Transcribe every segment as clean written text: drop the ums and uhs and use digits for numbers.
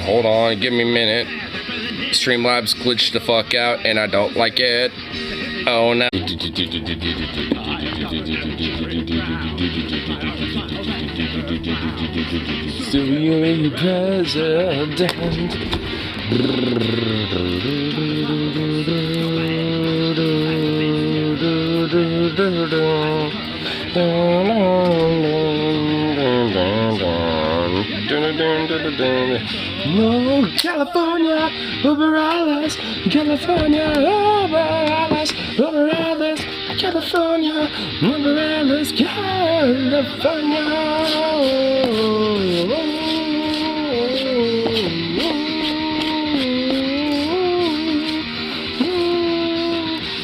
Hold on, give me a minute. Streamlabs glitched the fuck out, and I don't like it. Oh no. So you're a president. No, California, over Alice, California, over Alice, over Alice, California, over Alice, California.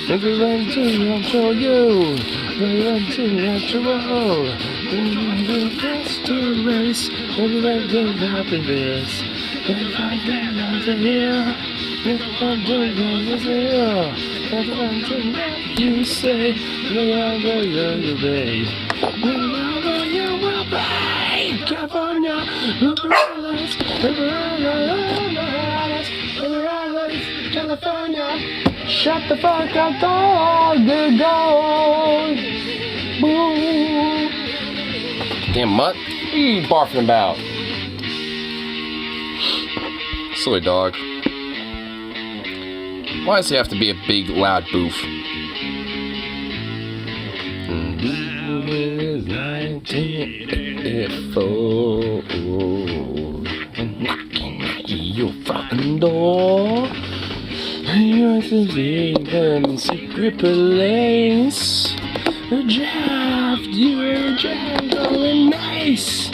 Everyone to control you, everyone to control. The race, everyone to happiness. Everyone to here, everyone to here. Everyone to you say, wherever you be. Wherever you will be. California, over Alice, California. Shut the fuck up, dog, good dog. Boo. Damn mutt, what are you barfing about? Silly dog. Why does he have to be a big, loud boof? 1984, knocking at your front door. You're the secret police. You're going nice.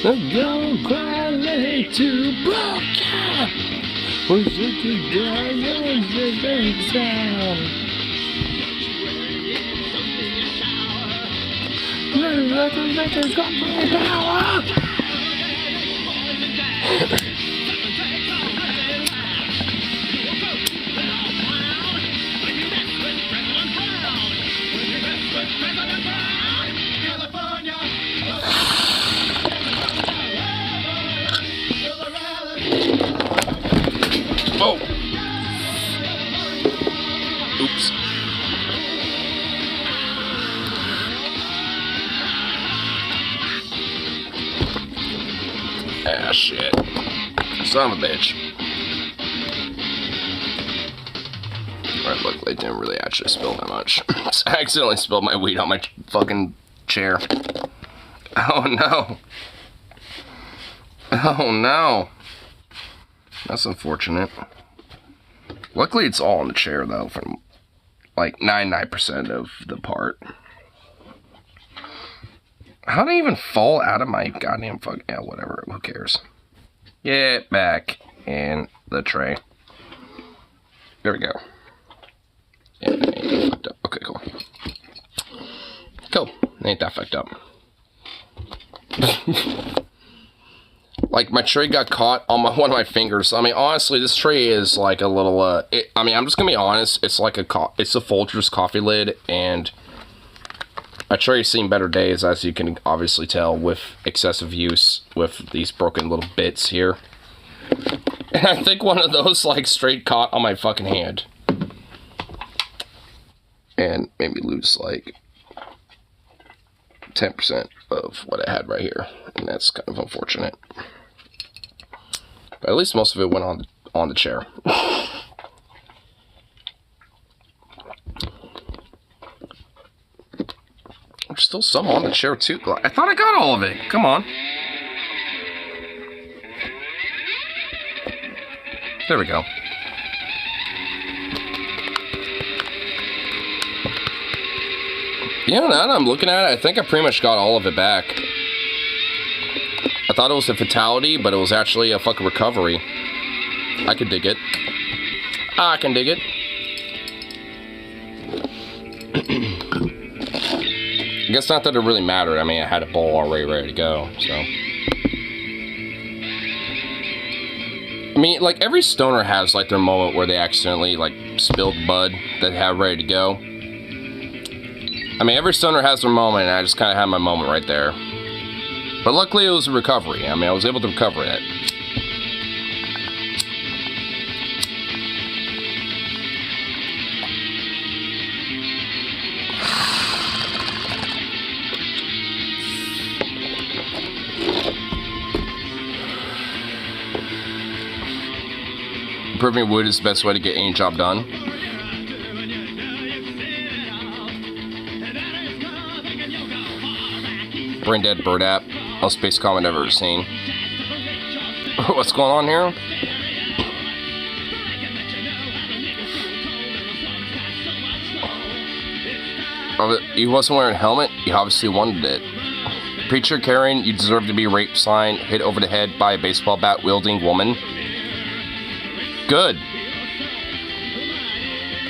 Go quietly to Boca. Was it the guy in the big sound? Let the government power. Oh! Oops. Ah, shit. Son of a bitch. Alright, luckily I didn't really actually spill that much. I accidentally spilled my weed on my fucking chair. Oh no. Oh no. That's unfortunate. Luckily, it's all on the chair, though, from like 99% of the part. How did it even fall out of my goddamn fuck? Yeah, whatever. Who cares? Get back in the tray. There we go. Yeah, ain't that fucked up. Okay, cool. Cool. Ain't that fucked up. Like, my tray got caught on one of my fingers. I mean, honestly, this tray is like a little, I mean, I'm just gonna be honest. It's like it's a Folgers coffee lid, and my tray's seen better days, as you can obviously tell, with excessive use with these broken little bits here. And I think one of those, like, straight caught on my fucking hand. And made me lose, like, 10% of what I had right here. And that's kind of unfortunate. But at least most of it went on the chair. There's still some on the chair too. I thought I got all of it. Come on. There we go. Yeah, now that I'm looking at it, I think I pretty much got all of it back. I thought it was a fatality, but it was actually a fucking recovery. I could dig it. I can dig it. I guess not that it really mattered. I mean, I had a bowl already ready to go, so. I mean, like, every stoner has, like, their moment where they accidentally, like, spilled bud that they have ready to go. I mean, every stoner has their moment, and I just kind of had my moment right there. But luckily it was a recovery. I mean, I was able to recover it. Improving wood is the best way to get any job done. Brain dead bird app. Most space comment I've ever seen. What's going on here? He wasn't wearing a helmet. He obviously wanted it. Preacher carrying "You deserve to be raped" sign hit over the head by a baseball bat wielding woman. Good.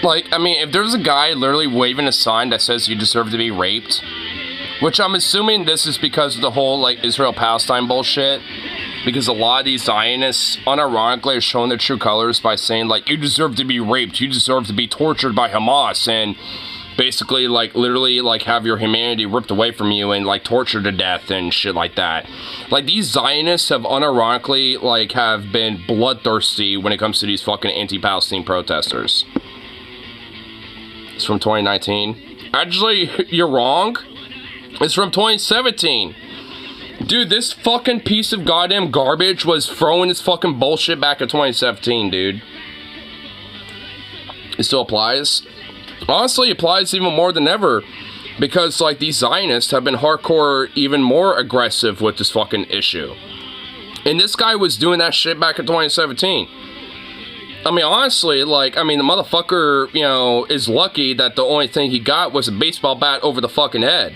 Like, I mean, if there's a guy literally waving a sign that says "You deserve to be raped," which I'm assuming this is because of the whole, like, Israel-Palestine bullshit, because a lot of these Zionists unironically are showing their true colors by saying, like, "You deserve to be raped, you deserve to be tortured by Hamas," and basically, like, literally, like, have your humanity ripped away from you and, like, tortured to death and shit like that. Like, these Zionists have unironically, like, have been bloodthirsty when it comes to these fucking anti-Palestine protesters. It's from 2019. Actually, you're wrong. It's from 2017. Dude, this fucking piece of goddamn garbage was throwing this fucking bullshit back in 2017, dude. It still applies. Honestly, it applies even more than ever. Because, like, these Zionists have been hardcore, even more aggressive with this fucking issue. And this guy was doing that shit back in 2017. I mean, honestly, like, I mean, the motherfucker, you know, is lucky that the only thing he got was a baseball bat over the fucking head.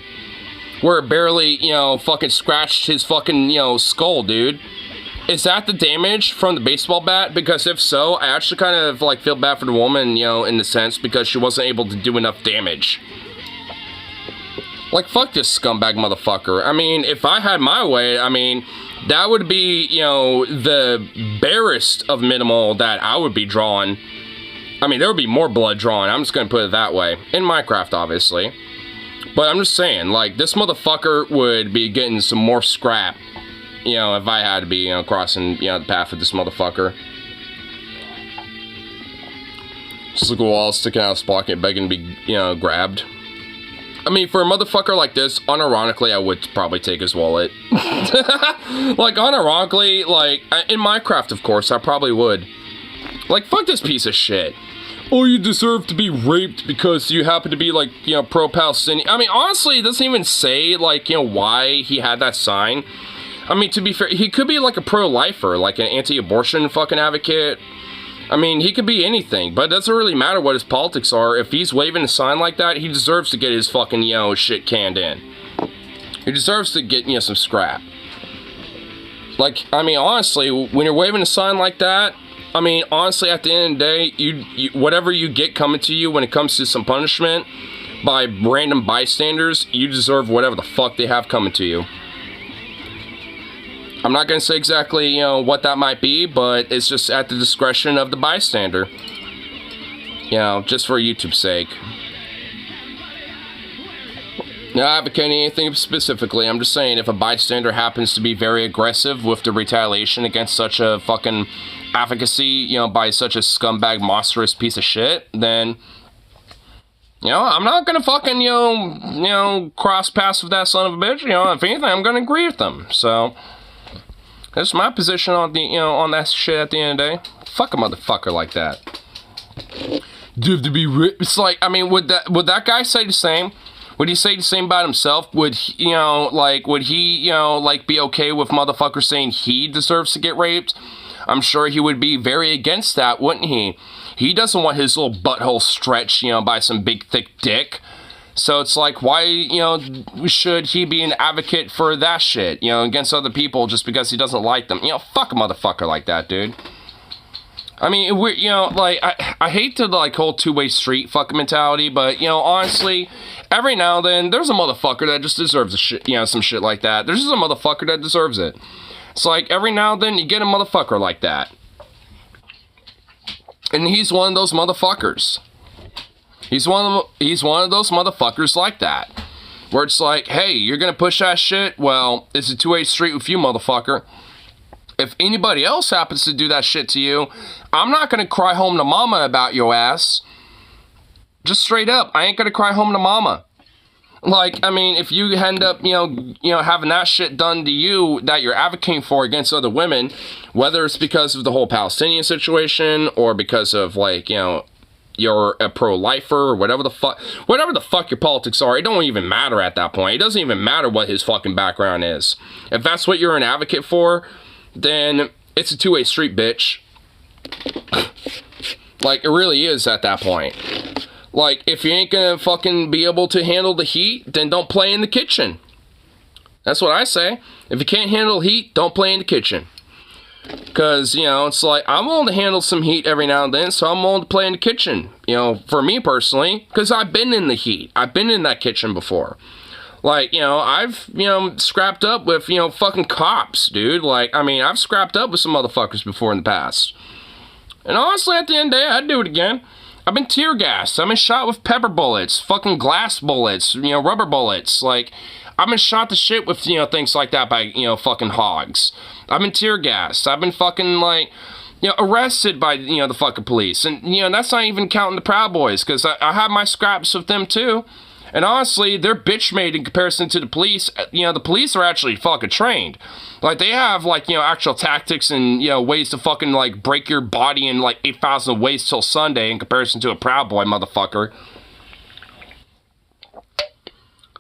Where it barely, you know, fucking scratched his fucking, you know, skull, dude. Is that the damage from the baseball bat? Because if so, I actually kind of, like, feel bad for the woman, you know, in the sense, because she wasn't able to do enough damage. Like, fuck this scumbag motherfucker. I mean, if I had my way, I mean, that would be, you know, the barest of minimal that I would be drawing. I mean, there would be more blood drawn. I'm just gonna put it that way. In Minecraft, obviously. But I'm just saying, like, this motherfucker would be getting some more scrap. You know, if I had to be, you know, crossing, you know, the path of this motherfucker. Just look at a wall sticking out of his pocket, begging to be, you know, grabbed. I mean, for a motherfucker like this, unironically, I would probably take his wallet. Like, unironically, like, in Minecraft, of course, I probably would. Like, fuck this piece of shit. Oh, you deserve to be raped because you happen to be, like, you know, pro-Palestinian. I mean, honestly, it doesn't even say, like, you know, why he had that sign. I mean, to be fair, he could be, like, a pro-lifer, like an anti-abortion fucking advocate. I mean, he could be anything, but it doesn't really matter what his politics are. If he's waving a sign like that, he deserves to get his fucking, you know, shit canned in. He deserves to get, you know, some scrap. Like, I mean, honestly, when you're waving a sign like that, I mean, honestly, at the end of the day, you whatever you get coming to you when it comes to some punishment by random bystanders, you deserve whatever the fuck they have coming to you. I'm not going to say exactly, you know, what that might be, but it's just at the discretion of the bystander. You know, just for YouTube's sake. Not advocating anything specifically, I'm just saying if a bystander happens to be very aggressive with the retaliation against such a fucking advocacy, you know, by such a scumbag, monstrous piece of shit, then, you know, I'm not going to fucking, you know, cross paths with that son of a bitch. You know, if anything, I'm going to agree with them. So, that's my position on the, you know, on that shit at the end of the day. Fuck a motherfucker like that. Dude, to be it's like, I mean, would that guy say the same? Would he say the same about himself? Would he, you know, like, would he, you know, like, be okay with motherfuckers saying he deserves to get raped? I'm sure he would be very against that, wouldn't he? He doesn't want his little butthole stretched, you know, by some big, thick dick. So it's like, why, you know, should he be an advocate for that shit, you know, against other people just because he doesn't like them? You know, fuck a motherfucker like that, dude. I mean, we, you know, like, I hate to, like, whole two-way street fucking mentality, but, you know, honestly, every now and then, there's a motherfucker that just deserves a shit, you know, some shit like that. There's just a motherfucker that deserves it. It's like, every now and then, you get a motherfucker like that. And he's one of those motherfuckers. He's one of those motherfuckers like that. where it's like, hey, you're gonna push that shit? Well, it's a two-way street with you, motherfucker. If anybody else happens to do that shit to you, I'm not gonna cry home to mama about your ass. Just straight up, I ain't gonna cry home to mama. Like, I mean, if you end up, having that shit done to you that you're advocating for against other women, whether it's because of the whole Palestinian situation or because of, like, you're a pro-lifer or whatever the fuck your politics are, it don't even matter at that point. It doesn't even matter what his fucking background is. If that's what you're an advocate for, then it's a two-way street, bitch. Like, it really is at that point. Like, if you ain't gonna fucking be able to handle the heat, then don't play in the kitchen. That's what I say. If you can't handle heat, don't play in the kitchen. Because, it's like, I'm willing to handle some heat every now and then, so I'm willing to play in the kitchen. For me personally, because I've been in the heat. I've been in that kitchen before. Like, I've, scrapped up with, fucking cops, dude. Like, I mean, I've scrapped up with some motherfuckers before in the past. And honestly, at the end of the day, I'd do it again. I've been tear gassed. I've been shot with pepper bullets, fucking glass bullets, rubber bullets. Like, I've been shot to shit with, things like that by, fucking hogs. I've been tear gassed. I've been fucking, like, arrested by, the fucking police. And, that's not even counting the Proud Boys, because I have my scraps with them, too. And honestly, they're bitch made in comparison to the police. The police are actually fucking trained. Like, they have, like, actual tactics and, ways to fucking, like, break your body in, like, 8,000 ways till Sunday in comparison to a Proud Boy, motherfucker.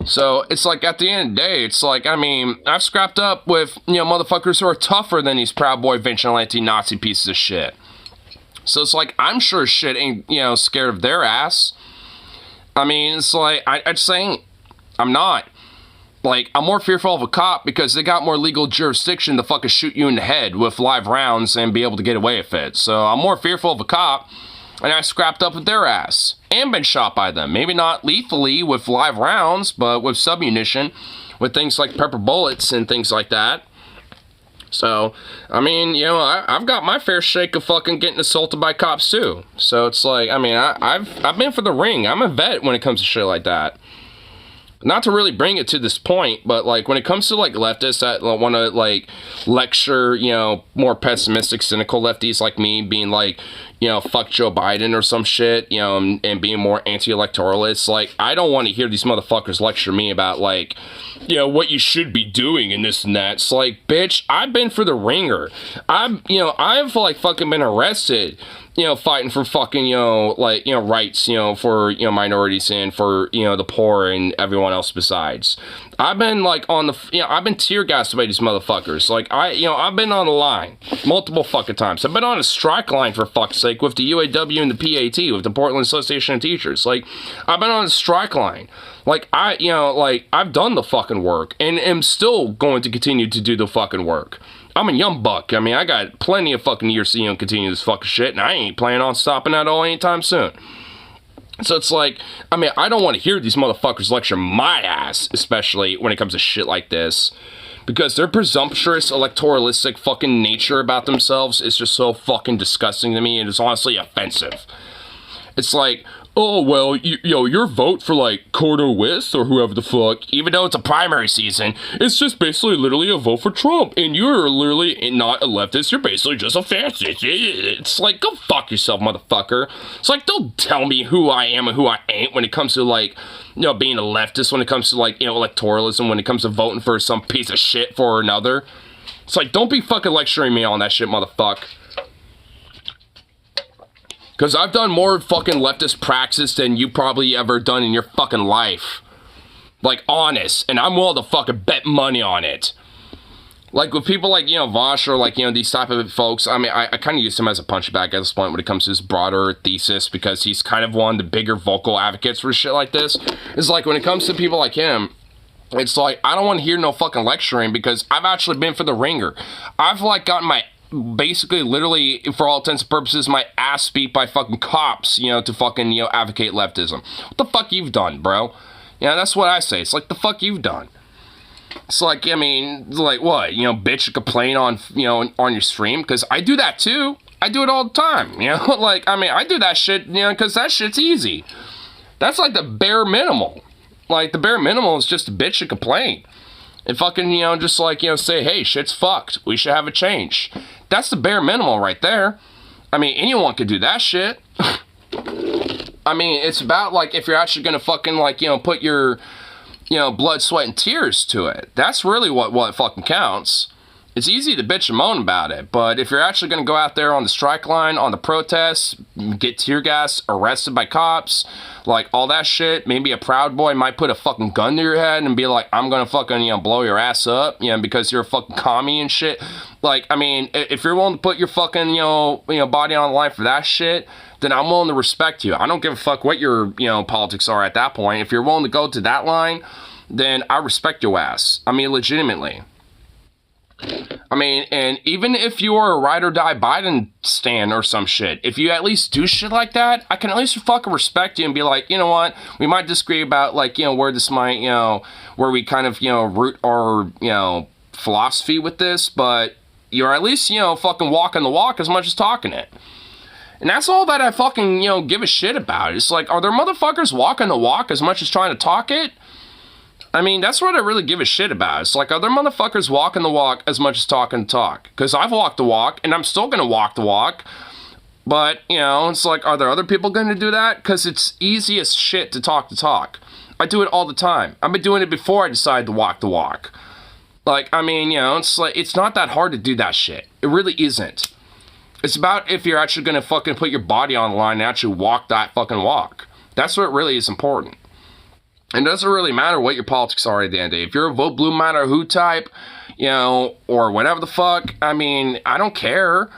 So, it's like, at the end of the day, it's like, I mean, I've scrapped up with, motherfuckers who are tougher than these Proud Boy vigilante Nazi pieces of shit. So, it's like, I'm sure shit ain't, scared of their ass. I mean, it's like, I just ain't. I'm not. Like, I'm more fearful of a cop because they got more legal jurisdiction to fucking shoot you in the head with live rounds and be able to get away with it. So I'm more fearful of a cop, and I scrapped up with their ass and been shot by them. Maybe not lethally with live rounds, but with submunition, with things like pepper bullets and things like that. So, I mean, I've got my fair shake of fucking getting assaulted by cops too. So it's like, I mean, I've been for the ring. I'm a vet when it comes to shit like that. Not to really bring it to this point, but, like, when it comes to, like, leftists that want to, like, lecture, more pessimistic, cynical lefties like me, being like, fuck Joe Biden or some shit, and being more anti-electoralist, like, I don't want to hear these motherfuckers lecture me about, like, what you should be doing and this and that. It's like, bitch, I've been for the ringer. I've like, fucking been arrested, fighting for fucking, rights, for, minorities and for, the poor and everyone else besides. I've been, like, on the, I've been tear gassed by these motherfuckers. Like, I've been on the line multiple fucking times. I've been on a strike line, for fuck's sake, with the UAW and the PAT, with the Portland Association of Teachers. Like, I've been on a strike line. Like, I've done the fucking work and am still going to continue to do the fucking work. I'm a young buck. I mean, I got plenty of fucking years to continue this fucking shit, and I ain't planning on stopping at all anytime soon. So it's like, I mean, I don't want to hear these motherfuckers lecture my ass, especially when it comes to shit like this, because their presumptuous, electoralistic fucking nature about themselves is just so fucking disgusting to me, and it's honestly offensive. It's like, oh, well, your vote for, like, Cordo Wist or whoever the fuck, even though it's a primary season, it's just basically literally a vote for Trump, and you're literally not a leftist, you're basically just a fascist. It's like, go fuck yourself, motherfucker. It's like, don't tell me who I am and who I ain't when it comes to, like, being a leftist, when it comes to, like, electoralism, when it comes to voting for some piece of shit for another. It's like, don't be fucking lecturing me on that shit, motherfucker. Because I've done more fucking leftist praxis than you probably ever done in your fucking life. Like, honest. And I'm willing to fucking bet money on it. Like, with people like, Vosh or, like, these type of folks, I mean, I kind of use him as a punchback at this point when it comes to his broader thesis, because he's kind of one of the bigger vocal advocates for shit like this. It's like, when it comes to people like him, it's like, I don't want to hear no fucking lecturing, because I've actually been for the ringer. I've, like, gotten my, basically, literally, for all intents and purposes, my ass beat by fucking cops, to fucking, advocate leftism. What the fuck you've done, bro? That's what I say. It's like, the fuck you've done. It's like, I mean, like, what? Bitch, you complain on, on your stream? Because I do that, too. I do it all the time, Like, I mean, I do that shit, because that shit's easy. That's, like, the bare minimal. Like, the bare minimum is just to bitch and complain. And fucking, you know, just like, you know, say, hey, shit's fucked. We should have a change. That's the bare minimum right there. I mean, anyone could do that shit. I mean, it's about, like, if you're actually gonna fucking, like, you know, put your, you know, blood, sweat, and tears to it. That's really what fucking counts. It's easy to bitch and moan about it, but if you're actually gonna go out there on the strike line, on the protests, get tear gas, arrested by cops, like, all that shit, maybe a Proud Boy might put a fucking gun to your head and be like, I'm gonna fucking, you know, blow your ass up, you know, because you're a fucking commie and shit. Like, I mean, if you're willing to put your fucking, you know, body on the line for that shit, then I'm willing to respect you. I don't give a fuck what your, you know, politics are at that point. If you're willing to go to that line, then I respect your ass. I mean, legitimately. I mean, and even if you're a ride or die Biden stan or some shit, if you at least do shit like that, I can at least fucking respect you and be like, you know what, we might disagree about, like, you know, where this might, you know, where we kind of, you know, root our, you know, philosophy with this, but you're at least, you know, fucking walking the walk as much as talking it. And that's all that I fucking, you know, give a shit about. It's like, are there motherfuckers walking the walk as much as trying to talk it? I mean, that's what I really give a shit about. It's like, are there motherfuckers walking the walk as much as talking the talk? Because I've walked the walk, and I'm still going to walk the walk. But, you know, it's like, are there other people going to do that? Because it's easy as shit to talk the talk. I do it all the time. I've been doing it before I decided to walk the walk. Like, I mean, you know, it's like, it's not that hard to do that shit. It really isn't. It's about if you're actually going to fucking put your body on the line and actually walk that fucking walk. That's what really is important. And it doesn't really matter what your politics are at the end of the day. If you're a vote blue matter who type, you know, or whatever the fuck, I mean, I don't care.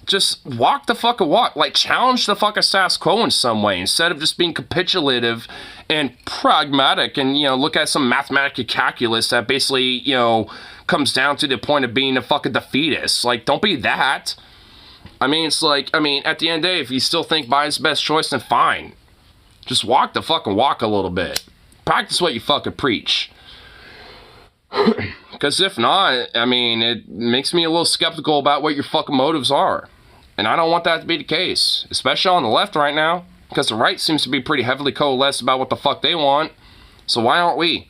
Just walk the fucking walk. Like, challenge the fucking status quo in some way instead of just being capitulative and pragmatic and, you know, look at some mathematical calculus that basically, you know, comes down to the point of being a fucking defeatist. Like, don't be that. I mean, it's like, I mean, at the end of the day, if you still think Biden's the best choice, then fine. Just walk the fucking walk a little bit. Practice what you fucking preach. Because if not, I mean, it makes me a little skeptical about what your fucking motives are. And I don't want that to be the case. Especially on the left right now. Because the right seems to be pretty heavily coalesced about what the fuck they want. So why aren't we?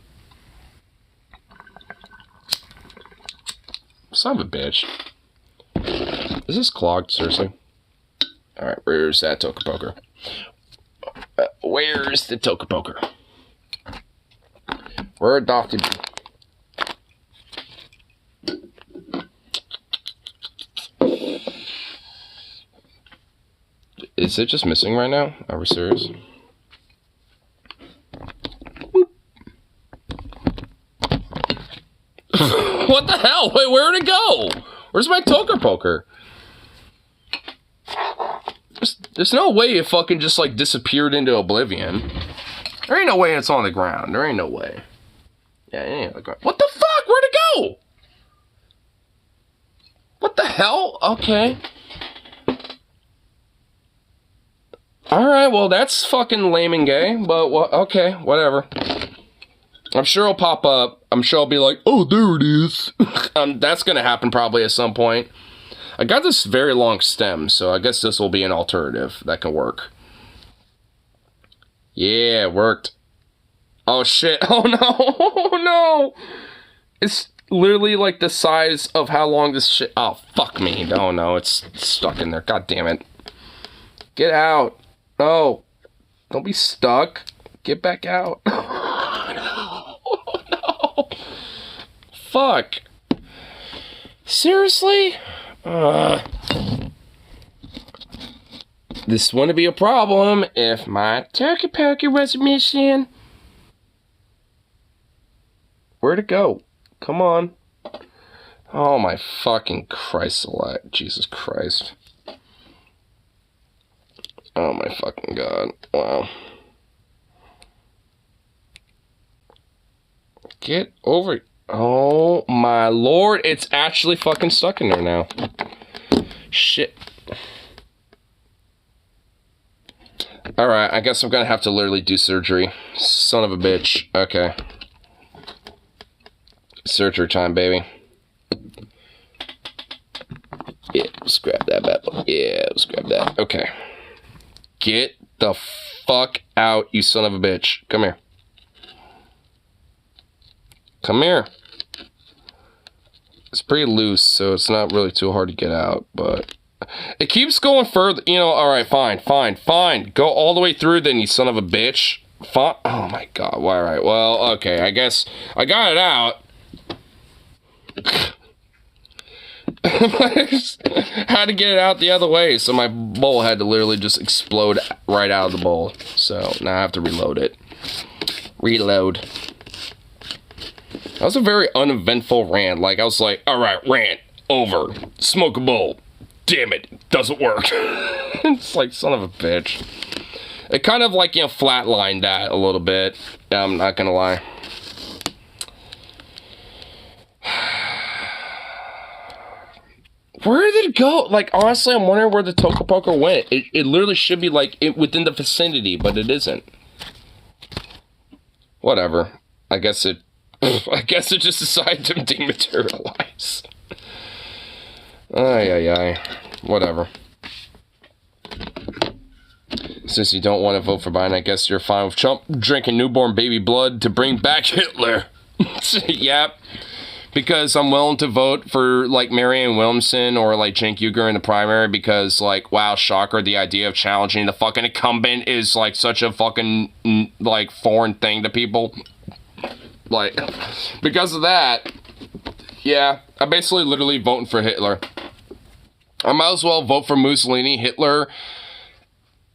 Son of a bitch. Is this clogged? Seriously? Alright, where's that Toka Poker? Where's the Toka Poker? We're adopted. Is it just missing right now? Are we serious? What the hell? Wait, where'd it go? Where's my Toka Poker? There's no way it fucking just like disappeared into oblivion. There ain't no way it's on the ground. There ain't no way. Yeah, it ain't on the ground. What the fuck? Where'd it go? What the hell? Okay. Alright, well that's fucking lame and gay, but okay, whatever. I'm sure it'll pop up. I'm sure I'll be like, oh, there it is. That's gonna happen probably at some point. I got this very long stem, so I guess this will be an alternative that can work. Yeah, it worked. Oh shit, oh no, oh no! It's literally like the size of how long this shit, oh fuck me, no, it's stuck in there, god damn it. Get out, no, don't be stuck, get back out. Oh no, fuck. Seriously? This wouldn't be a problem if my Toka Poker was missing. Where'd it go? Come on. Oh my fucking Christ alive. Jesus Christ. Oh my fucking God. Wow. Get over it. Oh my lord. It's actually fucking stuck in there now. Shit. Alright, I guess I'm gonna have to literally do surgery. Son of a bitch. Okay. Surgery time, baby. Yeah, let's grab that bad boy. Yeah, let's grab that. Okay. Get the fuck out, you son of a bitch. Come here. Come here. It's pretty loose, so it's not really too hard to get out, but it keeps going further. You know, all right, fine. Go all the way through, then, you son of a bitch. Fine. Oh, my God. Well, all right. Well, okay. I guess I got it out. Had to get it out the other way, so my bowl had to literally just explode right out of the bowl. So now I have to reload it. Reload. That was a very uneventful rant. Like, I was like, alright, rant, over, smoke a bowl. Damn it, doesn't work. It's like, son of a bitch. It kind of like, you know, flatlined that a little bit. I'm not gonna lie. Where did it go? Like, honestly, I'm wondering where the Toka Poker went. It literally should be, like, within the vicinity, but it isn't. Whatever. I guess it just decided to dematerialize. Ay. Whatever. Since you don't want to vote for Biden, I guess you're fine with Trump drinking newborn baby blood to bring back Hitler. Yep. Because I'm willing to vote for, like, Marianne Williamson or, like, Cenk Uygur in the primary because, like, wow, shocker, the idea of challenging the fucking incumbent is, like, such a fucking, like, foreign thing to people. Like, because of that, yeah, I'm basically literally voting for Hitler. I might as well vote for Mussolini, Hitler,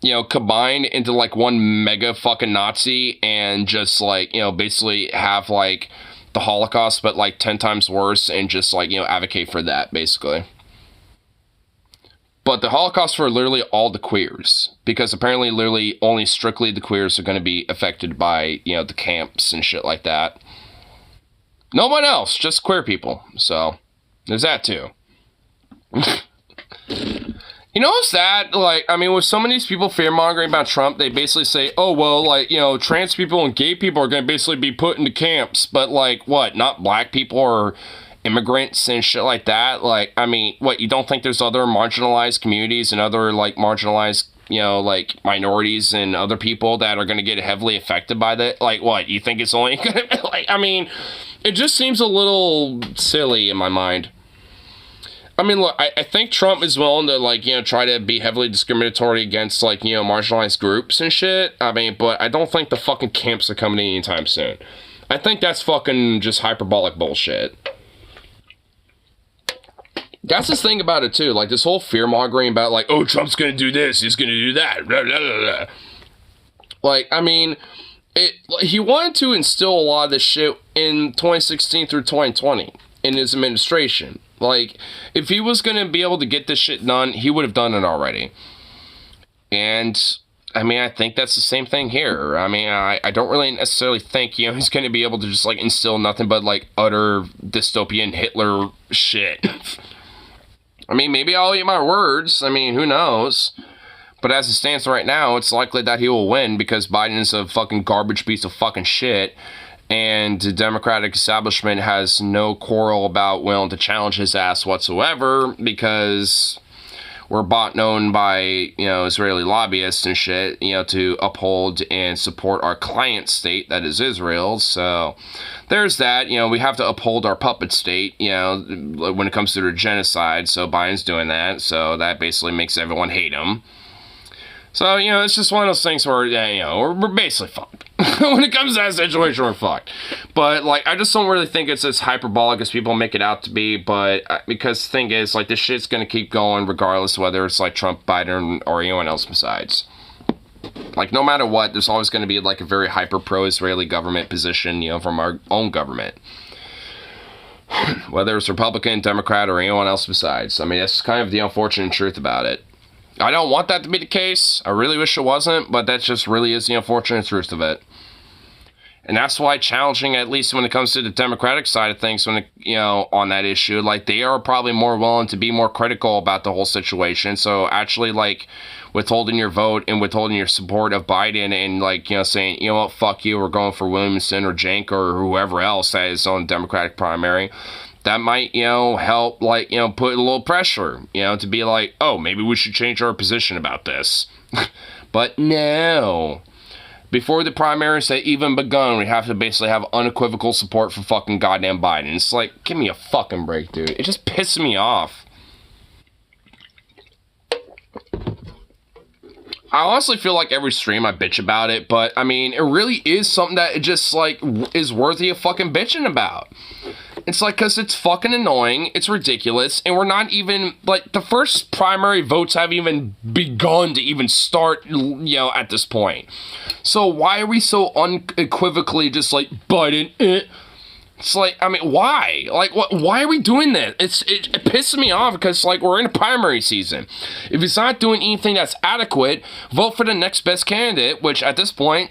you know, combined into, like, one mega fucking Nazi and just, like, you know, basically have, like, the Holocaust, but like 10 times worse, and just like, you know, advocate for that, basically. But the Holocaust for literally all the queers, because apparently literally only strictly the queers are going to be affected by, you know, the camps and shit like that. No one else, just queer people. So there's that too. You know what's that? Like, I mean, with so many people fear-mongering about Trump, they basically say, oh, well, like, you know, trans people and gay people are going to basically be put into camps. But, like, what? Not black people or immigrants and shit like that? Like, I mean, what? You don't think there's other marginalized communities and other, like, marginalized, you know, like, minorities and other people that are going to get heavily affected by that? Like, what? You think it's only going to, like, I mean, it just seems a little silly in my mind. I mean, look, I think Trump is willing to, like, you know, try to be heavily discriminatory against, like, you know, marginalized groups and shit. I mean, but I don't think the fucking camps are coming anytime soon. I think that's fucking just hyperbolic bullshit. That's the thing about it, too. Like, this whole fear-mongering about, like, oh, Trump's gonna do this, he's gonna do that, blah, blah, blah, blah. Like, I mean, he wanted to instill a lot of this shit in 2016 through 2020 in his administration. Like, if he was going to be able to get this shit done, he would have done it already. And, I mean, I think that's the same thing here. I mean, I don't really necessarily think, you know, he's going to be able to just, like, instill nothing but, like, utter dystopian Hitler shit. I mean, maybe I'll eat my words. I mean, who knows? But as it stands right now, it's likely that he will win because Biden is a fucking garbage piece of fucking shit. And the Democratic establishment has no quarrel about willing to challenge his ass whatsoever because we're bought known by, you know, Israeli lobbyists and shit, you know, to uphold and support our client state, that is Israel. So there's that. You know, we have to uphold our puppet state, you know, when it comes to the genocide. So Biden's doing that. So that basically makes everyone hate him. So, you know, it's just one of those things where, you know, we're basically fucked. When it comes to that situation, we're fucked. But, like, I just don't really think it's as hyperbolic as people make it out to be. But, because the thing is, like, this shit's going to keep going regardless whether it's, like, Trump, Biden, or anyone else besides. Like, no matter what, there's always going to be, like, a very hyper-pro-Israeli government position, you know, from our own government. Whether it's Republican, Democrat, or anyone else besides. I mean, that's kind of the unfortunate truth about it. I don't want that to be the case. I really wish it wasn't, but that just really is the unfortunate truth of it. And that's why challenging, at least when it comes to the Democratic side of things, when it, you know, on that issue, like, they are probably more willing to be more critical about the whole situation. So actually, like, withholding your vote and withholding your support of Biden and, like, you know, saying, you know what, fuck you, we're going for Williamson or Cenk or whoever else that is on the Democratic primary. That might, you know, help, like, you know, put a little pressure, you know, to be like, oh, maybe we should change our position about this. But no. before the primaries had even begun, we have to basically have unequivocal support for fucking goddamn Biden. It's like, give me a fucking break, dude. It just pisses me off. I honestly feel like every stream I bitch about it, but I mean, it really is something that it just like is worthy of fucking bitching about. It's like, cause it's fucking annoying, it's ridiculous, and we're not even, like, the first primary votes haven't even begun to even start, you know, at this point. So why are we so unequivocally just like, Biden, It's like, I mean, why? Like, what? Why are we doing this? It pisses me off because, like, we're in a primary season. If he's not doing anything that's adequate, vote for the next best candidate, which at this point,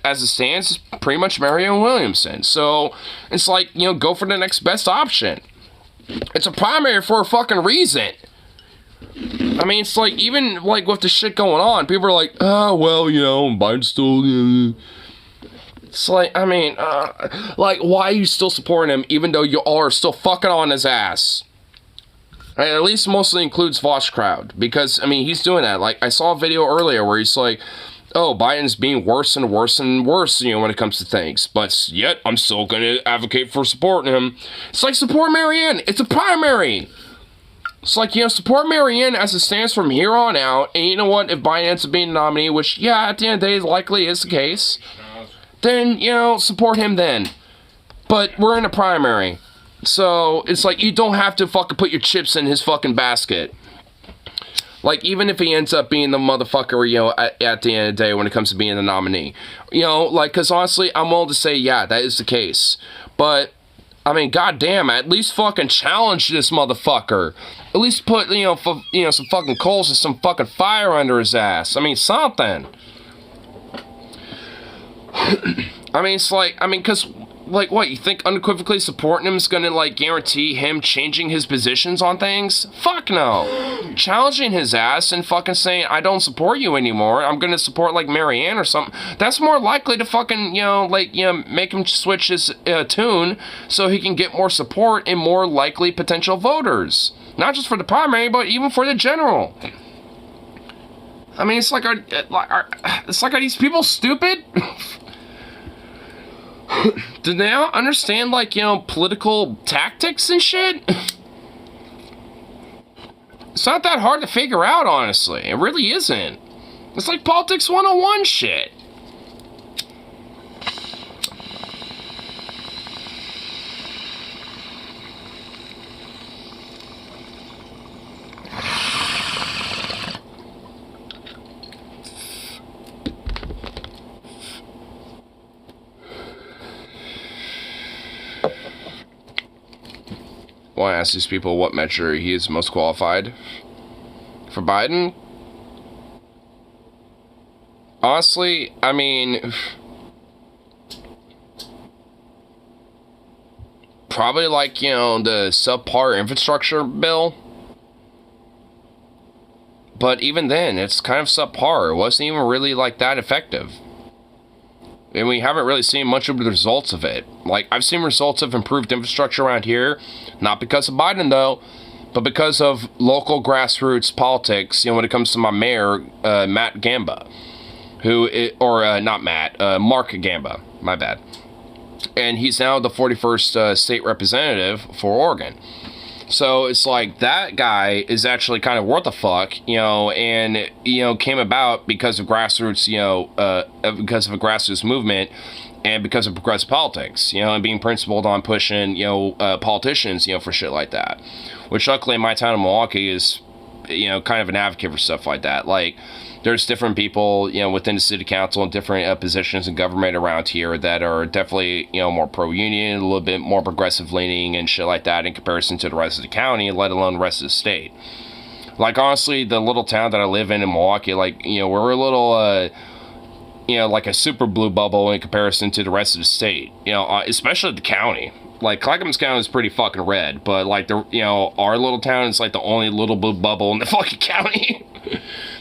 as it stands, is pretty much Marianne Williamson. So, it's like, you know, go for the next best option. It's a primary for a fucking reason. I mean, it's like, even, like, with the shit going on, people are like, oh, well, you know, Biden's still, It's like, I mean, like, why are you still supporting him even though you all are still fucking on his ass? Right, at least mostly includes Vosh crowd, because, I mean, he's doing that. Like, I saw a video earlier where he's like, oh, Biden's being worse and worse and worse, you know, when it comes to things, but yet I'm still going to advocate for supporting him. It's like, support Marianne. It's a primary. It's like, you know, support Marianne as it stands from here on out, and you know what, if Biden ends up being the nominee, which, yeah, at the end of the day, likely is the case, then, you know, support him then. But we're in a primary. So, it's like, you don't have to fucking put your chips in his fucking basket. Like, even if he ends up being the motherfucker, you know, at the end of the day when it comes to being the nominee. You know, like, because honestly, I'm willing to say, yeah, that is the case. But, I mean, goddamn, at least fucking challenge this motherfucker. At least put, you know, some fucking coals and some fucking fire under his ass. I mean, something. I mean, it's like, I mean, because, like, what, you think unequivocally supporting him is gonna, like, guarantee him changing his positions on things? Fuck no. Challenging his ass and fucking saying, I don't support you anymore, I'm gonna support, like, Marianne or something, that's more likely to fucking, you know, like, you know, make him switch his tune so he can get more support and more likely potential voters. Not just for the primary, but even for the general. I mean, it's like, are these people stupid? Do they not understand, like, you know, political tactics and shit? It's not that hard to figure out, honestly. It really isn't. It's like politics 101 shit. I want to ask these people what measure he is most qualified. For Biden? Honestly, I mean, probably like, you know, the subpar infrastructure bill. But even then, it's kind of subpar. It wasn't even really like that effective. And we haven't really seen much of the results of it. Like, I've seen results of improved infrastructure around here, not because of Biden, though, but because of local grassroots politics, you know, when it comes to my mayor, Matt Gamba, Mark Gamba, my bad. And he's now the 41st state representative for Oregon. So it's like, that guy is actually kind of worth a fuck, you know, and, you know, came about because of grassroots, you know, because of a grassroots movement and because of progressive politics, you know, and being principled on pushing, you know, politicians, you know, for shit like that. Which luckily in my town of Milwaukee is, you know, kind of an advocate for stuff like that. Like, there's different people, you know, within the city council and different positions in government around here that are definitely, you know, more pro-union, a little bit more progressive leaning and shit like that in comparison to the rest of the county, let alone the rest of the state. Like, honestly, the little town that I live in Milwaukee, like, you know, we're a little, you know, like a super blue bubble in comparison to the rest of the state, you know, especially the county. Like, Clackamas County is pretty fucking red, but, like, you know, our little town is, like, the only little blue bubble in the fucking county.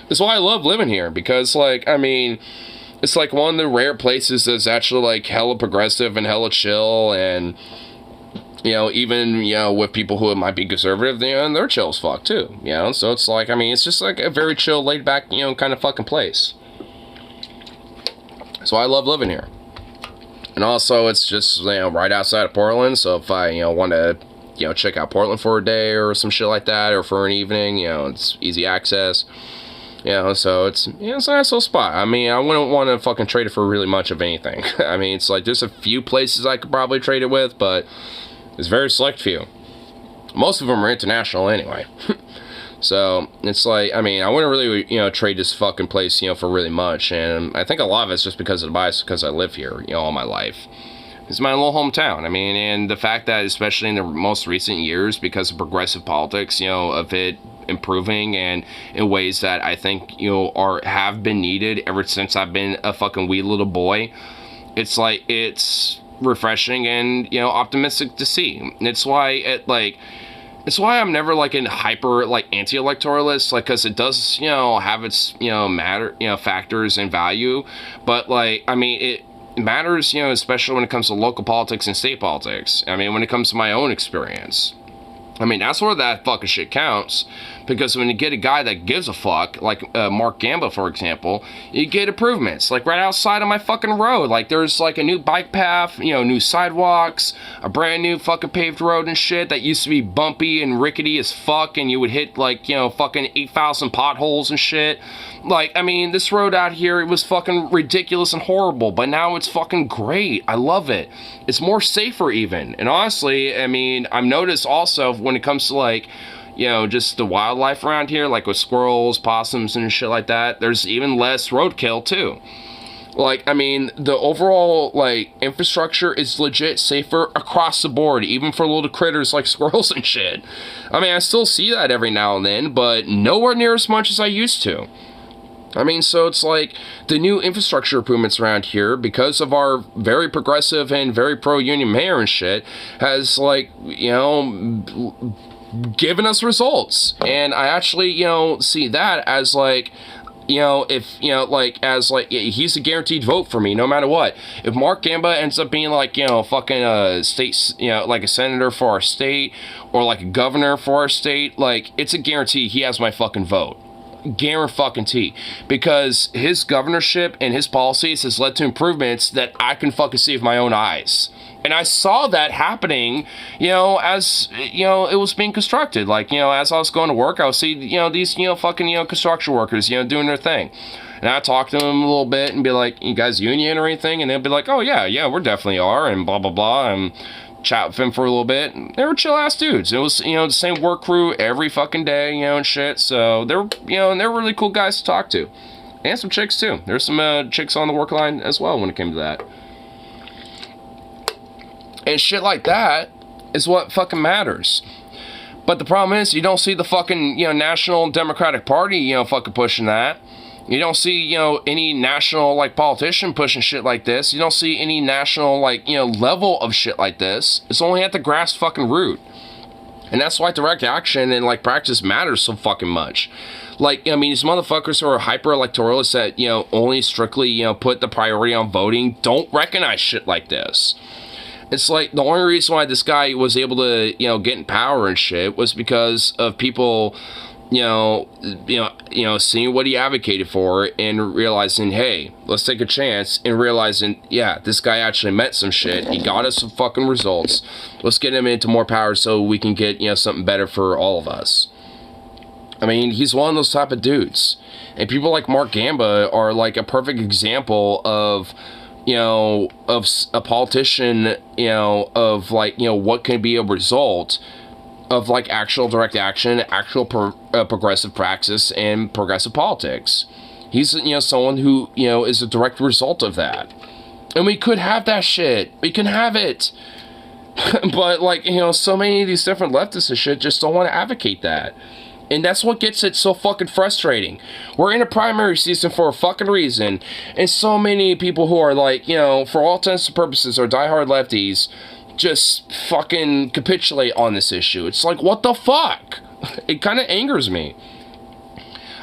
That's why I love living here, because, like, I mean, it's, like, one of the rare places that's actually, like, hella progressive and hella chill, and, you know, even, you know, with people who might be conservative, you know, and they're chill as fuck, too, you know, so it's, like, I mean, it's just, like, a very chill, laid-back, you know, kind of fucking place. So I love living here. And also, it's just, you know, right outside of Portland. So if I, you know, want to, you know, check out Portland for a day or some shit like that, or for an evening, you know, it's easy access. You know, so it's, you know, it's a nice little spot. I mean, I wouldn't want to fucking trade it for really much of anything. I mean, it's like, there's a few places I could probably trade it with, but it's very select few. Most of them are international anyway. So, it's like, I mean, I wouldn't really, you know, trade this fucking place, you know, for really much. And I think a lot of it's just because of the bias, because I live here, you know, all my life. It's my little hometown. I mean, and the fact that, especially in the most recent years, because of progressive politics, you know, of it improving and in ways that I think, you know, have been needed ever since I've been a fucking wee little boy. It's like, it's refreshing and, you know, optimistic to see. It's why it's why I'm never like in hyper like anti-electoralist, like, because it does, you know, have its, you know, factors and value, but like, I mean, it matters, you know, especially when it comes to local politics and state politics. I mean, when it comes to my own experience, I mean, that's where that fucking shit counts. Because when you get a guy that gives a fuck, like Mark Gamba, for example, you get improvements. Like right outside of my fucking road. Like there's like a new bike path, you know, new sidewalks, a brand new fucking paved road and shit that used to be bumpy and rickety as fuck. And you would hit like, you know, fucking 8,000 potholes and shit. Like, I mean, this road out here, it was fucking ridiculous and horrible. But now it's fucking great. I love it. It's more safer even. And honestly, I mean, I've noticed also when it comes to like, you know, just the wildlife around here, like with squirrels, possums, and shit like that, there's even less roadkill, too. Like, I mean, the overall, like, infrastructure is legit safer across the board, even for little critters like squirrels and shit. I mean, I still see that every now and then, but nowhere near as much as I used to. I mean, so it's like the new infrastructure improvements around here, because of our very progressive and very pro-union mayor and shit, has, like, you know, given us results. And I actually, you know, see that as like, you know, if, you know, like, as like, he's a guaranteed vote for me no matter what. If Mark Gamba ends up being like, you know, fucking state, you know, like a senator for our state, or like a governor for our state, like, it's a guarantee he has my fucking vote. Guarantee, because his governorship and his policies has led to improvements that I can fucking see with my own eyes. And I saw that happening, you know, as, you know, it was being constructed. Like, you know, as I was going to work, I would see, you know, these, you know, fucking, you know, construction workers, you know, doing their thing. And I talk to them a little bit and be like, you guys union or anything? And they'll be like, oh, yeah, we're definitely are, and blah, blah, blah, and chat with them for a little bit. And they were chill-ass dudes. It was, you know, the same work crew every fucking day, you know, and shit. So they were, you know, and they were really cool guys to talk to. And some chicks, too. There's some chicks on the work line as well when it came to that. And shit like that is what fucking matters. But the problem is, you don't see the fucking, you know, National Democratic Party, you know, fucking pushing that. You don't see, you know, any national, like, politician pushing shit like this. You don't see any national, like, you know, level of shit like this. It's only at the grass fucking root. And that's why direct action and, like, practice matters so fucking much. Like, I mean, these motherfuckers who are hyper-electoralists that, you know, only strictly, you know, put the priority on voting don't recognize shit like this. It's like the only reason why this guy was able to, you know, get in power and shit was because of people, you know, seeing what he advocated for and realizing, hey, let's take a chance, and realizing, yeah, this guy actually meant some shit. He got us some fucking results. Let's get him into more power so we can get, you know, something better for all of us. I mean, he's one of those type of dudes. And people like Mark Gamba are like a perfect example of, you know, of a politician, you know, of like, you know, what can be a result of like actual direct action, actual progressive praxis, and progressive politics. He's, you know, someone who, you know, is a direct result of that. And we could have that shit. We can have it. But like, you know, so many of these different leftists and shit just don't want to advocate that. And that's what gets it so fucking frustrating. We're in a primary season for a fucking reason, and so many people who are like, you know, for all intents and purposes are diehard lefties just fucking capitulate on this issue. It's like, what the fuck? It kind of angers me.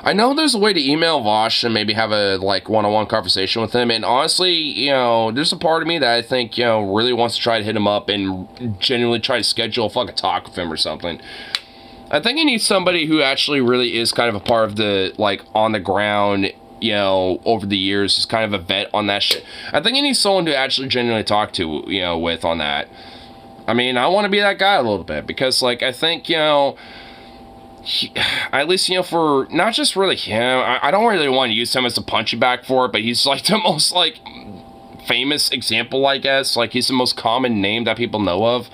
I know there's a way to email Vosh and maybe have a, like, one-on-one conversation with him, and honestly, you know, there's a part of me that I think, you know, really wants to try to hit him up and genuinely try to schedule a fucking talk with him or something. I think he needs somebody who actually really is kind of a part of the, like, on the ground, you know, over the years. He's kind of a vet on that shit. I think he needs someone to actually genuinely talk to, you know, with on that. I mean, I want to be that guy a little bit, because, like, I think, you know, at least, you know, for not just really him, I don't really want to use him as a punching bag for it, but he's, like, the most, like, famous example, I guess. Like, he's the most common name that people know of.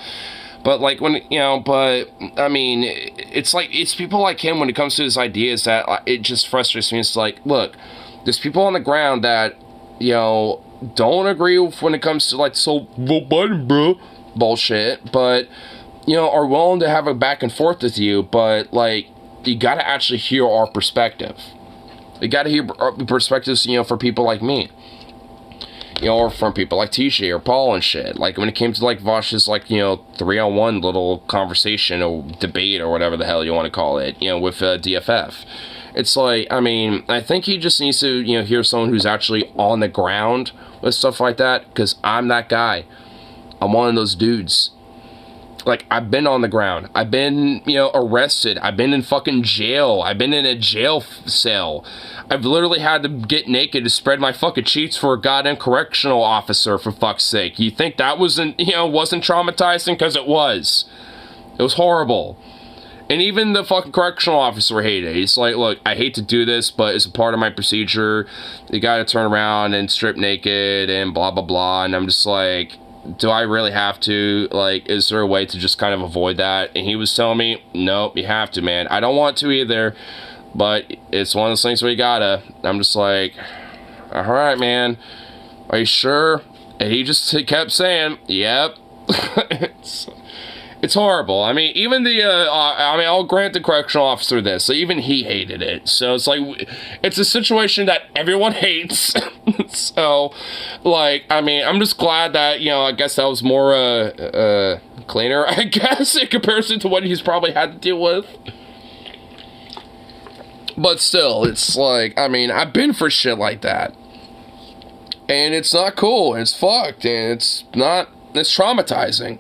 But, like, when, you know, but, I mean, it's like, it's people like him when it comes to his ideas that it just frustrates me. It's like, look, there's people on the ground that, you know, don't agree with when it comes to, like, so, vote Biden, bro, bullshit, but, you know, are willing to have a back and forth with you, but, like, you gotta actually hear our perspective. You gotta hear perspectives, you know, for people like me. You know, or from people like TJ or Paul and shit. Like, when it came to, like, Vosh's, like, you know, 3-on-1 little conversation or debate or whatever the hell you want to call it, you know, with DFF. It's like, I mean, I think he just needs to, you know, hear someone who's actually on the ground with stuff like that, because I'm that guy. I'm one of those dudes. Like, I've been on the ground. I've been, you know, arrested. I've been in fucking jail. I've been in a jail cell. I've literally had to get naked to spread my fucking cheeks for a goddamn correctional officer, for fuck's sake. You think that wasn't, you know, wasn't traumatizing? Because it was. It was horrible. And even the fucking correctional officer hated it. He's like, look, I hate to do this, but it's a part of my procedure. You gotta turn around and strip naked and blah, blah, blah. And I'm just like, do I really have to? Like, is there a way to just kind of avoid that? And he was telling me, nope, you have to, man. I don't want to either, but it's one of those things where you gotta. I'm just like, all right, man, are you sure? And he just kept saying, yep. It's horrible. I mean, even the, I'll grant the correctional officer this. So even he hated it. So it's like, it's a situation that everyone hates. So, like, I mean, I'm just glad that, you know, I guess that was more, cleaner, I guess, in comparison to what he's probably had to deal with. But still, it's like, I mean, I've been for shit like that. And it's not cool. It's fucked. And it's traumatizing.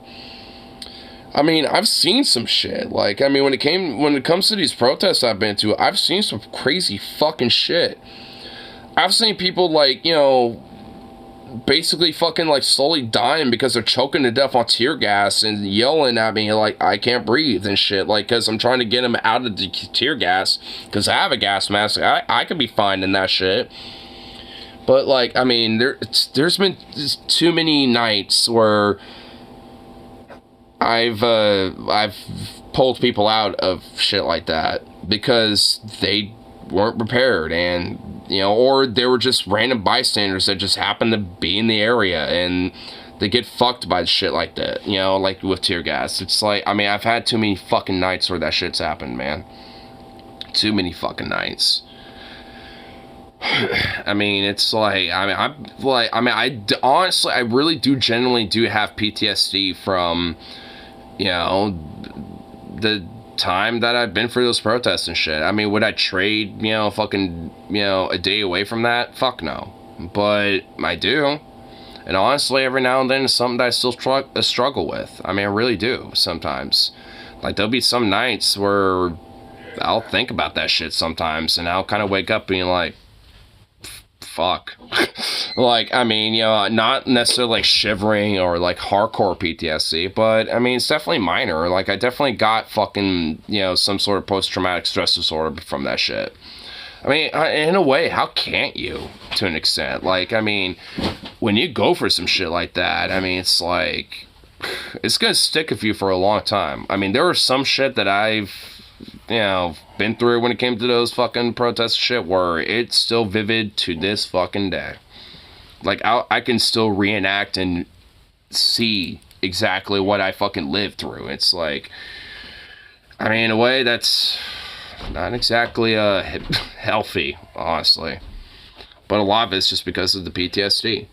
I mean, I've seen some shit. Like, I mean, when it comes to these protests I've been to, I've seen some crazy fucking shit. I've seen people, like, you know, basically fucking, like, slowly dying because they're choking to death on tear gas and yelling at me, like, I can't breathe and shit. Like, because I'm trying to get them out of the tear gas because I have a gas mask. I could be fine in that shit. But, like, I mean, there's been too many nights where I've pulled people out of shit like that because they weren't prepared, and, you know, or they were just random bystanders that just happened to be in the area and they get fucked by shit like that, you know, like with tear gas. It's like, I mean, I've had too many fucking nights where that shit's happened, man. Too many fucking nights. I mean, it's like, honestly, I really do genuinely do have PTSD from, you know, the time that I've been through those protests and shit. I mean, would I trade, you know, fucking, you know, a day away from that? Fuck no. But I do. And honestly, every now and then it's something that I still struggle with. I mean, I really do sometimes. Like, there'll be some nights where I'll think about that shit sometimes, and I'll kind of wake up being like, fuck. Like, I mean, you know, not necessarily like shivering or like hardcore PTSD, but I mean, it's definitely minor. Like, I definitely got fucking, you know, some sort of post-traumatic stress disorder from that shit. I mean, in a way, how can't you, to an extent? Like, I mean, when you go for some shit like that, I mean, it's like, it's gonna stick with you for a long time. I mean, there was some shit that I've, you know, been through when it came to those fucking protest shit where it's still vivid to this fucking day. Like, I can still reenact and see exactly what I fucking lived through. It's like, I mean, in a way, that's not exactly healthy, honestly. But a lot of it's just because of the PTSD.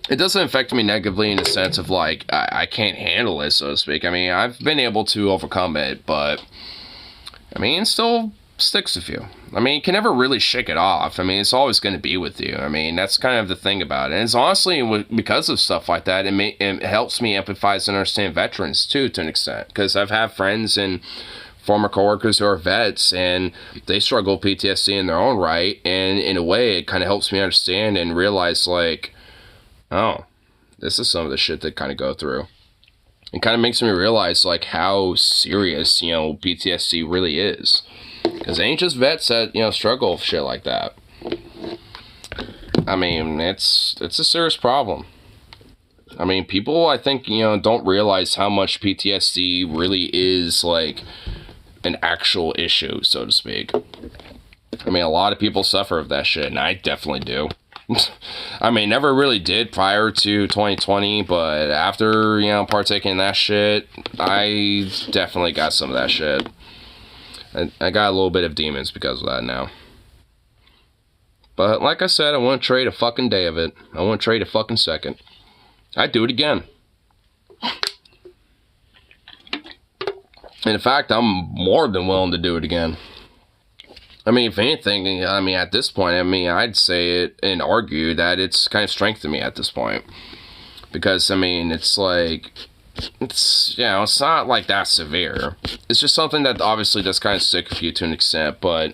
It doesn't affect me negatively in the sense of, like, I can't handle it, so to speak. I mean, I've been able to overcome it, but, I mean, it still sticks with you. I mean, you can never really shake it off. I mean, it's always going to be with you. I mean, that's kind of the thing about it. And it's honestly, because of stuff like that, it helps me empathize and understand veterans, too, to an extent. Because I've had friends and former coworkers who are vets, and they struggle with PTSD in their own right, and in a way, it kind of helps me understand and realize, like, oh, this is some of the shit they kind of go through. It kind of makes me realize, like, how serious, PTSD really is. Because it ain't just vets that, struggle with shit like that. I mean, it's a serious problem. I mean, people, I think, don't realize how much PTSD really is, like, an actual issue, so to speak. I mean, a lot of people suffer of that shit, and I definitely do. I mean, never really did prior to 2020, but after, partaking in that shit, I definitely got some of that shit. I got a little bit of demons because of that now. But like I said, I wouldn't trade a fucking day of it. I wouldn't trade a fucking second. I'd do it again. And in fact, I'm more than willing to do it again. I mean, if anything, at this point, I'd say it and argue that it's kind of strengthened me at this point. Because, it's like, it's not like that severe. It's just something that obviously does kind of stick with you to an extent, but,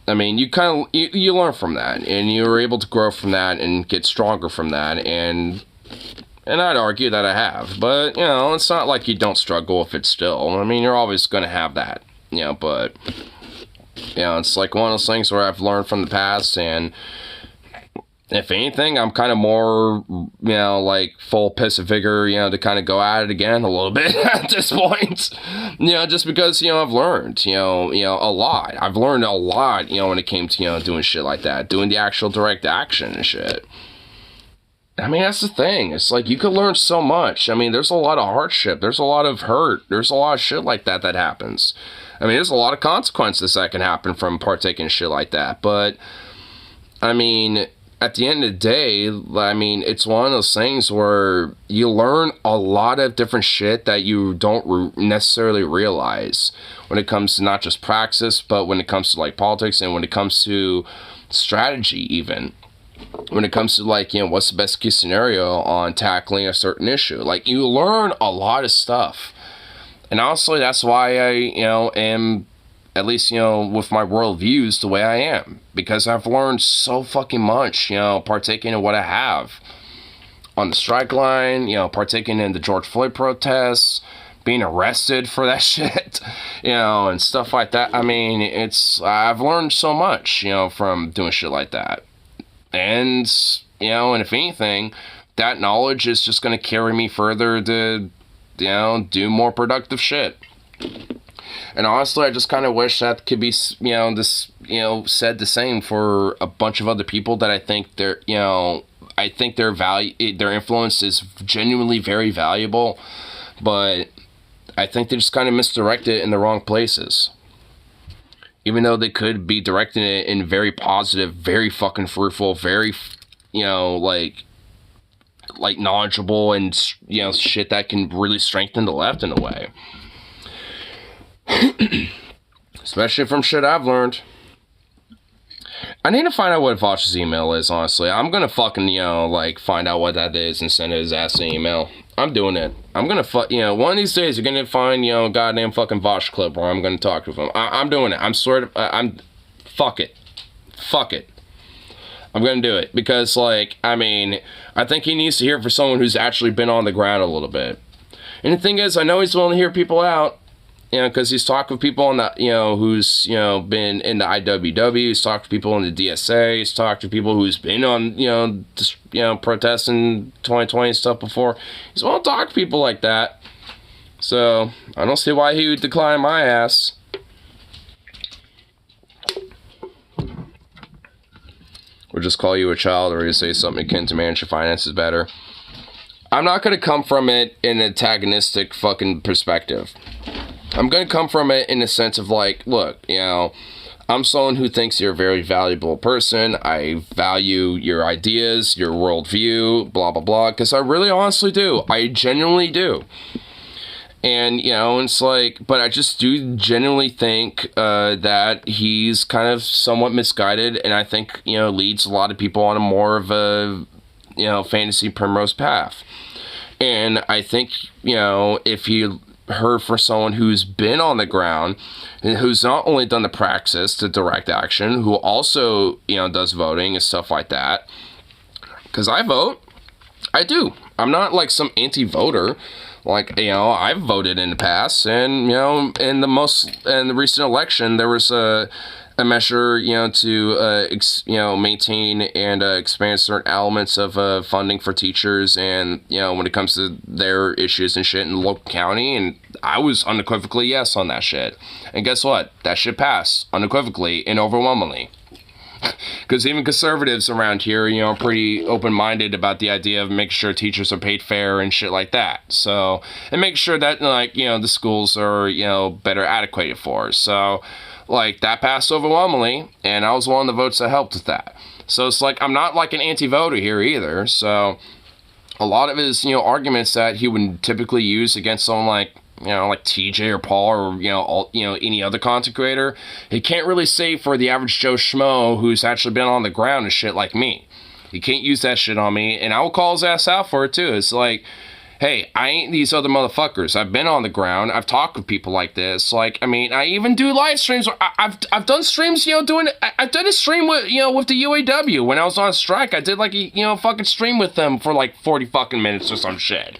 you learn from that, and you're able to grow from that and get stronger from that, and I'd argue that I have, but, it's not like you don't struggle with it still. You're always going to have that, but... it's like one of those things where I've learned from the past, and if anything, I'm kind of more, like full piss of vigor, to kind of go at it again a little bit at this point, just because, I've learned, a lot. I've learned a lot, when it came to, doing shit like that, doing the actual direct action and shit. That's the thing. It's like, you could learn so much. There's a lot of hardship. There's a lot of hurt. There's a lot of shit like that happens. There's a lot of consequences that can happen from partaking in shit like that. But, at the end of the day, it's one of those things where you learn a lot of different shit that you don't necessarily realize when it comes to not just praxis, but when it comes to, like, politics, and when it comes to strategy, even. When it comes to, like, what's the best case scenario on tackling a certain issue. Like, you learn a lot of stuff. And honestly, that's why I, am, at least, with my worldviews the way I am. Because I've learned so fucking much, partaking in what I have. On the strike line, partaking in the George Floyd protests, being arrested for that shit, and stuff like that. I've learned so much, from doing shit like that. And, and if anything, that knowledge is just going to carry me further to, do more productive shit. And honestly, I just kind of wish that could be, said the same for a bunch of other people that I think their influence is genuinely very valuable, but I think they just kind of misdirect it in the wrong places. Even though they could be directing it in very positive, very fucking fruitful, very, like knowledgeable and, shit that can really strengthen the left in a way. Especially from shit I've learned. I need to find out what Vosh's email is, honestly. I'm gonna fucking, find out what that is and send his ass an email. I'm doing it. I'm gonna one of these days you're gonna find, a goddamn fucking Vosh clip where I'm gonna talk to him. I'm doing it. Fuck it. Fuck it. I'm gonna do it. Because, like, I think he needs to hear it for someone who's actually been on the ground a little bit. And the thing is, I know he's willing to hear people out. Because he's talked with people on the, who's, been in the IWW, he's talked to people in the DSA, he's talked to people who's been on, just, protesting 2020 stuff before. He's willing to talk to people like that. So, I don't see why he would decline my ass. Or just call you a child, or say something akin to manage your finances better. I'm not going to come from it in an antagonistic fucking perspective. I'm going to come from it in a sense of, like, look, I'm someone who thinks you're a very valuable person. I value your ideas, your worldview, blah, blah, blah, because I really honestly do. I genuinely do. And, it's like, but I just do genuinely think that he's kind of somewhat misguided, and I think, leads a lot of people on a more of a, fantasy primrose path. And I think, if he heard from someone who's been on the ground and who's not only done the praxis, the direct action, who also, does voting and stuff like that. Because I vote. I do. I'm not like some anti-voter. Like, I've voted in the past, and, in the recent election, there was a measure, to, maintain and expand certain elements of funding for teachers, and, when it comes to their issues and shit in the local county, and I was unequivocally yes on that shit. And guess what? That shit passed unequivocally and overwhelmingly. Because even conservatives around here, are pretty open-minded about the idea of making sure teachers are paid fair and shit like that. So, and make sure that, the schools are, better adequated for. So, that passed overwhelmingly, and I was one of the votes that helped with that. So it's I'm not like an anti-voter here either. So, a lot of his, arguments that he would typically use against someone like TJ or Paul or, any other content creator, he can't really say for the average Joe Schmo who's actually been on the ground and shit like me. He can't use that shit on me, and I will call his ass out for it too. It's hey, I ain't these other motherfuckers. I've been on the ground. I've talked with people like this. I even do live streams. I've done streams, I've done a stream with, with the UAW when I was on strike. I did a, fucking stream with them for 40 fucking minutes or some shit.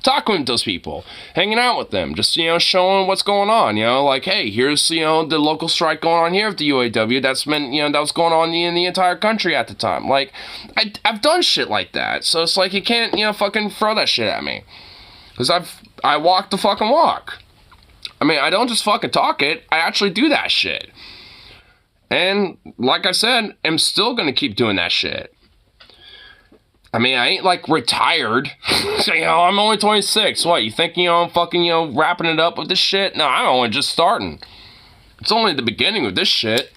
Talking with those people, hanging out with them, just, showing what's going on, hey, here's, the local strike going on here with the UAW that's been, that was going on in the entire country at the time. I've done shit like that, so it's you can't, fucking throw that shit at me. Because I walk the fucking walk. I don't just fucking talk it, I actually do that shit. And, like I said, I'm still gonna keep doing that shit. I ain't retired. I'm only 26. What, you think, I'm fucking, wrapping it up with this shit? No, I'm only just starting. It's only the beginning of this shit.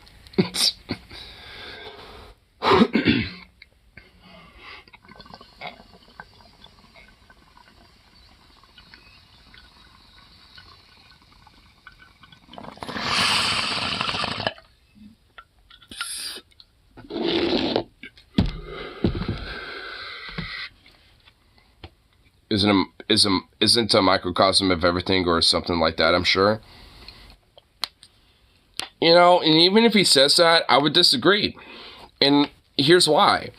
Isn't a microcosm of everything or something like that, I'm sure. And even if he says that, I would disagree. And here's why.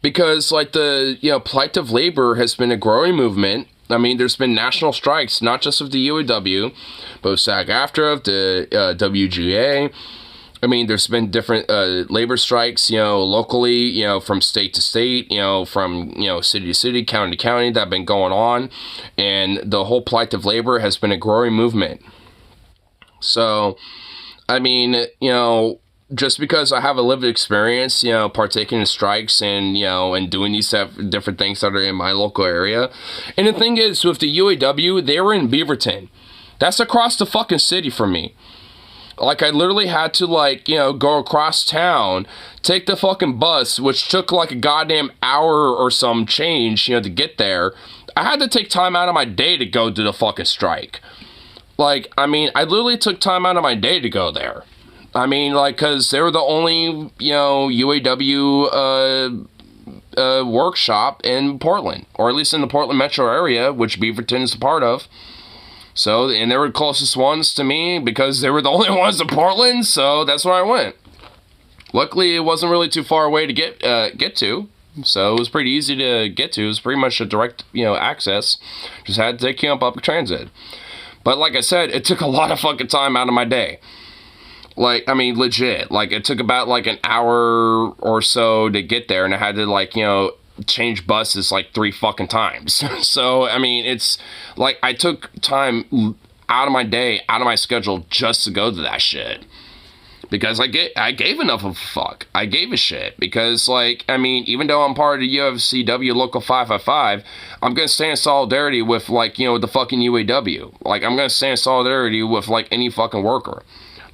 Because, the, plight of labor has been a growing movement. There's been national strikes, not just of the UAW, but of SAG-AFTRA, of the WGA. There's been different labor strikes, locally, from state to state, from, city to city, county to county that have been going on. And the whole plight of labor has been a growing movement. So, just because I have a lived experience, partaking in strikes and, and doing these different things that are in my local area. And the thing is, with the UAW, they were in Beaverton. That's across the fucking city from me. I literally had to, go across town, take the fucking bus, which took, a goddamn hour or some change, to get there. I had to take time out of my day to go to the fucking strike. I literally took time out of my day to go there. Because they were the only, UAW, workshop in Portland, or at least in the Portland metro area, which Beaverton is a part of. So, and they were the closest ones to me because they were the only ones in Portland, so that's where I went. Luckily, it wasn't really too far away to get to, so it was pretty easy to get to. It was pretty much a direct, access. Just had to take public transit. But like I said, it took a lot of fucking time out of my day. Legit. It took about, an hour or so to get there, and I had to, change buses 3 fucking times. So, it's I took time out of my day, out of my schedule just to go to that shit. Because I gave enough of a fuck. I gave a shit. Because, even though I'm part of the UFCW Local 555, I'm going to stay in solidarity with, the fucking UAW. I'm going to stay in solidarity with, any fucking worker.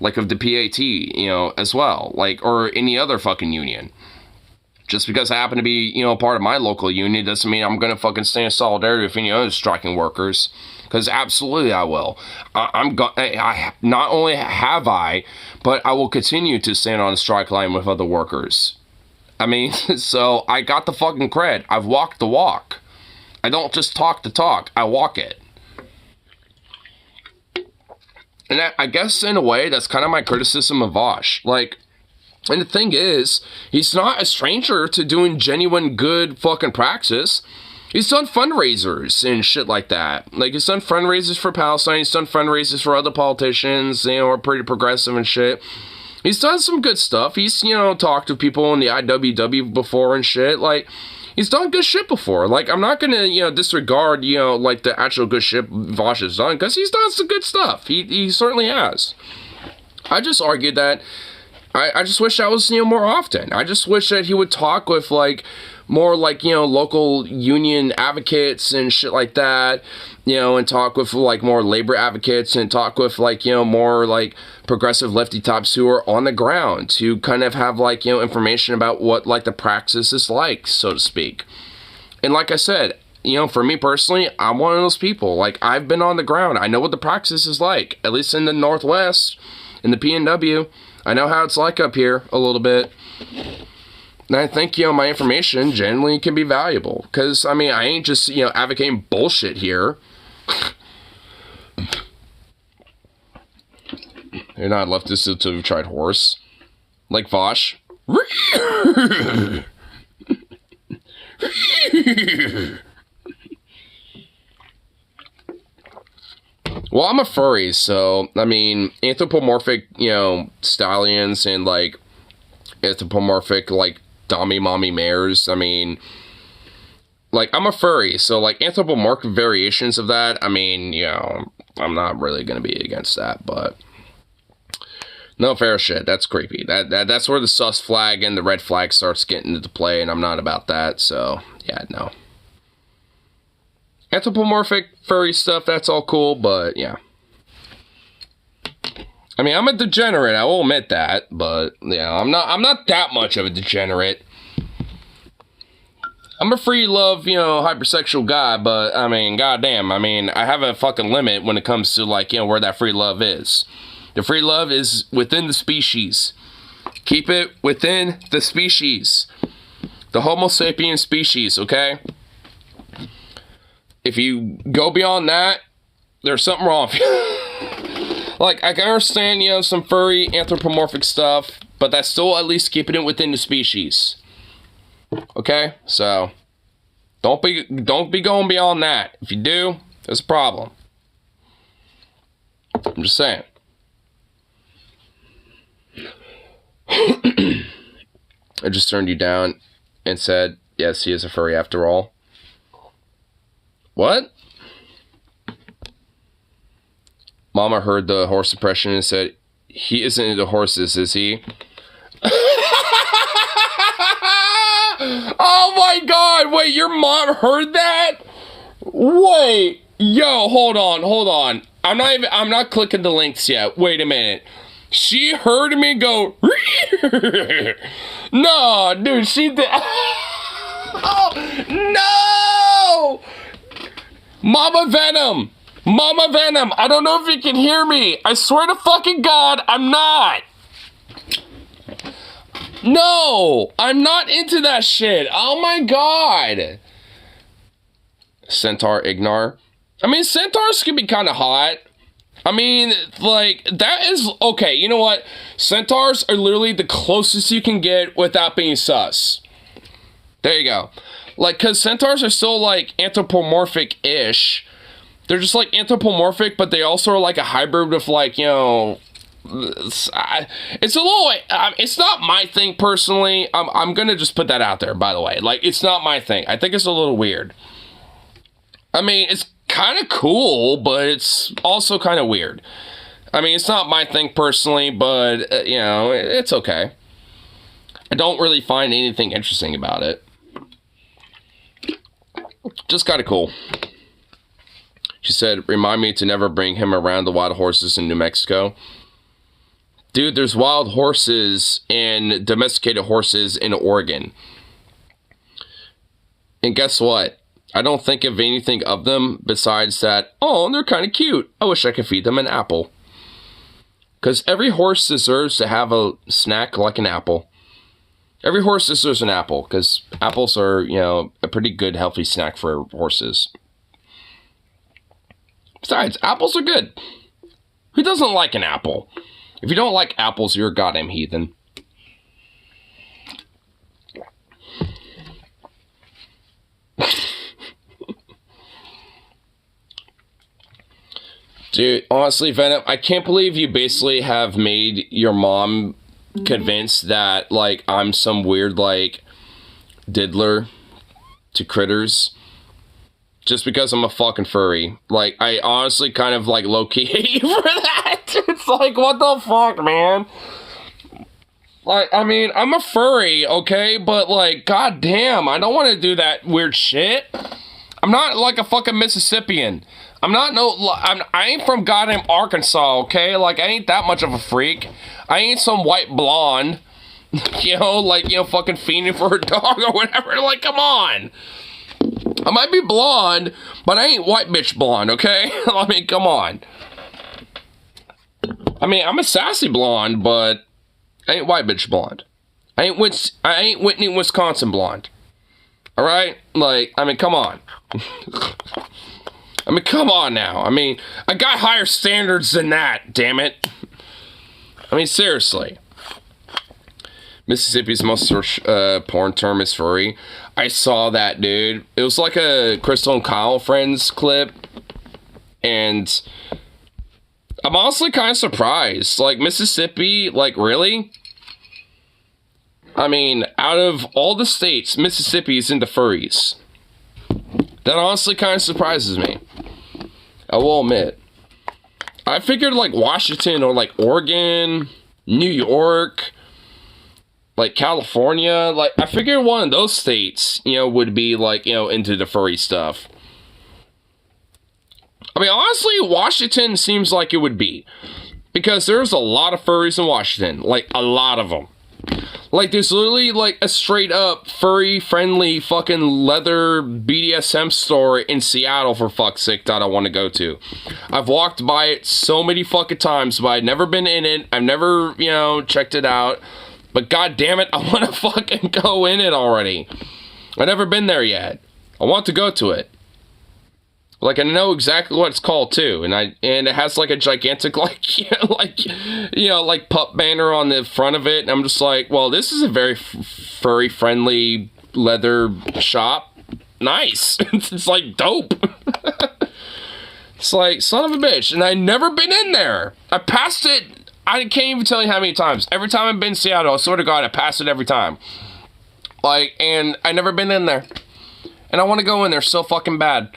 Of the PAT, as well. Or any other fucking union. Just because I happen to be, part of my local union doesn't mean I'm going to fucking stay in solidarity with any other striking workers. Because absolutely I will. I not only have I, but I will continue to stand on the strike line with other workers. So I got the fucking cred. I've walked the walk. I don't just talk the talk. I walk it. And I guess in a way, that's kind of my criticism of Vosh. Like, and the thing is, he's not a stranger to doing genuine good fucking praxis. He's done fundraisers and shit like that. Like, he's done fundraisers for Palestine. He's done fundraisers for other politicians, you know, are pretty progressive and shit. He's done some good stuff. He's, you know, talked to people in the IWW before and shit. Like, he's done good shit before. Like, I'm not gonna, you know, disregard, you know, like, the actual good shit Vosh has done, because he's done some good stuff. He certainly has. I just argued that I just wish that was, you know, more often. I just wish that he would talk with, like, more, like, you know, local union advocates and shit like that, you know, and talk with, like, more labor advocates and talk with, like, you know, more, like, progressive lefty types who are on the ground to kind of have, like, you know, information about what, like, the praxis is like, so to speak. And like I said, you know, for me personally, I'm one of those people. Like, I've been on the ground. I know what the praxis is like, at least in the Northwest, in the PNW. I know how it's like up here a little bit. And I think, you know, my information generally can be valuable. Because, I mean, I ain't just, you know, advocating bullshit here. You're not leftist until you've tried horse. Like Vosh. Well, I'm a furry, so, I mean, anthropomorphic, you know, stallions and, like, anthropomorphic, like, dommy mommy mares, I mean, like, I'm a furry, so, like, anthropomorphic variations of that, I mean, you know, I'm not really gonna be against that, but no fair shit, that's creepy. That's where the sus flag and the red flag starts getting into play, and I'm not about that, so, yeah, no. Anthropomorphic furry stuff, that's all cool, but yeah. I mean, I'm a degenerate, I will admit that, but yeah, I'm not that much of a degenerate. I'm a free love, you know, hypersexual guy, but I mean, goddamn, I mean, I have a fucking limit when it comes to, like, you know, where that free love is. The free love is within the species. Keep it within the species. The Homo sapien species, okay? If you go beyond that, there's something wrong with you. Like, I can understand, you know, some furry anthropomorphic stuff, but that's still at least keeping it within the species. Okay? So, don't be going beyond that. If you do, there's a problem. I'm just saying. I just turned you down and said, yes, he is a furry after all. What? Mama heard the horse impression and said, he isn't into horses, is he? Oh my god, wait, your mom heard that? Wait, yo, hold on. I'm not clicking the links yet. Wait a minute. She heard me go, no, dude, she did. Oh, no! Mama Venom, I don't know if you can hear me. I swear to fucking God, I'm not. No, I'm not into that shit. Oh my God. Centaur Ignar. I mean, centaurs can be kind of hot. I mean, like, that is, okay, you know what? Centaurs are literally the closest you can get without being sus. There you go. Like, because centaurs are still, like, anthropomorphic-ish. They're just, like, anthropomorphic, but they also are, like, a hybrid of, like, you know, it's a little, it's not my thing, personally. I'm gonna just put that out there, by the way. Like, it's not my thing. I think it's a little weird. I mean, it's kind of cool, but it's also kind of weird. I mean, it's not my thing personally, but, you know, it's okay. I don't really find anything interesting about it. Just kind of cool. She said, remind me to never bring him around the wild horses in New Mexico. Dude, there's wild horses and domesticated horses in Oregon. And guess what? I don't think of anything of them besides that, oh, they're kind of cute. I wish I could feed them an apple. Because every horse deserves to have a snack like an apple. Every horse deserves an apple, because apples are, you know, a pretty good, healthy snack for horses. Besides, apples are good. Who doesn't like an apple? If you don't like apples, you're a goddamn heathen. Dude, honestly, Venom, I can't believe you basically have made your mom convinced that, like, I'm some weird, like, diddler to critters. Just because I'm a fucking furry. Like, I honestly kind of, like, low-key hate you for that. It's like, what the fuck, man? Like, I mean, I'm a furry, okay? But, like, goddamn, I don't want to do that weird shit. I'm not, like, a fucking Mississippian. I ain't from goddamn Arkansas, okay? Like, I ain't that much of a freak. I ain't some white blonde. You know, like, you know, fucking fiending for a dog or whatever. Like, come on. I might be blonde, but I ain't white bitch blonde, okay? I mean, come on. I mean, I'm a sassy blonde, but I ain't white bitch blonde. I ain't Whitney, Wisconsin blonde. Alright? Like, I mean, come on. I mean, come on now. I mean, I got higher standards than that, damn it. I mean, seriously. Mississippi's most searched porn term is furry. I saw that, dude. It was like a Crystal and Kyle Friends clip. And I'm honestly kind of surprised. Like, Mississippi, like, really? I mean, out of all the states, Mississippi is into furries. That honestly kind of surprises me. I will admit. I figured, like, Washington or, like, Oregon, New York, like, California, like, I figured one of those states, you know, would be, like, you know, into the furry stuff. I mean, honestly, Washington seems like it would be. Because there's a lot of furries in Washington. Like, a lot of them. Like, there's literally, like, a straight-up, furry-friendly fucking leather BDSM store in Seattle, for fuck's sake, that I want to go to. I've walked by it so many fucking times, but I've never been in it. I've never, you know, checked it out. But god damn it, I want to fucking go in it already. I've never been there yet. I want to go to it. Like, I know exactly what it's called, too. And it has, like, a gigantic, like, you know, like, pup banner on the front of it. And I'm just like, well, this is a very furry-friendly leather shop. Nice. It's, like, dope. It's like, son of a bitch. And I've never been in there. I passed it. I can't even tell you how many times. Every time I've been in Seattle, I swear to God, I pass it every time. Like, and I've never been in there. And I want to go in there so fucking bad.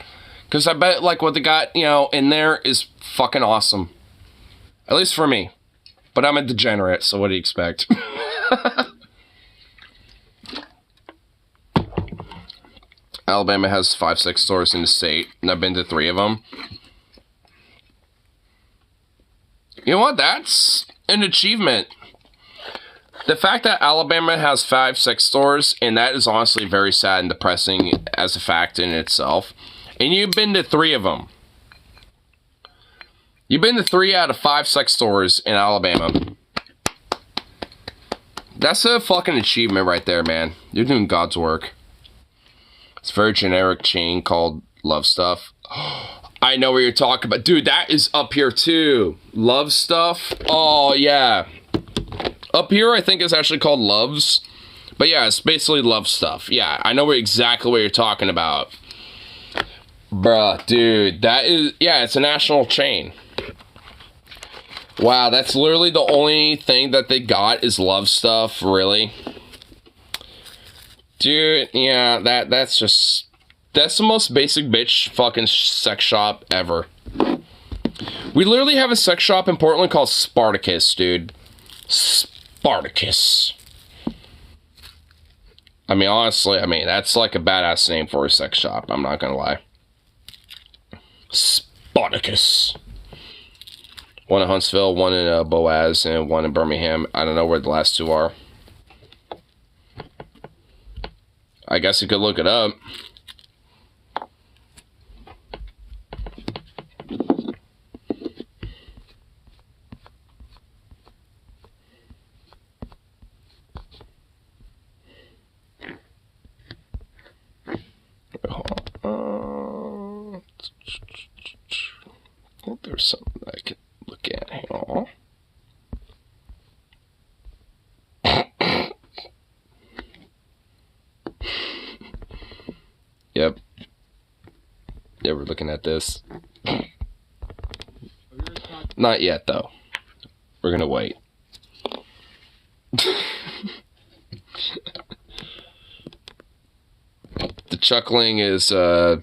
Because I bet, like, what they got, you know, in there is fucking awesome. At least for me. But I'm a degenerate, so what do you expect? Alabama has 5-6 stores in the state, and I've been to 3 of them. You know what? That's an achievement. The fact that Alabama has 5-6 stores, and that is honestly very sad and depressing as a fact in itself. And you've been to 3 of them. You've been to 3 out of 5 sex stores in Alabama. That's a fucking achievement right there, man. You're doing God's work. It's a very generic chain called Love Stuff. I know what you're talking about. Dude, that is up here too. Love Stuff? Oh, yeah. Up here, I think it's actually called Loves. But yeah, it's basically Love Stuff. Yeah, I know exactly what you're talking about. Bruh, dude, that is... Yeah, it's a national chain. Wow, that's literally the only thing that they got is Love Stuff, really? Dude, yeah, that's just... That's the most basic bitch fucking sex shop ever. We literally have a sex shop in Portland called Spartacus, dude. Spartacus. I mean, honestly, that's like a badass name for a sex shop, I'm not gonna lie. Spartacus. One in Huntsville, one in Boaz, and one in Birmingham. I don't know where the last 2 are. I guess you could look it up. I think there's something I can look at here. they were looking at this. Not yet, though. We're gonna wait. The chuckling is, no,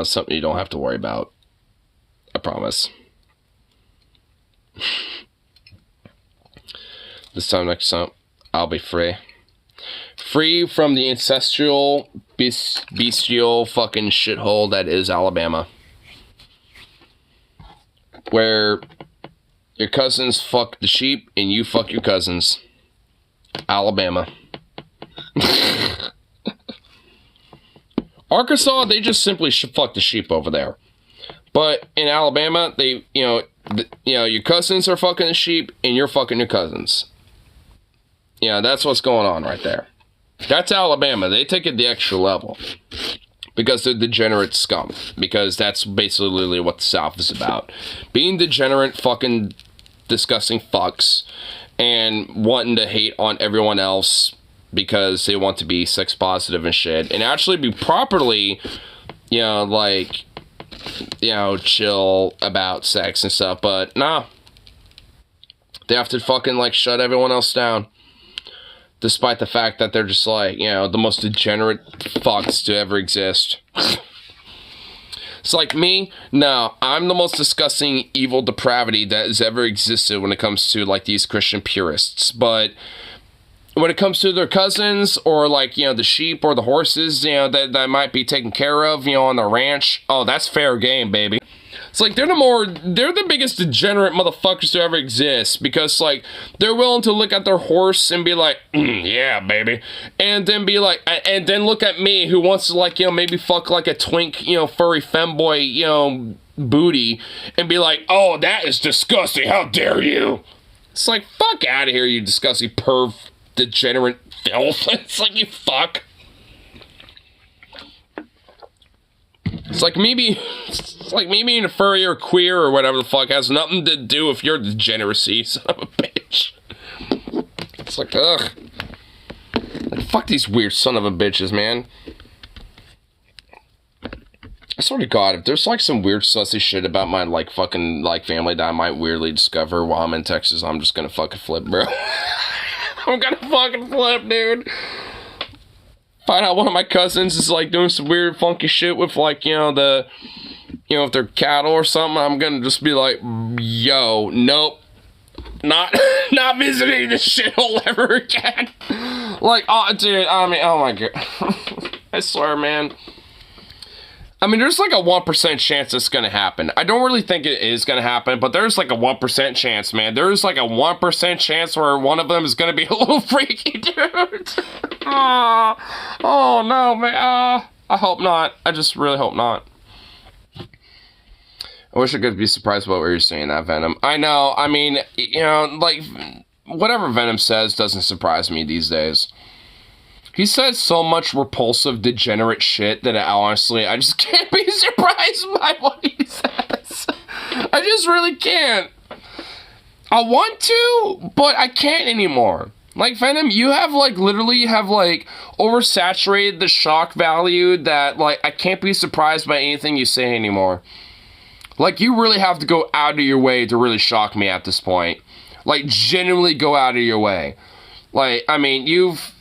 something you don't have to worry about. I promise. This time next time, I'll be free. Free from the ancestral, bestial fucking shithole that is Alabama. Where your cousins fuck the sheep and you fuck your cousins. Alabama. Arkansas, they just simply fuck the sheep over there. But in Alabama, they, your cousins are fucking the sheep and you're fucking your cousins. Yeah, that's what's going on right there. That's Alabama. They take it the extra level. Because they're degenerate scum. Because that's basically what the South is about. Being degenerate, fucking disgusting fucks. And wanting to hate on everyone else. Because they want to be sex positive and shit. And actually be properly, chill about sex and stuff. But, nah. They have to fucking, shut everyone else down. Despite the fact that they're just the most degenerate fucks to ever exist. It's like me? No, I'm the most disgusting evil depravity that has ever existed when it comes to, these Christian purists. But when it comes to their cousins or, the sheep or the horses, that might be taken care of, on the ranch, oh, that's fair game, baby. It's they're the biggest degenerate motherfuckers to ever exist because, they're willing to look at their horse and be like, yeah, baby. And then be like, and then look at me who wants to, maybe fuck a twink, furry femboy, booty and be like, oh, that is disgusting. How dare you? It's fuck out of here, you disgusting perv, degenerate filth. It's you fuck. It's me being a furry or queer or whatever the fuck has nothing to do with your degeneracy, son of a bitch. It's ugh. Fuck these weird son of a bitches, man. I swear to God, if there's some weird sussy shit about my fucking family that I might weirdly discover while I'm in Texas, I'm just gonna fucking flip, bro. I'm gonna fucking flip, dude. Find out one of my cousins is doing some weird funky shit with if they're cattle or something, I'm gonna just be like, yo, nope, not visiting this shithole ever again. Oh, dude, I mean, oh my God. I swear, man. I mean, there's a 1% chance it's gonna happen. I don't really think it is gonna happen, but there's a 1% chance, man. There's a 1% chance where one of them is gonna be a little freaky, dude. Oh no, man. I hope not. I just really hope not. I wish I could be surprised about what you're saying, that Venom. I know, I mean, whatever Venom says doesn't surprise me these days. He says so much repulsive, degenerate shit that I just can't be surprised by what he says. I just really can't. I want to, but I can't anymore. Venom, you have, literally have, oversaturated the shock value that, I can't be surprised by anything you say anymore. You really have to go out of your way to really shock me at this point. Genuinely go out of your way. I mean, you've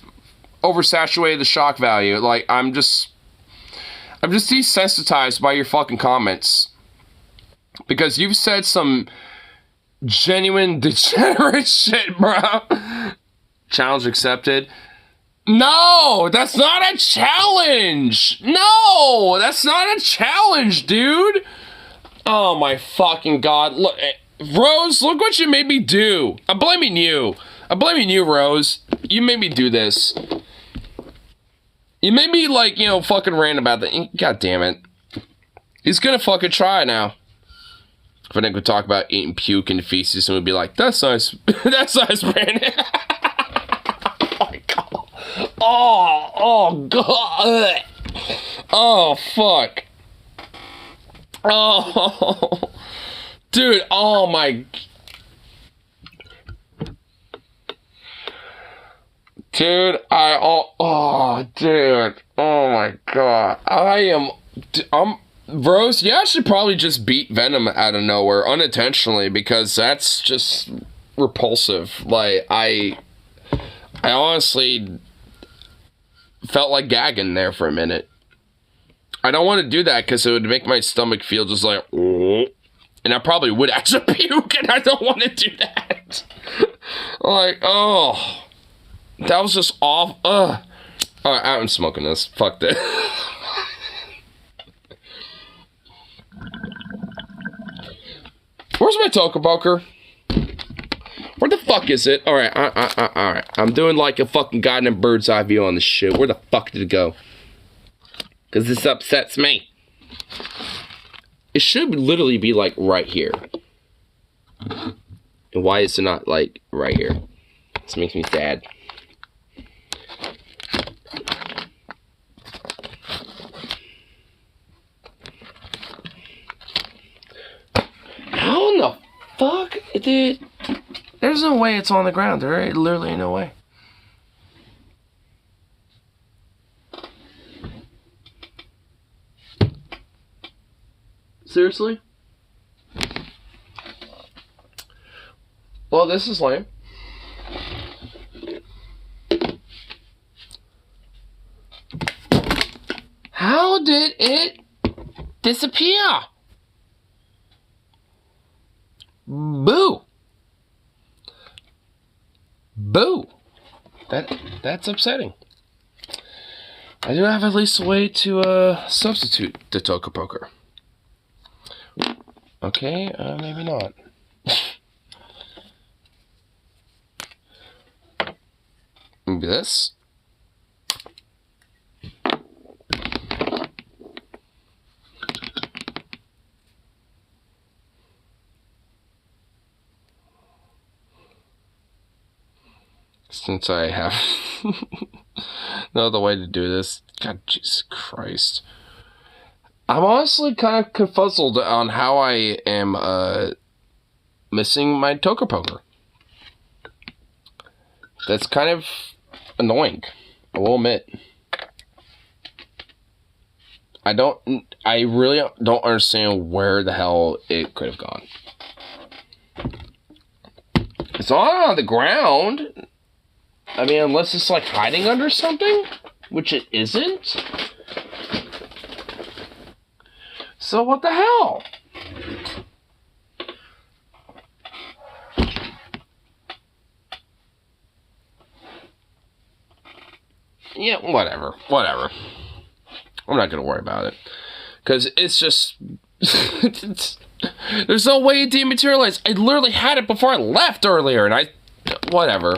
oversaturated the shock value. I'm just desensitized by your fucking comments. Because you've said some genuine degenerate shit, bro. Challenge accepted. No, that's not a challenge. No, that's not a challenge, dude. Oh my fucking God. Look, Rose, look what you made me do. I'm blaming you. I'm blaming you, Rose. You made me do this. You made me, fucking rant about that. God damn it. He's gonna fucking try now. If I think we talk about eating puke and feces, and we'd be like, that's nice. That's nice, Brandon. Oh my God. Oh God. Oh, fuck. Oh. Dude, oh my. Dude, dude. Oh my god. Bros, yeah, I should probably just beat Venom out of nowhere unintentionally because that's just repulsive. Like, I honestly felt like gagging there for a minute. I don't want to do that because it would make my stomach feel just like, and I probably would actually puke, and I don't want to do that. Like, oh, that was just off. Alright, I'm smoking this. Fuck this. Where's my Toka Poker? Where the fuck is it? Alright, alright. I'm doing like a fucking goddamn bird's eye view on this shit. Where the fuck did it go? Because this upsets me. It should literally be like right here. And why is it not like right here? This makes me sad. How in the fuck, dude? There's no way it's on the ground. There ain't literally no way. Seriously? Well, this is lame. How did it disappear? Boo. Boo. That's upsetting. I do have at least a way to substitute the Toka Poker. Okay, maybe not. Maybe this. Since I have no other way to do this. God, Jesus Christ. I'm honestly kind of confuzzled on how I am missing my Toka Poker. That's kind of annoying, I will admit. I really don't understand where the hell it could have gone. It's all on the ground. I mean, unless it's like hiding under something, which it isn't. So what the hell? Yeah, whatever. I'm not gonna worry about it. Because it's just... there's no way it dematerialized. I literally had it before I left earlier, and whatever.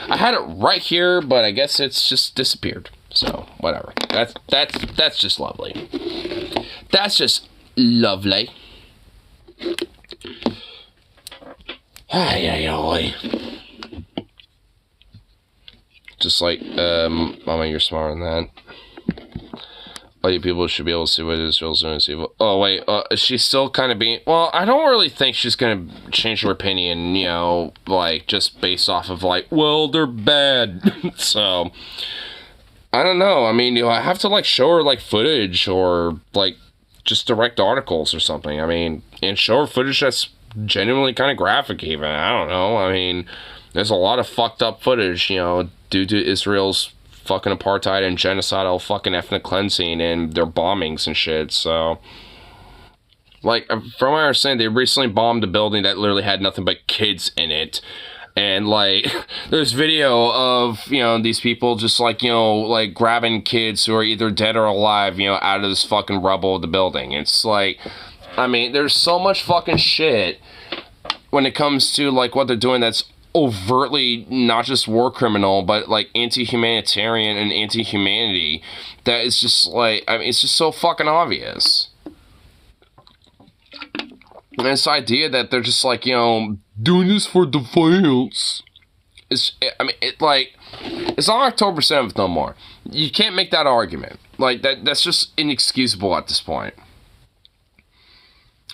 I had it right here, but I guess it's just disappeared. So, whatever. That's just lovely. That's just lovely. Ay. Just like, Mama, you're smarter than that. All you people should be able to see what Israel's doing is evil. Oh, wait, she's still kind of being... Well, I don't really think she's going to change her opinion, you know, like, just based off of, like, well, they're bad. So, I don't know. I mean, I have to, like, show her, like, footage or, like, just direct articles or something. I mean, and show her footage that's genuinely kind of graphic even. I don't know. I mean, there's a lot of fucked up footage, due to Israel's fucking apartheid and genocidal fucking ethnic cleansing and their bombings and shit. So, like, from what I understand, they recently bombed a building that literally had nothing but kids in it. And, like, there's video of, these people just, like, like, grabbing kids who are either dead or alive, out of this fucking rubble of the building. It's, like, I mean, there's so much fucking shit when it comes to, like, what they're doing that's overtly not just war criminal, but, like, anti-humanitarian and anti-humanity, that is just, like, I mean, it's just so fucking obvious. And this idea that they're just, like, doing this for defiance. It's on October 7th no more. You can't make that argument. Like, that's just inexcusable at this point.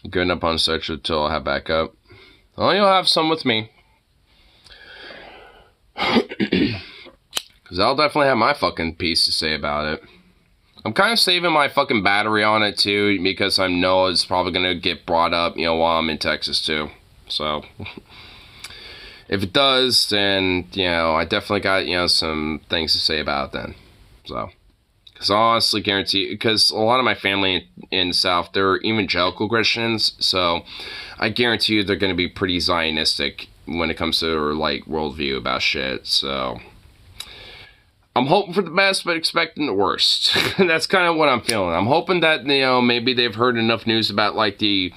Good enough on search until I have backup. Well, you'll have some with me. Because I'll definitely have my fucking piece to say about it. I'm kind of saving my fucking battery on it too, because I know it's probably going to get brought up, you know, while I'm in Texas too. So, if it does, then, you know, I definitely got, you know, some things to say about it then. So, because I honestly guarantee, because a lot of my family in the South, they're evangelical Christians, so I guarantee you they're going to be pretty Zionistic when it comes to their, like, worldview about shit, so I'm hoping for the best, but expecting the worst. That's kind of what I'm feeling. I'm hoping that, you know, maybe they've heard enough news about, like, the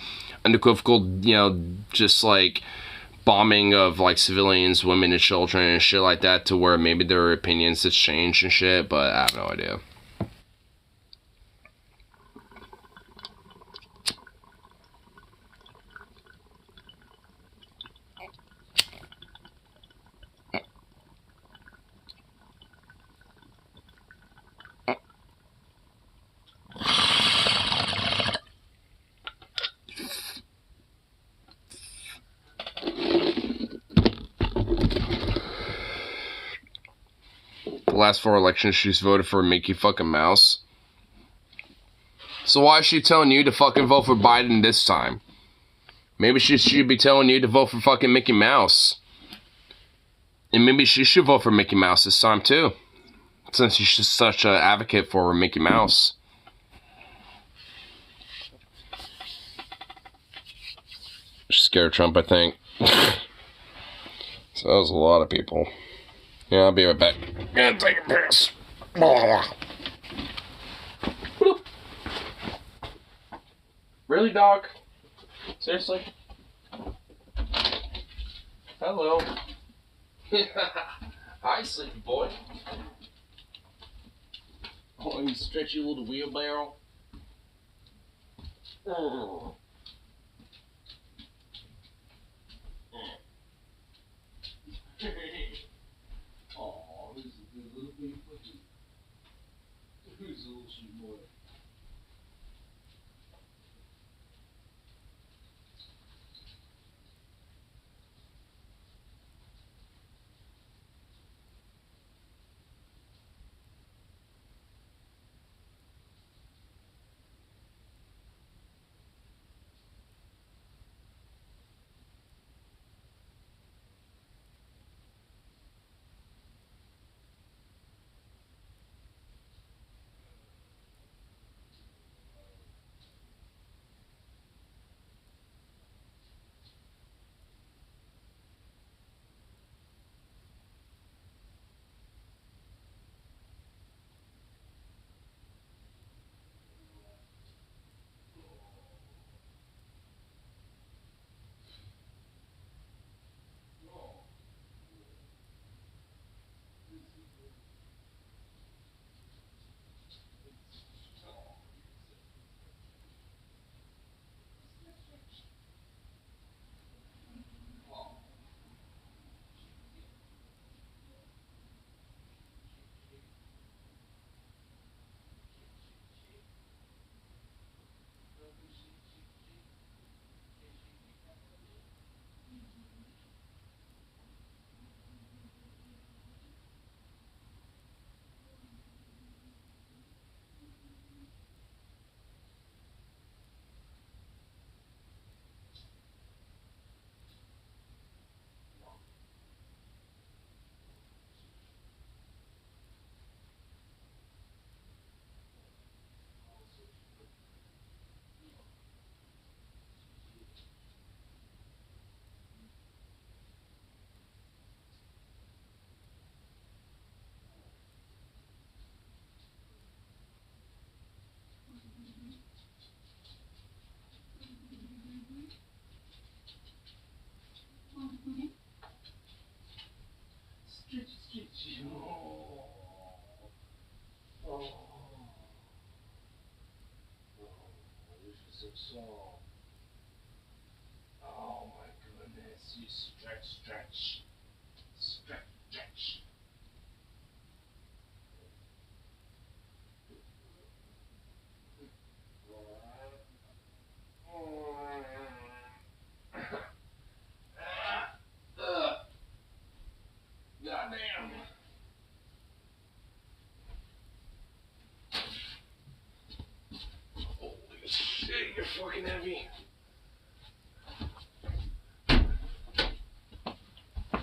unequivocal, you know, just, like, bombing of, like, civilians, women, and children, and shit like that, to where maybe their opinions has changed and shit, but I have no idea. The last 4 elections, she's voted for a Mickey fucking Mouse. So why is she telling you to fucking vote for Biden this time? Maybe she should be telling you to vote for fucking Mickey Mouse. And maybe she should vote for Mickey Mouse this time too. Since she's just such an advocate for Mickey Mouse. She's scared of Trump, I think. So that was a lot of people. Yeah, I'll be right back. Gonna take a piss. Really, Doc? Seriously? Hello. Hi, sleepy boy. Oh, you stretchy little wheelbarrow. Oh. Oh, this is a good little baby. Who's a little sweet boy?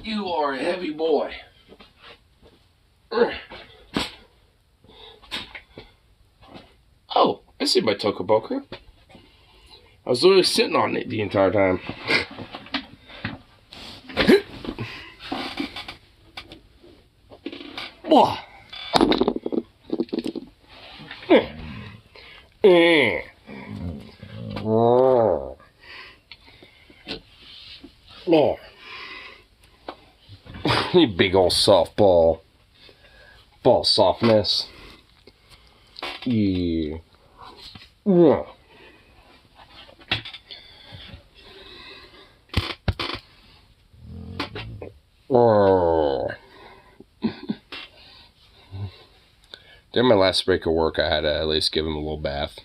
You are a heavy boy. Oh, I see my Tokaboku. I was literally sitting on it the entire time. Whoa. Oh. You big old softball. Ball softness. Yeah. Oh. During my last break of work, I had to at least give him a little bath.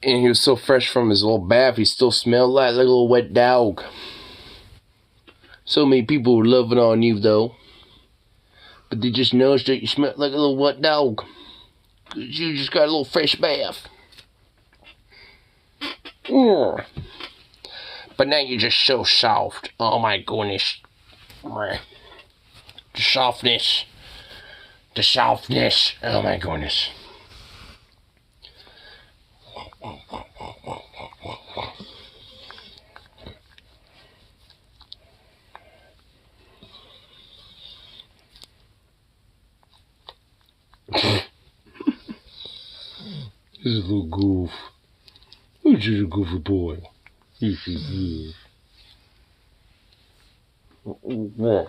And he was so fresh from his little bath, he still smelled like a little wet dog. So many people were loving on you, though. But they just noticed that you smelled like a little wet dog. 'Cause you just got a little fresh bath. But now you're just so soft. Oh my goodness. The softness. The softness. Oh my goodness. This is a little goof. Who's just a goofy boy? Yes, he is. What?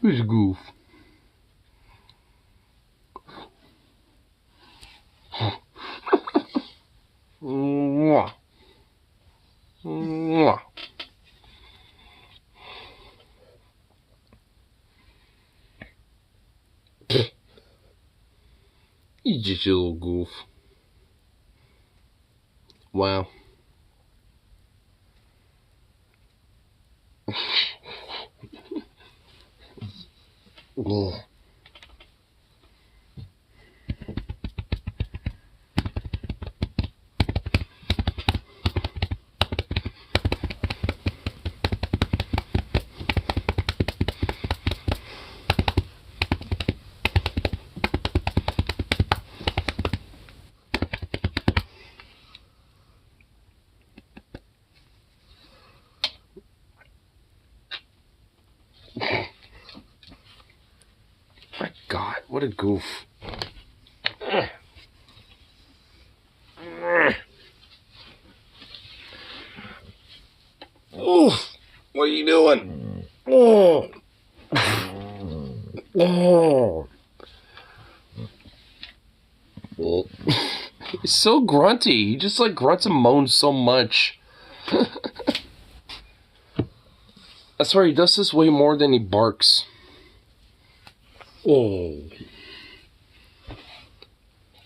Who's a goof? Mwah. Mwah. He's just a little goof. Wow. Yeah. My God, what a goof. Oof, what are you doing? Oh. Oh. He's so grunty. He just like grunts and moans so much. I swear he does this way more than he barks. Oh.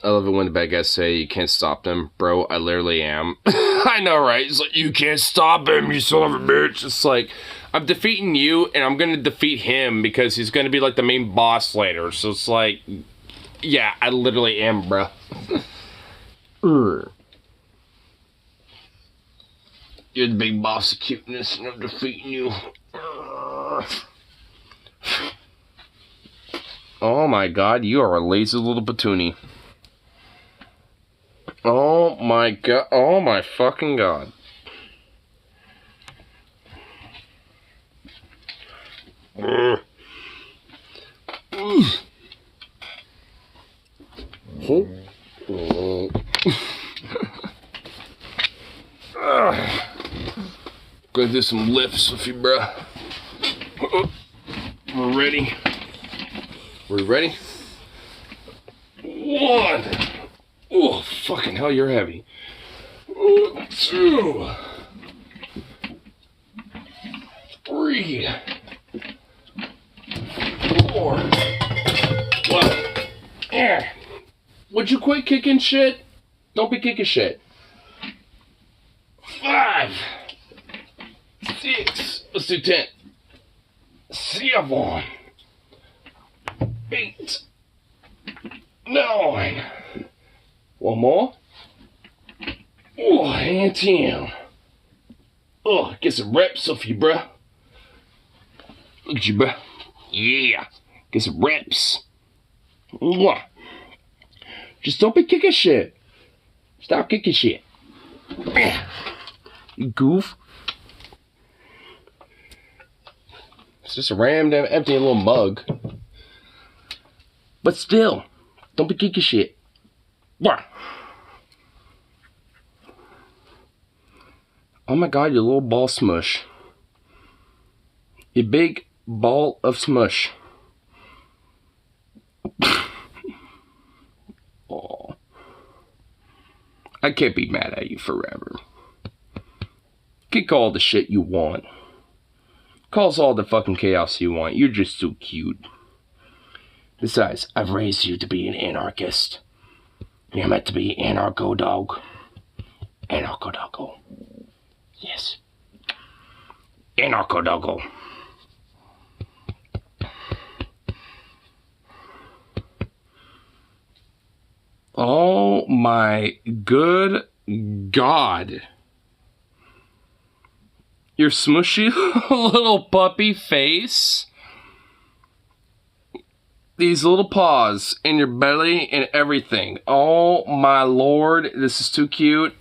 I love it when the bad guys say you can't stop them. Bro, I literally am. I know, right? It's like, you can't stop him, you son of a bitch. It's like, I'm defeating you, and I'm going to defeat him because he's going to be like the main boss later. So it's like, yeah, I literally am, bro. You're the big boss of cuteness, and I'm defeating you. Oh my God, you are a lazy little patoonie. Oh my God, oh my fucking God. Gonna do some lifts with you, bruh. We're ready. We ready? 1. Oh, fucking hell, you're heavy. 2. 3. 4. Well, would you quit kicking shit? Don't be kicking shit. 5. 6. Let's do 10. 7. 8. 9. One more. Oh, hand him. Oh, get some reps off you, bruh. Look at you, bruh. Yeah. Get some reps. Mwah. Just don't be kicking shit. Stop kicking shit. You goof. It's just a random empty little mug. But still, don't be kicking shit. Mwah. Oh my god, you little ball smush. You big ball of smush. Oh. I can't be mad at you forever. Kick all the shit you want. Cause all the fucking chaos you want. You're just so cute. Besides, I've raised you to be an anarchist. You're meant to be anarcho dog. Anarcho doggo. Yes. Anarcho doggo. Oh my good God. Your smushy little puppy face. These little paws in your belly and everything. Oh my Lord, this is too cute.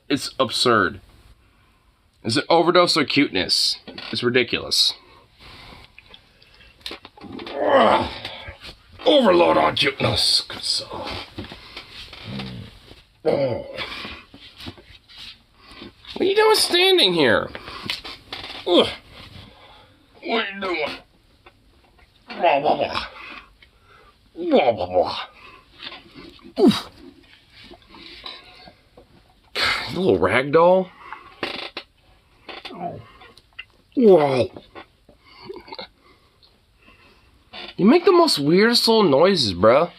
It's absurd. It's an overdose of cuteness. It's ridiculous. Ugh. Overload on cuteness. Good soul. Oh. What are you doing standing here? Ugh. What are you doing? Blah, blah, blah. Blah, blah, blah. Oof. God, little rag doll. Whoa. You make the most weirdest little noises, bruh.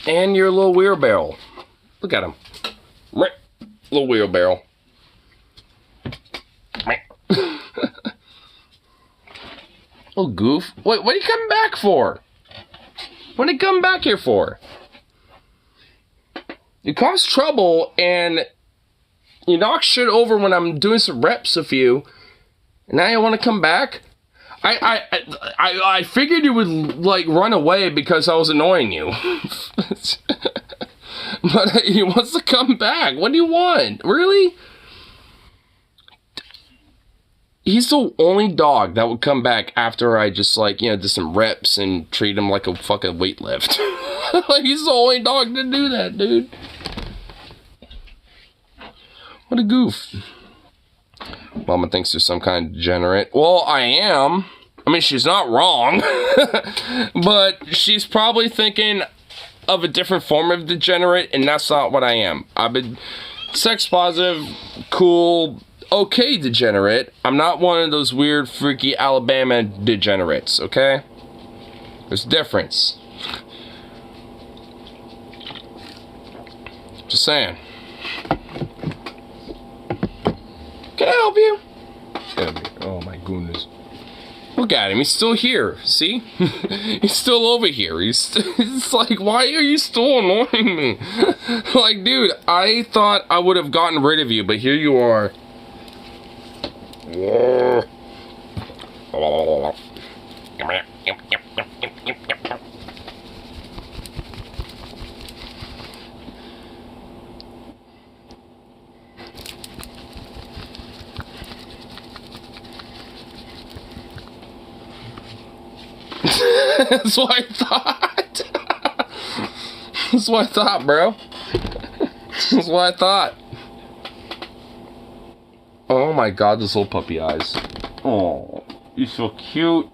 And your little wheelbarrow. Look at him. Little wheelbarrow. Oh, goof. Wait, what are you coming back for? What are you coming back here for? You cause trouble and you knock shit over when I'm doing some reps with you. And now you want to come back? I figured you would like run away because I was annoying you. But he wants to come back. What do you want? Really? He's the only dog that would come back after I just like, you know, did some reps and treat him like a fucking weight lift. Like he's the only dog to do that, dude. What a goof. Mama thinks there's some kind of degenerate. Well, I am. I mean, she's not wrong. But she's probably thinking of a different form of degenerate, and that's not what I am. I've been sex positive, cool, okay degenerate. I'm not one of those weird, freaky Alabama degenerates, okay? There's a difference. Just saying. Can I help you? Oh my goodness. Look at him, he's still here, see? He's still over here. It's like, why are you still annoying me? Like, dude, I thought I would have gotten rid of you, but here you are. That's what I thought. That's what I thought, bro. That's what I thought. Oh my god, those little puppy eyes. Oh, you're so cute.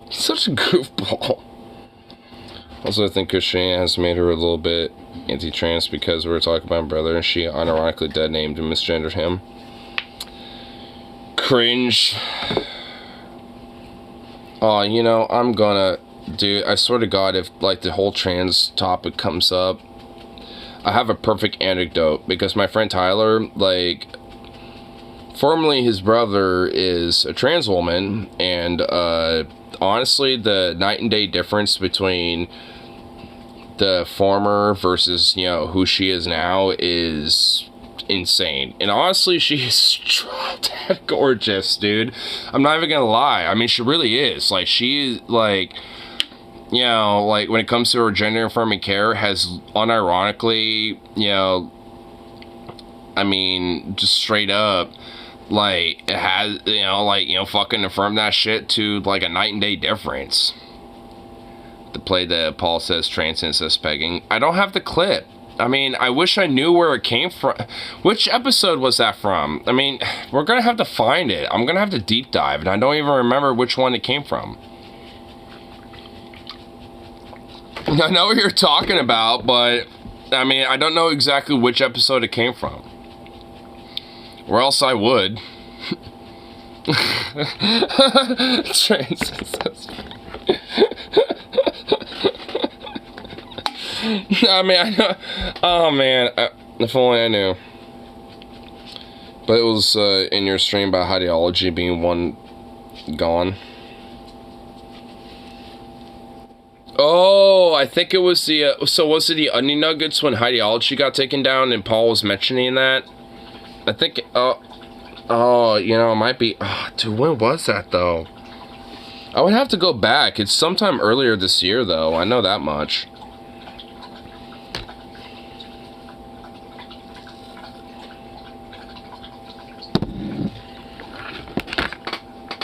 Such a goofball. Also, I think Christiane has made her a little bit anti-trans because we were talking about my brother and she unironically dead named and misgendered him. Cringe. Oh, you know, I'm gonna, dude, I swear to God, if like the whole trans topic comes up, I have a perfect anecdote because my friend Tyler, like, formerly his brother is a trans woman, and honestly, the night and day difference between the former versus, you know, who she is now is insane. And honestly, she's drop dead gorgeous, dude. I'm not even gonna lie. I mean, she really is. Like, she's like, you know, like when it comes to her gender affirming care, has unironically, you know, I mean, just straight up, like, it has, you know, like, you know, fucking affirmed that shit to like a night and day difference. The play that Paul says trans incest pegging. I don't have the clip. I mean, I wish I knew where it came from. Which episode was that from? I mean, we're gonna have to find it. I'm gonna have to deep dive, and I don't even remember which one it came from. I know what you're talking about, but I mean, I don't know exactly which episode it came from. Or else I would. Trans incest. I mean, I know. Oh man, if only I knew. But it was in your stream about ideology being one gone. Oh, I think it was the. So was it the Onion Nuggets when ideology got taken down and Paul was mentioning that? I think. Oh, you know, it might be. Oh, dude, when was that though? I would have to go back. It's sometime earlier this year, though. I know that much.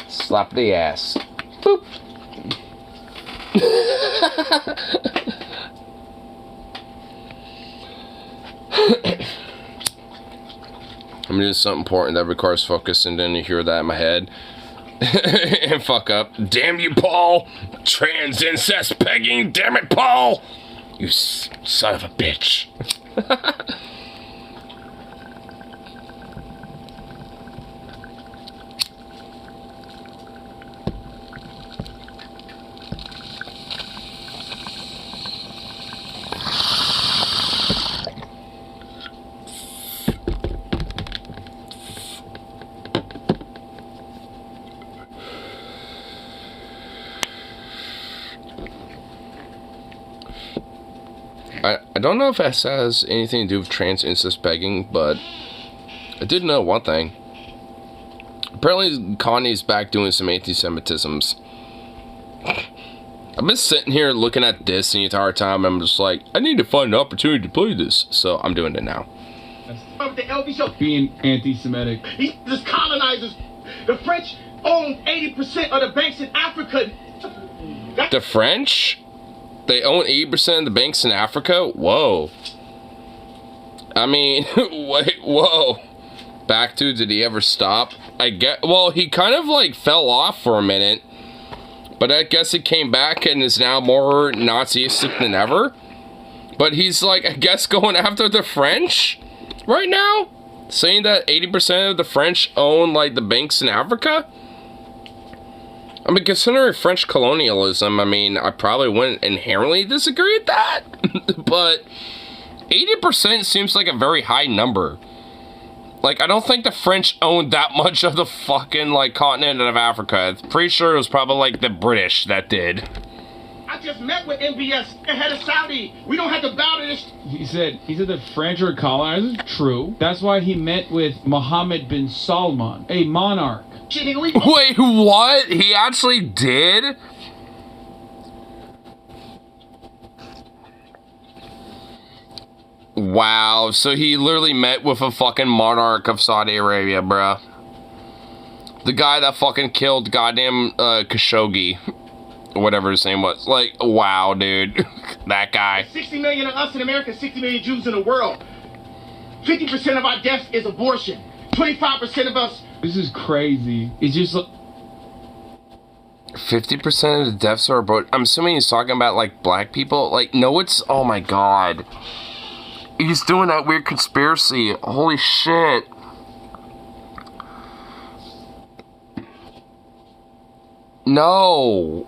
Slap the ass. Boop. I'm doing something important that requires focus, and then you hear that in my head. And fuck up. Damn you, Paul! Trans incest pegging! Damn it, Paul! You son of a bitch. I don't know if this has anything to do with trans incest pegging, but I did know one thing. Apparently, Kanye's back doing some anti-Semitisms. I've been sitting here looking at this the entire time, and I'm just like, I need to find an opportunity to play this, so I'm doing it now. The LB show being anti-Semitic. These colonizers, the French own 80% of the banks in Africa. The French? They own 80% of the banks in Africa? Whoa. I mean, wait, whoa. Back to, did he ever stop? Well, he kind of like fell off for a minute. But I guess he came back and is now more Nazistic than ever. But he's like, I guess going after the French right now? Saying that 80% of the French own like the banks in Africa? I mean, considering French colonialism, I mean, I probably wouldn't inherently disagree with that. But 80% seems like a very high number. Like, I don't think the French owned that much of the fucking, like, continent of Africa. I'm pretty sure it was probably, like, the British that did. I just met with MBS, the head of Saudi. We don't have to bow to this. He said the French are colonizers. True. That's why he met with Mohammed bin Salman, a monarch. Wait, what? He actually did? Wow, so he literally met with a fucking monarch of Saudi Arabia, bruh. The guy that fucking killed goddamn Khashoggi. Whatever his name was. Like, wow, dude. That guy. 60 million of us in America, 60 million Jews in the world. 50% of our deaths is abortion. 25% of us... This is crazy. It's just... 50% of the deaths are abortion. I'm assuming he's talking about, like, black people. Like, no, it's... Oh, my God. He's doing that weird conspiracy. Holy shit. No.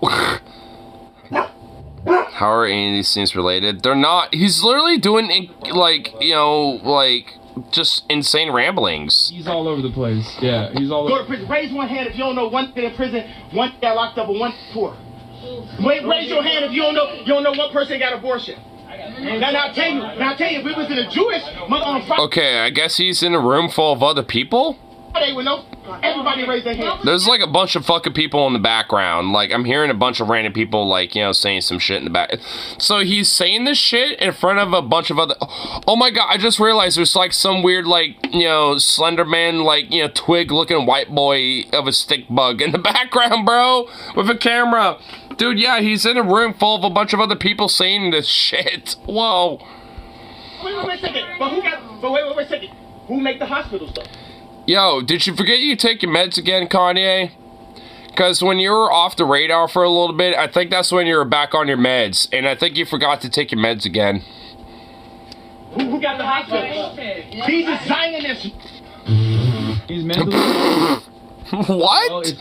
How are any of these things related? They're not. He's literally doing, like, you know, like, just insane ramblings. He's all over the place. Yeah, he's all Go over. to prison. Raise one hand if you don't know one day in prison, one day locked up, and one poor. Raise your hand if you don't know one person got abortion. Now I'll tell you, if we was in a Jewish mother on Friday, Okay, I guess he's in a room full of other people? they would know. Everybody raise their hand. There's like a bunch of fucking people in the background. Like, I'm hearing a bunch of random people, like, you know, saying some shit in the back. So he's saying this shit in front of a bunch of other... Oh my god, I just realized there's like some weird, like, you know, Slenderman, like, you know, twig-looking white boy of a stick bug in the background, bro, with a camera. Dude, yeah, he's in a room full of a bunch of other people saying this shit. Whoa. Wait a second. Wait a second. Who make the hospital stuff? Yo, did you forget you take your meds again, Kanye? Because when you were off the radar for a little bit, I think that's when you were back on your meds. And I think you forgot to take your meds again. Who got the hospital? He's a Zionist. He's mentally... What? Well, it's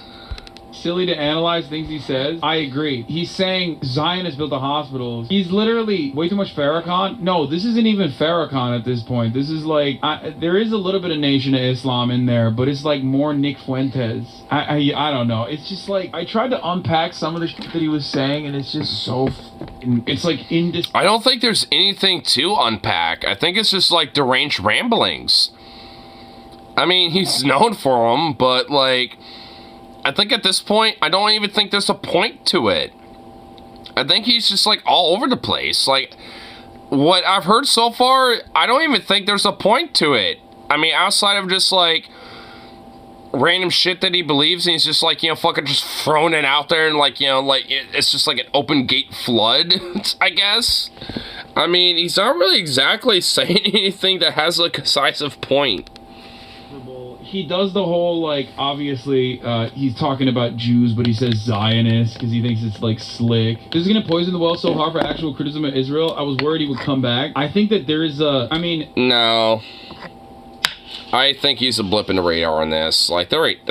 silly to analyze things he says. I agree. He's saying Zionists built the hospitals. He's literally way too much Farrakhan. No, this isn't even Farrakhan at this point. This is like, there is a little bit of Nation of Islam in there, but it's like more Nick Fuentes. I don't know. It's just like, I tried to unpack some of the shit that he was saying, and it's just so, it's like I don't think there's anything to unpack. I think it's just like deranged ramblings. I mean, he's known for them, but like, I think at this point, I don't even think there's a point to it. I think he's just like all over the place. Like, what I've heard so far, I don't even think there's a point to it. I mean, outside of just like random shit that he believes, and he's just like, you know, fucking just throwing it out there, and like, you know, like it's just like an open gate flood, I guess. I mean, he's not really exactly saying anything that has like a decisive point. He does the whole, like, obviously, he's talking about Jews, but he says Zionists because he thinks it's, like, slick. This is going to poison the well so hard for actual criticism of Israel. I was worried he would come back. I think that there is a, I mean... No. I think he's a blip in the radar on this. Like, there ain't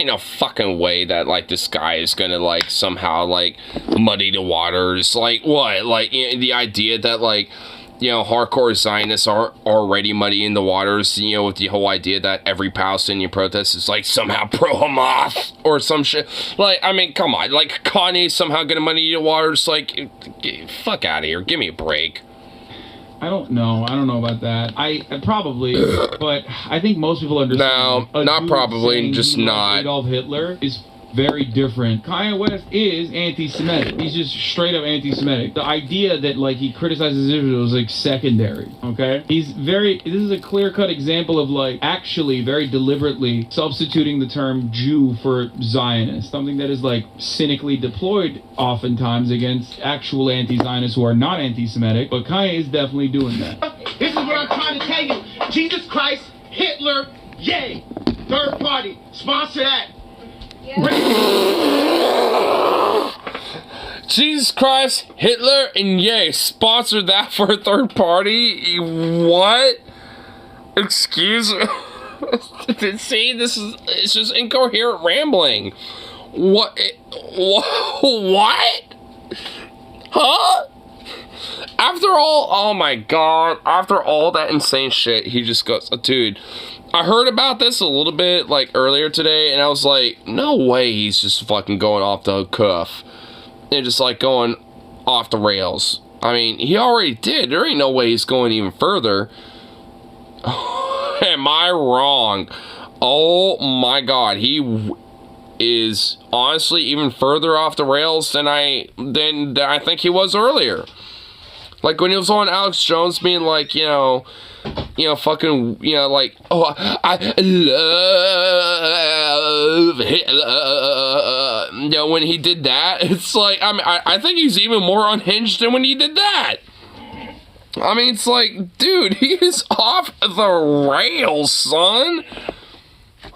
no fucking way that, like, this guy is gonna, like, somehow, like, muddy the waters. Like, what? Like, you know, the idea that, like, you know, hardcore Zionists are already muddying the waters, you know, with the whole idea that every Palestinian protest is, like, somehow pro-Hamas or some shit. Like, I mean, come on. Like, Kanye's somehow gonna muddy the waters. Like, fuck out of here. Give me a break. I don't know about that. I probably, but I think most people understand. No, not probably, just not. Adolf Hitler is very different. Kanye West is anti-Semitic. He's just straight up anti-Semitic. The idea that, like, he criticizes Israel is, like, secondary, okay? This is a clear-cut example of, like, actually very deliberately substituting the term Jew for Zionist, something that is, like, cynically deployed oftentimes against actual anti-Zionists who are not anti-Semitic, but Kanye is definitely doing that. This is what I'm trying to tell you. Jesus Christ, Hitler, yay. Third party, sponsor that. Jesus Christ, Hitler, and yay, sponsored that for a third party? What? Excuse me? See, it's just incoherent rambling. What? What? Huh? After all, oh my god, after all that insane shit, he just goes, dude, I heard about this a little bit, like, earlier today, and I was like, no way he's just fucking going off the cuff. And just, like, going off the rails. I mean, he already did. There ain't no way he's going even further. Am I wrong? Oh my god, he is honestly even further off the rails than I think he was earlier. Like, when he was on Alex Jones being like, you know, fucking, you know, like, oh, I love Hitler. You know, when he did that, it's like, I mean, I think he's even more unhinged than when he did that. I mean, it's like, dude, he is off the rails, son.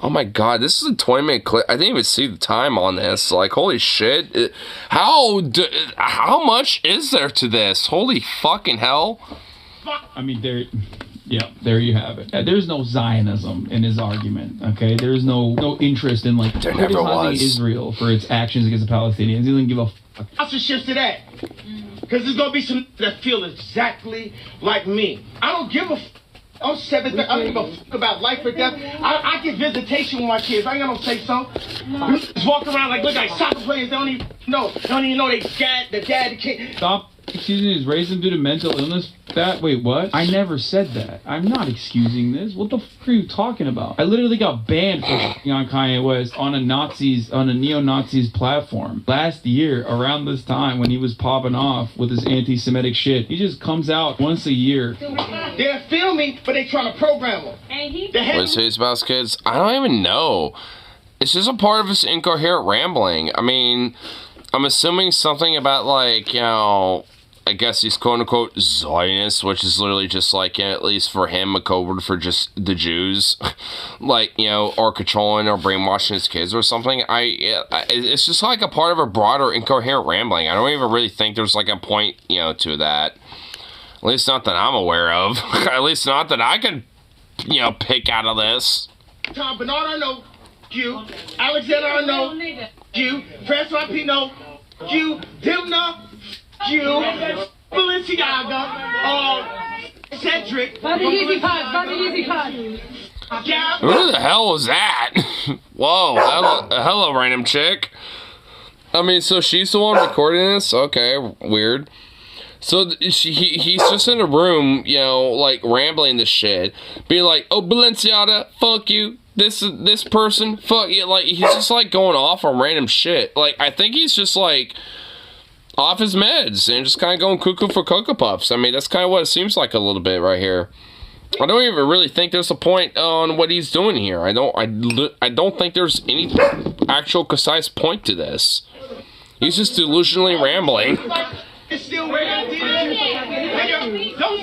Oh my god, this is a 20-minute clip. I didn't even see the time on this. Like, holy shit. How much is there to this? Holy fucking hell. I mean, Yeah, there you have it. There's no Zionism in his argument, okay? There's no interest in, like, There never criticizing was. Israel for its actions against the Palestinians. He doesn't give a fuck. Sponsorships to that. Because there's going to be some that feel exactly like me. I don't give a fuck. I'm 7. I don't give a fuck about life or death. I get visitation with my kids. I ain't got no say so. Just walk around like, look like soccer players. They don't even know. They don't even know the dad, the kid. Stop excusing his racism due to mental illness. Wait, what? I never said that. I'm not excusing this. What the fuck are you talking about? I literally got banned for on Kanye West on a neo-Nazis platform last year around this time when he was popping off with his anti-Semitic shit. He just comes out once a year. They feel me, but they trying to program them. What is his about kids? I don't even know. It's just a part of his incoherent rambling. I mean, I'm assuming something about, like, you know, I guess he's quote-unquote Zionist, which is literally just like, at least for him, a code word for just the Jews. Like, you know, or controlling or brainwashing his kids or something. It's just like a part of a broader incoherent rambling. I don't even really think there's like a point, you know, to that. At least not that I'm aware of. At least not that I could, you know, pick out of this. Tom Bernard, I know you. Alexander, I know you. Francois Pino, you. Dimna, you. Balenciaga, Cedric. Bobby Easy Pod. Who the hell was that? Whoa, hello, random chick. I mean, so she's the one recording this? Okay, weird. So he's just in a room, you know, like rambling this shit, being like, "Oh, Balenciaga, fuck you. This person, fuck you." Like he's just like going off on random shit. Like I think he's just like off his meds and just kind of going cuckoo for Cocoa Puffs. I mean, that's kind of what it seems like a little bit right here. I don't even really think there's a point on what he's doing here. I don't think there's any actual concise point to this. He's just delusionally rambling.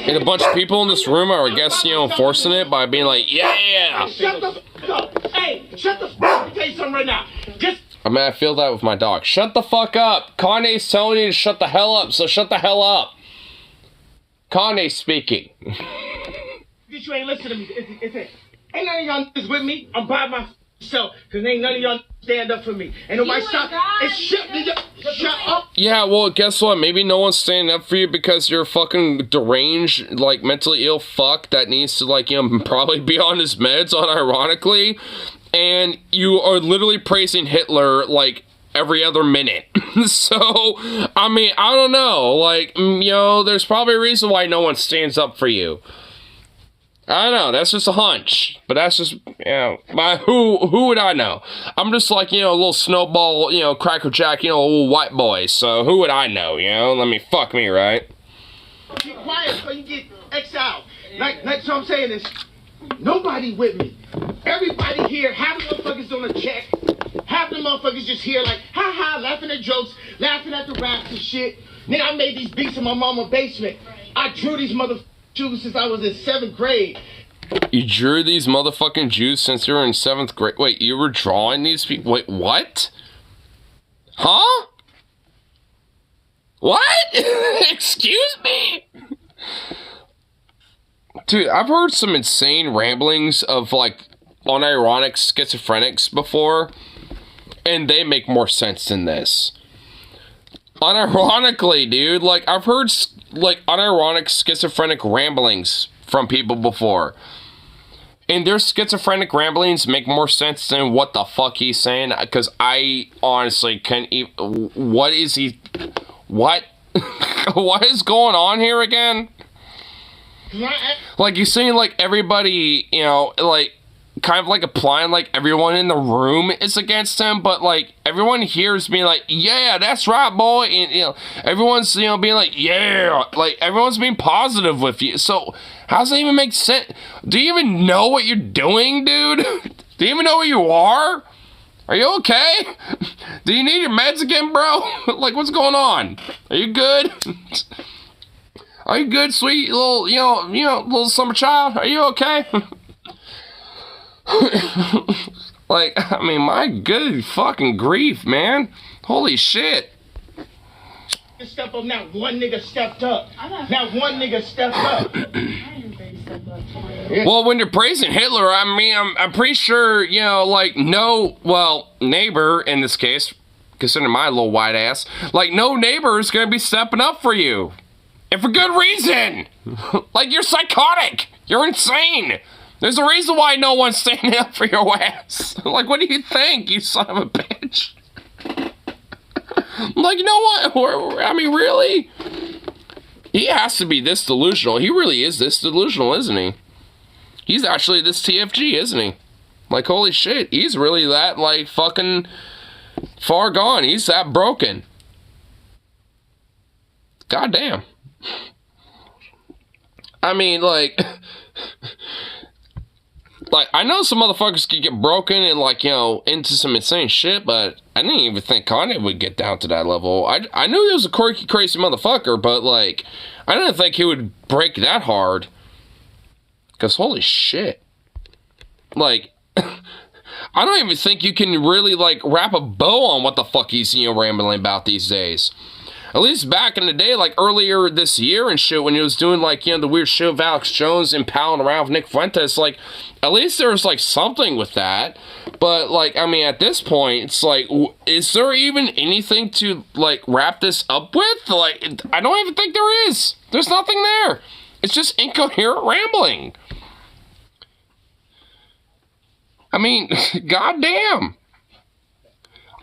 And a bunch of people in this room are, I guess, you know, forcing it by being like, yeah! Shut the fuck up! Hey, shut the fuck up! Let me tell you something right now. I mean, I feel that with my dog. Shut the fuck up! Kanye's telling you to shut the hell up, so shut the hell up! Kanye's speaking. You ain't listen to me. Ain't none of y'all niggas with me. I'm by myself. Because ain't none of y'all stand up for me. Ain't nobody stop. Shut up. Yeah, well, guess what? Maybe no one's standing up for you because you're a fucking deranged, like, mentally ill fuck that needs to, like, you know, probably be on his meds, unironically. And you are literally praising Hitler, like, every other minute. So, I mean, I don't know. Like, you know, there's probably a reason why no one stands up for you. I don't know, that's just a hunch, but that's just, you know, who would I know? I'm just like, you know, a little snowball, you know, Cracker Jack, you know, a little white boy, so who would I know, you know? Fuck me, right? Be quiet so you get exiled. Like so I'm saying is, nobody with me. Everybody here, half the motherfuckers on the check, half the motherfuckers just here like, ha ha, laughing at jokes, laughing at the raps and shit. Then I made these beats in my mama's basement. I drew these motherfuckers since I was in 7th grade. You drew these motherfucking Jews since you were in 7th grade? Wait, you were drawing these people? Wait, what? Huh? What? Excuse me? Dude, I've heard some insane ramblings of, like, unironic schizophrenics before, and they make more sense than this. Unironically, dude, like, I've heard, like, unironic schizophrenic ramblings from people before. And their schizophrenic ramblings make more sense than what the fuck he's saying, because I honestly can't even... What is he... What? What is going on here again? Like, you're saying, like, everybody, you know, like... kind of like implying like everyone in the room is against him, but like everyone here is being like, yeah, that's right, boy, and you know, everyone's, you know, being like, yeah, like everyone's being positive with you. So how does that even make sense? Do you even know what you're doing, dude? Do you even know who you are? Are you okay? Do you need your meds again, bro? Like, what's going on? Are you good? Are you good, sweet little, you know, little summer child? Are you okay? Like, I mean, my good fucking grief, man. Holy shit. Step up, not one nigga stepped up. Not one nigga stepped up. Well, when you're praising Hitler, I mean, I'm pretty sure, you know, like, no, well, neighbor, in this case, considering my little white ass, like, no neighbor is gonna be stepping up for you. And for good reason! Like, you're psychotic! You're insane! There's a reason why no one's standing up for your ass. Like, what do you think, you son of a bitch? Like, you know what? I mean, really? He has to be this delusional. He really is this delusional, isn't he? He's actually this TFG, isn't he? Like, holy shit. He's really that, like, fucking far gone. He's that broken. Goddamn. I mean, like... Like, I know some motherfuckers could get broken and, like, you know, into some insane shit, but I didn't even think Kanye would get down to that level. I knew he was a quirky, crazy motherfucker, but, like, I didn't think he would break that hard. Because, holy shit. Like, I don't even think you can really, like, wrap a bow on what the fuck he's, you know, rambling about these days. At least back in the day, like earlier this year and shit, when he was doing, like, you know, the weird shit with Alex Jones and palling around with Nick Fuentes, like, at least there was, like, something with that. But, like, I mean, at this point, it's like, is there even anything to, like, wrap this up with? Like, I don't even think there is. There's nothing there. It's just incoherent rambling. I mean, goddamn.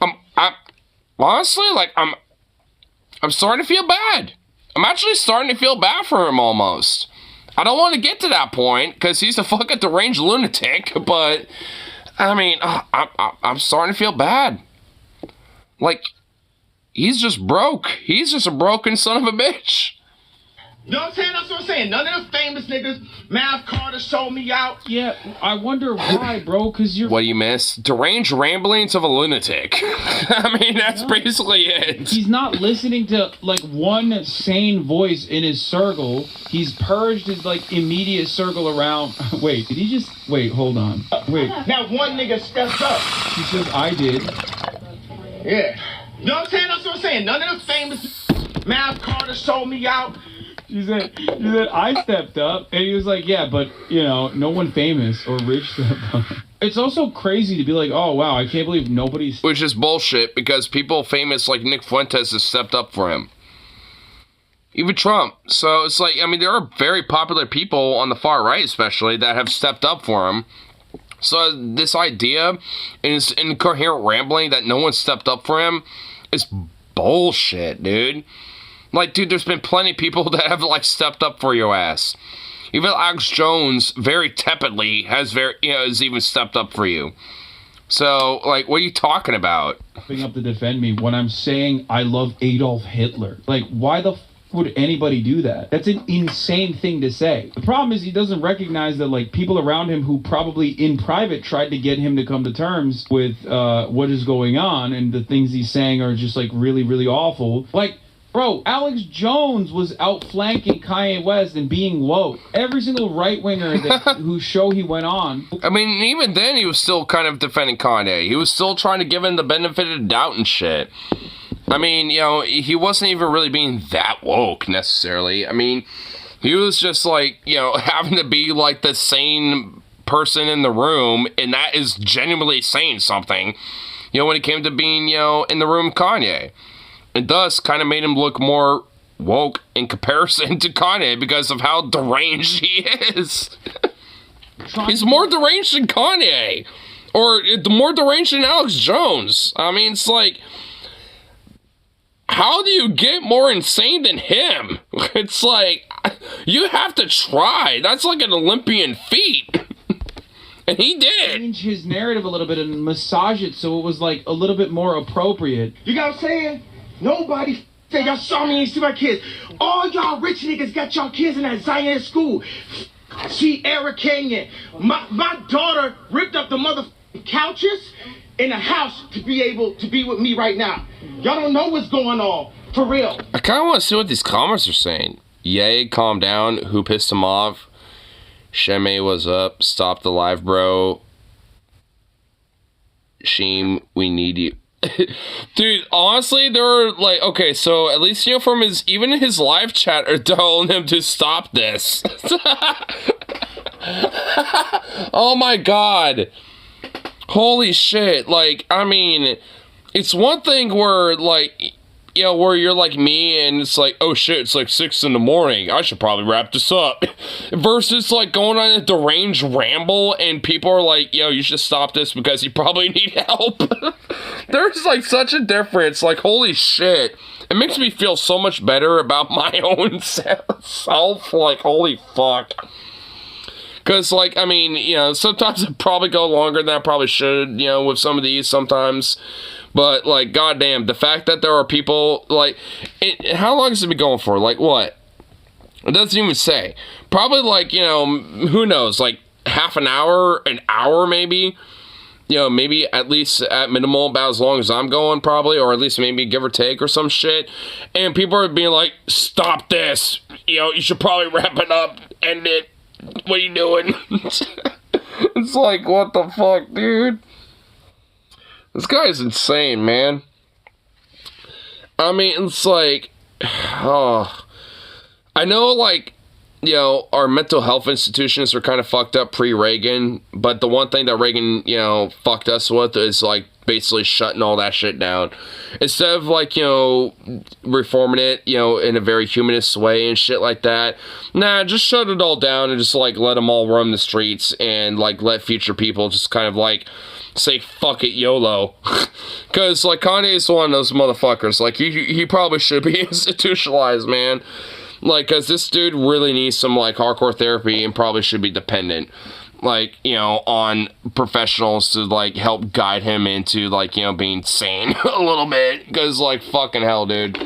I'm honestly, like, I'm starting to feel bad. I'm actually starting to feel bad for him almost. I don't want to get to that point because he's a fucking deranged lunatic, but I mean, I'm starting to feel bad. Like, he's just broke. He's just a broken son of a bitch. You know what I'm saying? That's what I'm saying. None of the famous niggas, Mav Carter showed me out. Yeah, I wonder why, bro, because you're... What do you miss? Deranged ramblings of a lunatic. I mean, that's basically it. He's not listening to, like, one sane voice in his circle. He's purged his, like, immediate circle around... Wait, did he just... Wait, hold on. Wait. Now one nigga steps up. He says, I did. Yeah. You know what I'm saying? That's what I'm saying. None of the famous, Mav Carter showed me out. She said, I stepped up, and he was like, yeah, but, you know, no one famous or rich stepped up. It's also crazy to be like, oh, wow, I can't believe nobody's... Which is bullshit, because people famous like Nick Fuentes has stepped up for him. Even Trump. So it's like, I mean, there are very popular people on the far right, especially, that have stepped up for him. So this idea, and his incoherent rambling that no one stepped up for him, is bullshit, dude. Like, dude, there's been plenty of people that have, like, stepped up for your ass. Even Alex Jones, very tepidly, has even stepped up for you. So, like, what are you talking about? Stepping up to defend me when I'm saying I love Adolf Hitler. Like, why the would anybody do that? That's an insane thing to say. The problem is he doesn't recognize that, like, people around him who probably in private tried to get him to come to terms with what is going on, and the things he's saying are just, like, really, really awful. Like, bro, Alex Jones was outflanking Kanye West and being woke. Every single right-winger whose show he went on. I mean, even then he was still kind of defending Kanye. He was still trying to give him the benefit of the doubt and shit. I mean, you know, he wasn't even really being that woke, necessarily. I mean, he was just, like, you know, having to be, like, the sane person in the room, and that is genuinely saying something, you know, when it came to being, you know, in the room with Kanye. And thus kind of made him look more woke in comparison to Kanye because of how deranged he is. He's more deranged than Kanye. Or more deranged than Alex Jones. I mean, it's like, how do you get more insane than him? It's like, you have to try. That's like an Olympian feat. And he did. Change his narrative a little bit and massage it so it was, like, a little bit more appropriate. You know what I'm saying? Nobody say y'all saw me and see my kids. All y'all rich niggas got y'all kids in that Zionist school. See Eric Kenyon. My daughter ripped up the motherfucking couches in the house to be able to be with me right now. Y'all don't know what's going on. For real. I kind of want to see what these comments are saying. Yay, calm down. Who pissed him off? Sheme was up. Stop the live, bro. Sheem, we need you. Dude, honestly, there were, like, okay, so at least, you know, from even his live chat are telling him to stop this. Oh my god. Holy shit. Like, I mean, it's one thing where, like, you know, where you're like me and it's like, oh shit, it's like 6 in the morning. I should probably wrap this up. Versus like going on a deranged ramble and people are like, yo, you should stop this because you probably need help. There's like such a difference. Like, holy shit. It makes me feel so much better about my own self. Like, holy fuck. Because, like, I mean, you know, sometimes I probably go longer than I probably should, you know, with some of these sometimes. But, like, goddamn, the fact that there are people, like, how long has it been going for? Like, what? It doesn't even say. Probably, like, you know, who knows, like, half an hour maybe. You know, maybe at least at minimal about as long as I'm going, probably. Or at least maybe give or take or some shit. And people are being like, stop this. You know, you should probably wrap it up. End it. What are you doing? It's like, what the fuck, dude? This guy's insane, man. I mean, it's like, oh, I know, like, you know, our mental health institutions are kind of fucked up pre-Reagan, but the one thing that Reagan, you know, fucked us with is, like, basically shutting all that shit down. Instead of, like, you know, reforming it, you know, in a very humanist way and shit like that, nah, just shut it all down and just, like, let them all roam the streets and, like, let future people just kind of, like, say fuck it YOLO. Because, like, Kanye is one of those motherfuckers. Like, he probably should be institutionalized, man. Like, because this dude really needs some, like, hardcore therapy and probably should be dependent, like, you know, on professionals to, like, help guide him into, like, you know, being sane a little bit. Because, like, fucking hell, dude.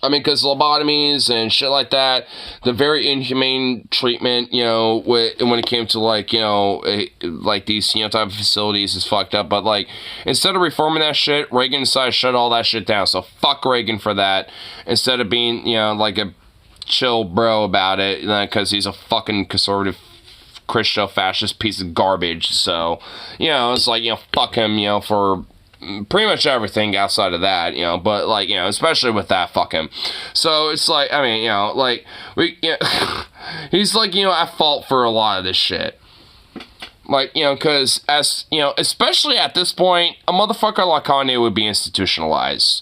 I mean, because lobotomies and shit like that, the very inhumane treatment, you know, when it came to, like, you know, like these, you know, type of facilities is fucked up. But, like, instead of reforming that shit, Reagan decided to shut all that shit down. So fuck Reagan for that. Instead of being, you know, like a chill bro about it, because he's a fucking conservative Christo-fascist piece of garbage. So, you know, it's like, you know, fuck him, you know, for pretty much everything outside of that, you know, but, like, you know, especially with that, fuck him. So, it's like, I mean, you know, like, you know, he's, like, you know, at fault for a lot of this shit. Like, you know, because, as, you know, especially at this point, a motherfucker like Kanye would be institutionalized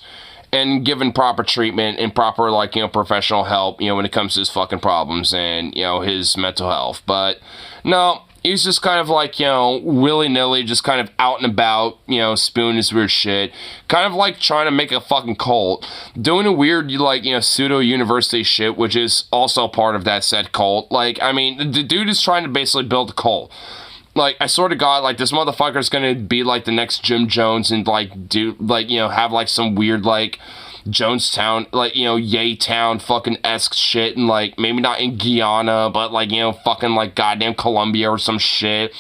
and given proper treatment and proper, like, you know, professional help, you know, when it comes to his fucking problems and, you know, his mental health. But, no, he's just kind of like, you know, willy-nilly, just kind of out and about, you know, spewing his weird shit. Kind of like trying to make a fucking cult. Doing a weird, like, you know, pseudo-university shit, which is also part of that said cult. Like, I mean, the dude is trying to basically build a cult. Like, I swear to God, like, this motherfucker's gonna be, like, the next Jim Jones and, like, do, like, you know, have, like, some weird, like, Jonestown, like, you know, Yay-town fucking esque shit, and, like, maybe not in Guyana, but, like, you know, fucking, like, goddamn Colombia or some shit,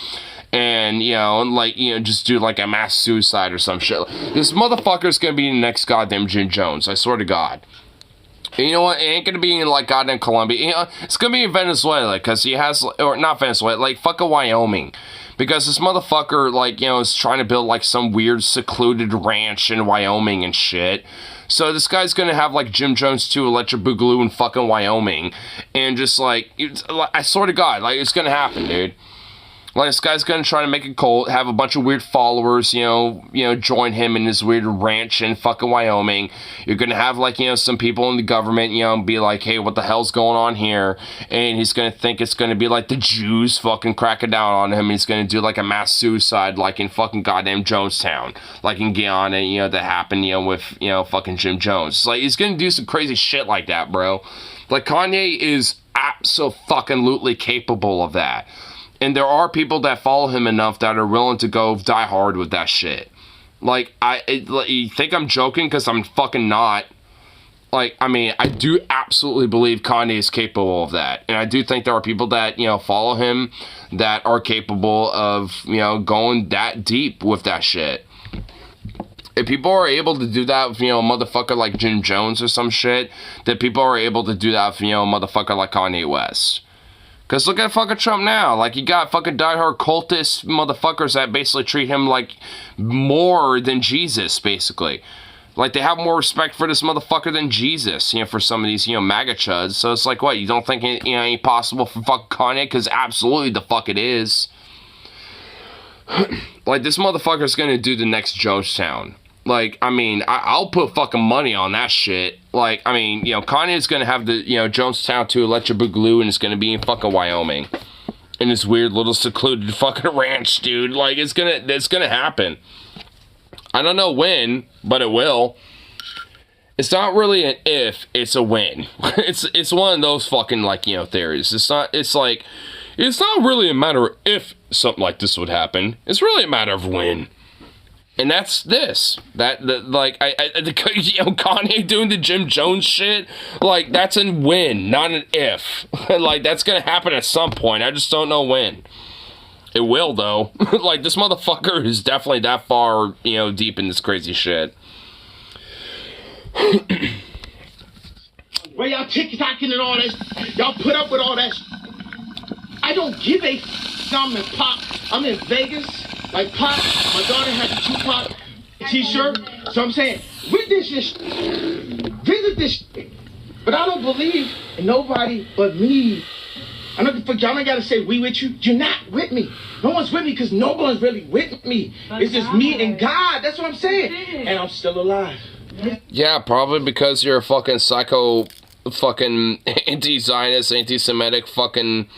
and, you know, and, like, you know, just do, like, a mass suicide or some shit. This motherfucker's gonna be the next goddamn Jim Jones, I swear to God. And you know what? It ain't gonna be in, like, goddamn Colombia. You know, it's gonna be in Venezuela, because he has, or not Venezuela, like, fucking Wyoming. Because this motherfucker, like, you know, is trying to build, like, some weird secluded ranch in Wyoming and shit. So this guy's gonna have, like, Jim Jones 2 Electric Boogaloo in fucking Wyoming. And just, like, I swear to God, like, it's gonna happen, dude. Like, this guy's gonna try to make a cult, have a bunch of weird followers, you know, join him in his weird ranch in fucking Wyoming. You're gonna have, like, you know, some people in the government, you know, be like, hey, what the hell's going on here? And he's gonna think it's gonna be, like, the Jews fucking cracking down on him. And he's gonna do, like, a mass suicide, like, in fucking goddamn Jonestown. Like, in Guyana, you know, that happened, you know, with, you know, fucking Jim Jones. Like, he's gonna do some crazy shit like that, bro. Like, Kanye is abso-fucking-lutely capable of that. And there are people that follow him enough that are willing to go die hard with that shit. Like, you think I'm joking? Because I'm fucking not. Like, I mean, I do absolutely believe Kanye is capable of that. And I do think there are people that, you know, follow him that are capable of, you know, going that deep with that shit. If people are able to do that with, you know, a motherfucker like Jim Jones or some shit, then people are able to do that with, you know, a motherfucker like Kanye West. Because look at fucking Trump now. Like, you got fucking diehard cultist motherfuckers that basically treat him like more than Jesus, basically. Like, they have more respect for this motherfucker than Jesus, you know, for some of these, you know, MAGA chuds. So it's like, what, you don't think it, you know, ain't possible for fucking Kanye? Because absolutely the fuck it is. Like, this motherfucker's gonna do the next Jonestown. Like, I mean, I'll put fucking money on that shit. Like, I mean, you know, Kanye's gonna have the, you know, Jonestown 2 Electric Boogaloo, and it's gonna be in fucking Wyoming. In this weird little secluded fucking ranch, dude. Like, it's gonna happen. I don't know when, but it will. It's not really an if, it's a when. It's one of those fucking, like, you know, theories. It's not really a matter of if something like this would happen. It's really a matter of when. And that's this. Like, you know, Kanye doing the Jim Jones shit, like, that's a when, not an if. Like, that's gonna happen at some point. I just don't know when. It will, though. Like, this motherfucker is definitely that far, you know, deep in this crazy shit. Where y'all TikToking and all that, y'all put up with all that. I don't give a I'm in Pop. I'm in Vegas. Like Pop, my daughter has a Tupac t-shirt. So I'm saying, with this shit, visit this shit. But I don't believe in nobody but me. I'm not for y'all ain't gotta say we with you. You're not with me. No one's with me because no one's really with me. It's just me and God. That's what I'm saying. And I'm still alive. Yeah, probably because you're a fucking psycho, fucking anti-Zionist, anti-Semitic, fucking,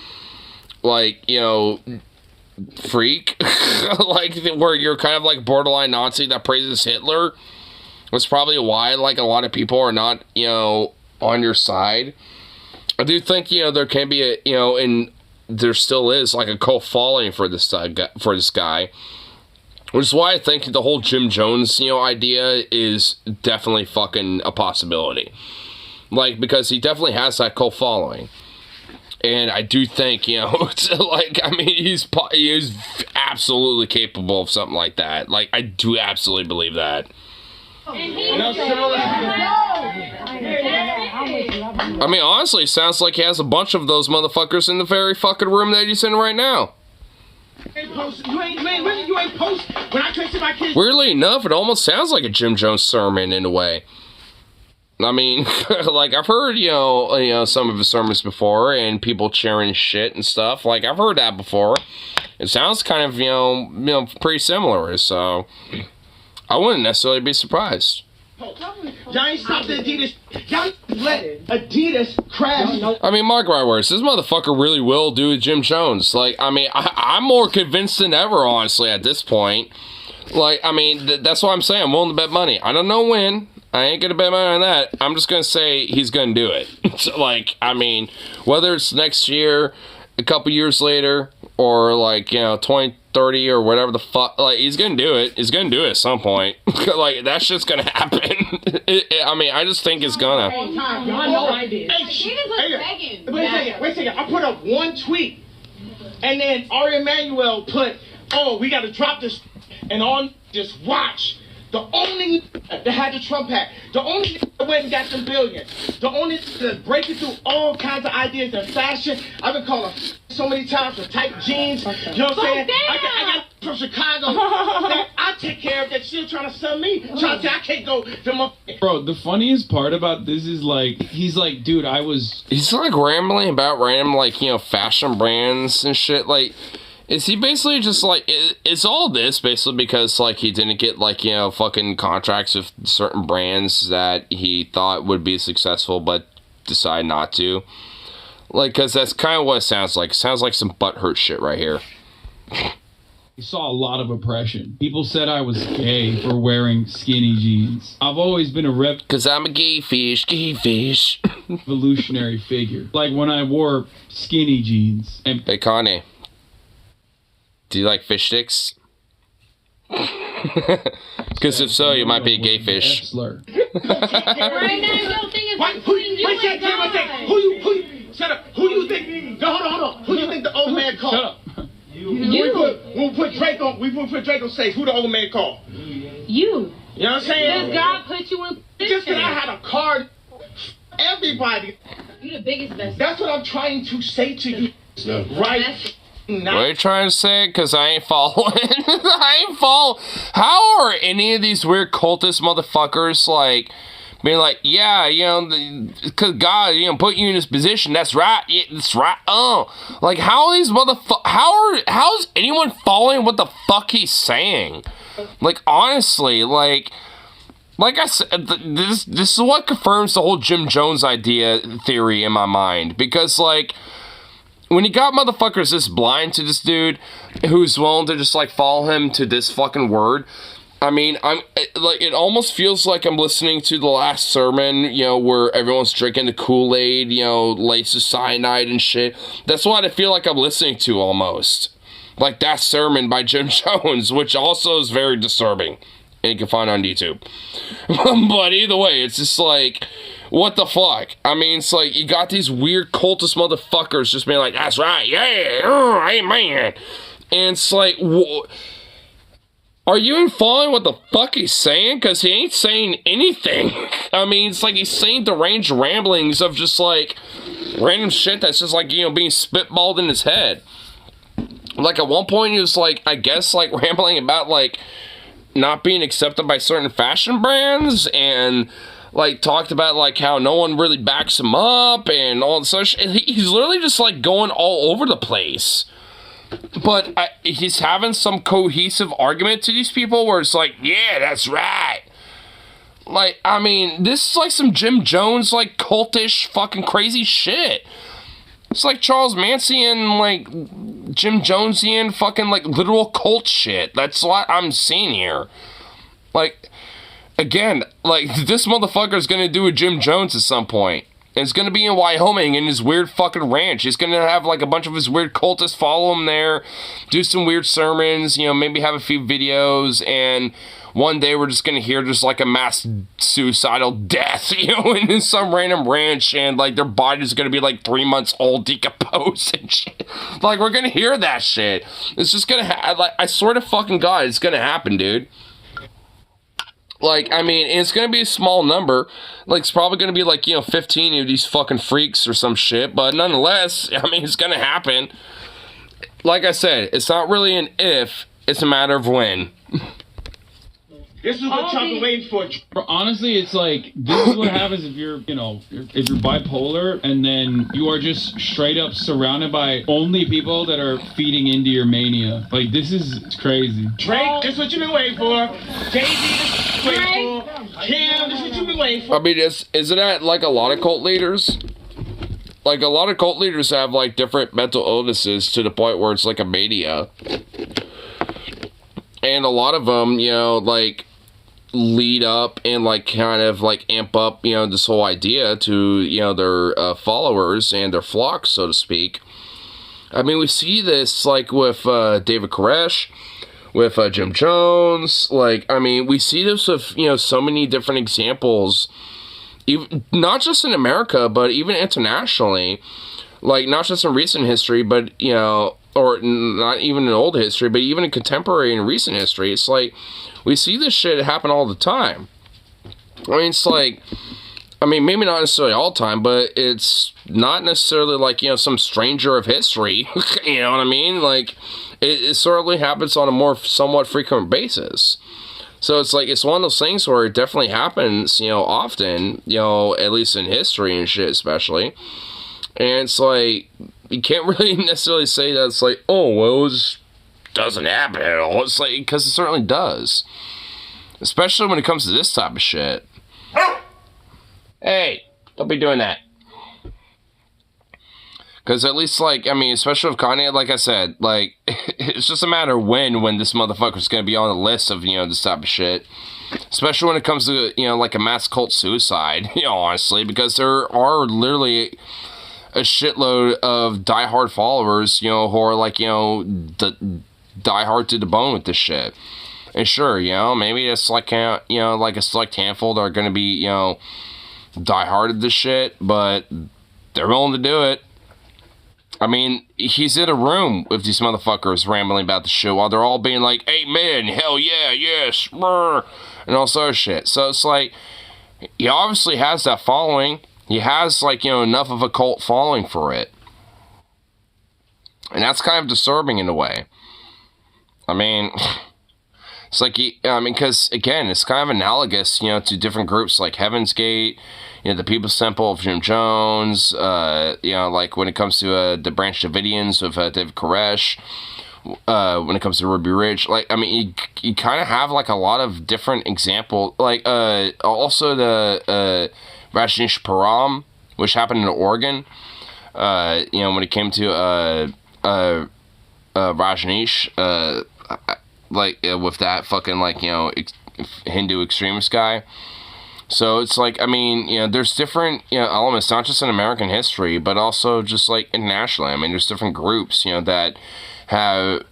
like, you know, freak. Like, where you're kind of like borderline Nazi that praises Hitler. That's probably why, like, a lot of people are not, you know, on your side. I do think, you know, there can be a, you know, and there still is, like, a cult following for this guy. Which is why I think the whole Jim Jones, you know, idea is definitely fucking a possibility. Like, because he definitely has that cult following. And I do think, you know, like, I mean, he is absolutely capable of something like that. Like, I do absolutely believe that. I mean, honestly, it sounds like he has a bunch of those motherfuckers in the very fucking room that he's in right now. You ain't post. When I texted my kids. Weirdly enough, it almost sounds like a Jim Jones sermon in a way. I mean, like, I've heard, you know, some of his sermons before, and people cheering shit and stuff. Like, I've heard that before. It sounds kind of, you know, pretty similar, so I wouldn't necessarily be surprised. Y'all ain't stopped the Adidas. Y'all let Adidas crash. I mean, mark my words, this motherfucker really will do a Jim Jones. Like, I mean, I'm more convinced than ever, honestly, at this point. Like, I mean, that's what I'm saying. I'm willing to bet money. I don't know when. I ain't gonna bet money on that. I'm just gonna say he's gonna do it. So, like, I mean, whether it's next year, a couple years later, or, like, you know, 2030 or whatever the fuck, like, he's gonna do it. He's gonna do it at some point. Like, that shit's gonna happen. I mean, I just think it's gonna. Y'all know I did. Wait a second. I put up one tweet, and then Ari Emanuel put, "Oh, we gotta drop this," and on just watch. The only that had the Trump hat, the only that went and got them billions, the only that breaking through all kinds of ideas in fashion. I've been called so many times for tight jeans. You know what I'm saying? I got from Chicago that I take care of that still trying to sell me. Trying to say I can't go to my. Bro, the funniest part about this is, like, he's like, dude, he's like rambling about random, like, you know, fashion brands and shit. Like, is he basically just like, it's all this basically because, like, he didn't get, like, you know, fucking contracts with certain brands that he thought would be successful but decided not to? Like, because that's kind of what it sounds like. It sounds like some butthurt shit right here. He saw a lot of oppression. People said I was gay for wearing skinny jeans. I've always been a Because I'm a gay fish. revolutionary figure. Like when I wore skinny jeans. And Hey, Kanye. Do you like fish sticks? Because if so, you might be a gay fish. Slur. Right now, you don't think it's between you and God. Who you, shut up. Who you think, no, hold on. Who you think the old man called? Shut up. When we put Drake on stage, who the old man called? You. You know what I'm saying? Does God put you in position? Just that I had a card, everybody. You the biggest vessel. That's what I'm trying to say to you. Right What are you trying to say? Because I ain't following. I ain't follow. How are any of these weird cultist motherfuckers, like, being like, yeah, you know, because God, you know, put you in this position. That's right. Yeah, that's right. Like, how are these how's anyone following what the fuck he's saying? Like, honestly, like I said, this is what confirms the whole Jim Jones idea theory in my mind. Because, like, when you got motherfuckers this blind to this dude who's willing to just, like, follow him to this fucking word, I mean, it almost feels like I'm listening to the last sermon, you know, where everyone's drinking the Kool-Aid, you know, laced with cyanide and shit. That's what I feel like I'm listening to almost. Like that sermon by Jim Jones, which also is very disturbing. And you can find on YouTube. But either way, it's just like, what the fuck? I mean, it's like, you got these weird cultist motherfuckers just being like, that's right, yeah, amen. And it's like, are you even following what the fuck he's saying? Because he ain't saying anything. I mean, it's like he's saying deranged ramblings of just, like, random shit that's just, like, you know, being spitballed in his head. Like, at one point he was, like, I guess, like, rambling about, like, not being accepted by certain fashion brands, and, like, talked about, like, how no one really backs him up, and all this such. He's literally just, like, going all over the place. But he's having some cohesive argument to these people where it's like, yeah, that's right. Like, I mean, this is like some Jim Jones, like, cultish fucking crazy shit. It's like Charles Manson, like, Jim Jonesian fucking, like, literal cult shit. That's what I'm seeing here. Like, again, like, this motherfucker's gonna do a Jim Jones at some point. And it's going to be in Wyoming in his weird fucking ranch. He's going to have, like, a bunch of his weird cultists follow him there, do some weird sermons, you know, maybe have a few videos, and one day we're just going to hear just, like, a mass suicidal death, you know, in some random ranch, and, like, their body's going to be, like, 3 months old, decomposed and shit. Like, we're going to hear that shit. It's just going to like, I swear to fucking God, it's going to happen, dude. Like, I mean, it's going to be a small number. Like, it's probably going to be, like, you know, 15 of these fucking freaks or some shit. But nonetheless, I mean, it's going to happen. Like I said, it's not really an if, it's a matter of when. This is what Trump waiting for. Honestly, it's like, this is what happens if you're, you know, if you're bipolar and then you are just straight up surrounded by only people that are feeding into your mania. Like, this is crazy. Drake, this is what you've been waiting for. Jay-Z, this is what you've been waiting for. Kim, this is what you've been waiting for. I mean, isn't that like a lot of cult leaders? Like, a lot of cult leaders have, like, different mental illnesses to the point where it's like a mania. And a lot of them, you know, like, lead up and, like, kind of, like, amp up, you know, this whole idea to, you know, their followers and their flocks, so to speak. I mean, we see this, like, with David Koresh, with Jim Jones. Like, I mean, we see this with, you know, so many different examples, even, not just in America, but even internationally. Like, not just in recent history, but, you know, or not even in old history, but even in contemporary and recent history. It's like, we see this shit happen all the time. I mean, it's like, I mean, maybe not necessarily all the time, but it's not necessarily like, you know, some stranger of history. You know what I mean? Like, it certainly happens on a more somewhat frequent basis. So it's like, it's one of those things where it definitely happens, you know, often, you know, at least in history and shit especially. And it's like, you can't really necessarily say that it's like, oh, well, it just doesn't happen at all. It's like, because it certainly does. Especially when it comes to this type of shit. Hey, don't be doing that. Because at least, like, I mean, especially with Kanye, like I said, like, it's just a matter of when this motherfucker's going to be on the list of, you know, this type of shit. Especially when it comes to, you know, like a mass cult suicide, you know, honestly. Because there are literally a shitload of diehard followers, you know, who are, like, you know, diehard to the bone with this shit. And sure, you know, maybe it's like, you know, like a select handful that are going to be, you know, diehard of this shit, but they're willing to do it. I mean, he's in a room with these motherfuckers rambling about the shit while they're all being like, amen, hell yeah, yes, brr, and all sort of shit. So it's like, he obviously has that following. He has, like, you know, enough of a cult following for it. And that's kind of disturbing in a way. I mean, it's like, because, again, it's kind of analogous, to different groups like Heaven's Gate, the People's Temple of Jim Jones, like when it comes to the Branch Davidians of David Koresh, when it comes to Ruby Ridge, like, I mean, you kind of have, like, a lot of different examples, like, also the Rajneesh Param, which happened in Oregon, when it came to Rajneesh, with that fucking, like, Hindu extremist guy. So it's like, I mean, there's different, elements, not just in American history, but also just, like, internationally. I mean, there's different groups, that have,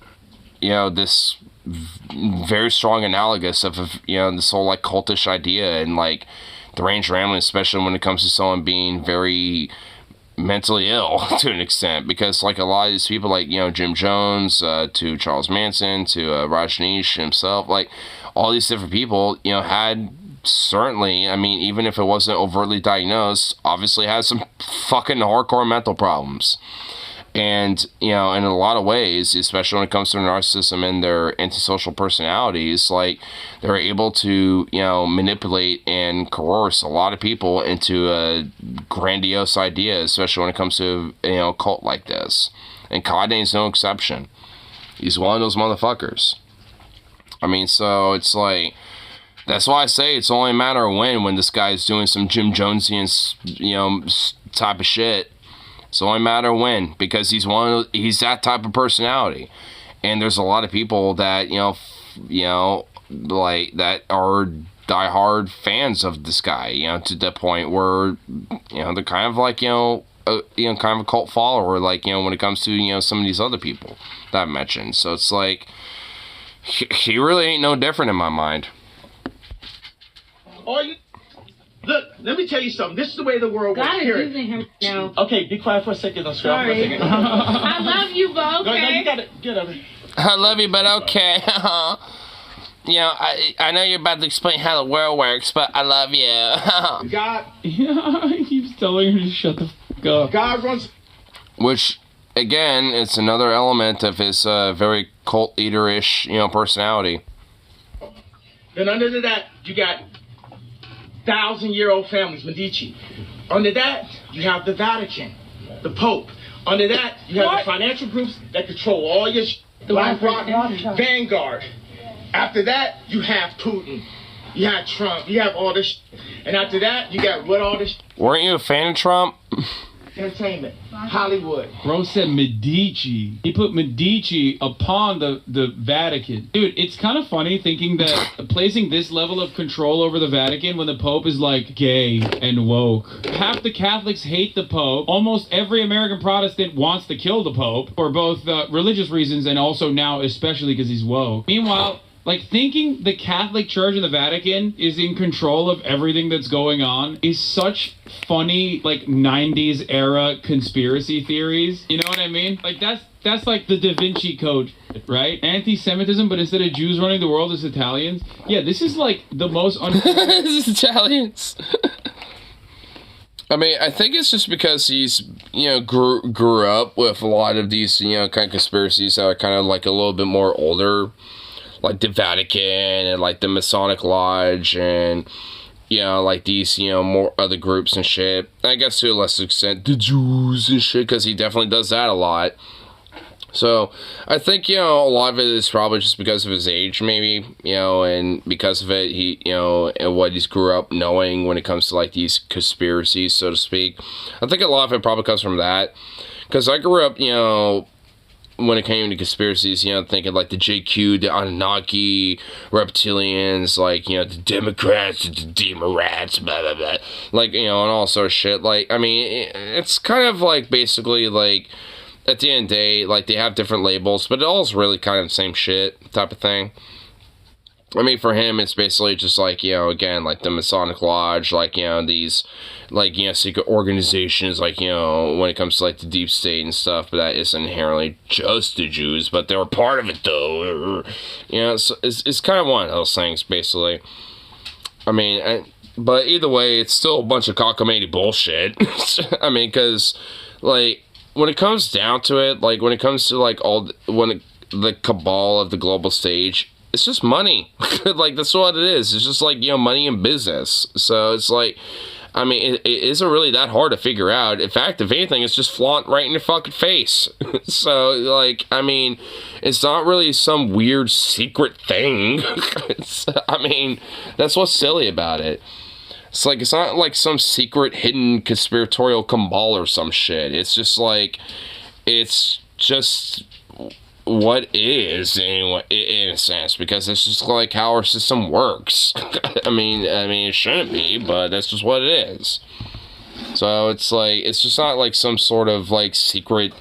this very strong analogous of, this whole, like, cultish idea and, like, deranged rambling, especially when it comes to someone being very mentally ill to an extent, because, like, a lot of these people, like, Jim Jones, to Charles Manson, to Rajneesh himself, like, all these different people, had certainly, I mean, even if it wasn't overtly diagnosed, obviously has some fucking hardcore mental problems. And, in a lot of ways, especially when it comes to narcissism and their antisocial personalities, like, they're able to, manipulate and coerce a lot of people into a grandiose idea, especially when it comes to, a cult like this. And Kade's no exception. He's one of those motherfuckers. I mean, so it's like, that's why I say it's only a matter of when this guy's doing some Jim Jonesian, type of shit. It's only a matter of when, because he's that type of personality. And there's a lot of people that, like, that are diehard fans of this guy, to the point where, they're kind of like, kind of a cult follower, like, when it comes to, some of these other people that I mentioned. So it's like, he really ain't no different in my mind. Look, let me tell you something. This is the way the world works. God is using him now. Okay, be quiet for a second. Don't scream for a second. I love you, but okay. No, you gotta get over. I love you, but okay. I know you're about to explain how the world works, but I love you. God. Yeah, he keeps telling her to shut the fuck up. God runs. Which, again, it's another element of his very cult leader-ish, personality. Then under that, you got 1,000-year-old families, Medici. Under that, you have the Vatican, the Pope. Under that, you have the financial groups that control all your BlackRock, Vanguard. After that, you have Putin. You have Trump. You have all this. And after that, you got what all this. Weren't you a fan of Trump? Entertainment, Hollywood. Bro said Medici. He put Medici upon the Vatican. Dude, it's kind of funny thinking that placing this level of control over the Vatican when the Pope is, like, gay and woke. Half the Catholics hate the Pope. Almost every American Protestant wants to kill the Pope for both religious reasons and also now especially because he's woke. Meanwhile, like, thinking the Catholic Church and the Vatican is in control of everything that's going on is such funny, like, 90s era conspiracy theories. You know what I mean? Like, that's like the Da Vinci Code, right? Anti-Semitism, but instead of Jews running the world, it's Italians. Yeah, this is, like, the most... It's Italians. I mean, I think it's just because he's, grew up with a lot of these, kind of conspiracies that are kind of, like, a little bit more older, like the Vatican and, like, the Masonic Lodge and, like these, more other groups and shit. I guess to a lesser extent, the Jews and shit, because he definitely does that a lot. So, I think, a lot of it is probably just because of his age, maybe, and because of it, he, and what he's grew up knowing when it comes to, like, these conspiracies, so to speak. I think a lot of it probably comes from that, because I grew up, when it came to conspiracies, thinking like the JQ, the Anunnaki, reptilians, like, the Democrats, the Demorats, blah, blah, blah. Like, and all sorts of shit. Like, I mean, it's kind of like basically like, at the end of the day, like, they have different labels, but it all is really kind of the same shit type of thing. I mean, for him, it's basically just like, again, like the Masonic Lodge, like, these, like, secret organizations, like, when it comes to, like, the deep state and stuff, but that isn't inherently just the Jews, but they're part of it, though. It's kind of one of those things, basically. I mean, but either way, it's still a bunch of cockamamie bullshit. I mean, because, like, when it comes down to it, like when it comes to like the cabal of the global stage, it's just money. Like that's what it is. It's just like, you know, money in business. So it's like, I mean, it isn't really that hard to figure out. In fact, if anything, it's just flaunt right in your fucking face. So, like, I mean, it's not really some weird secret thing. I mean, that's what's silly about it. It's like, it's not like some secret hidden conspiratorial cabal or some shit. It's just like, it's just what is anyway, in a sense, because it's just like how our system works. I mean it shouldn't be, but that's just what it is. So it's like, it's just not like some sort of like secret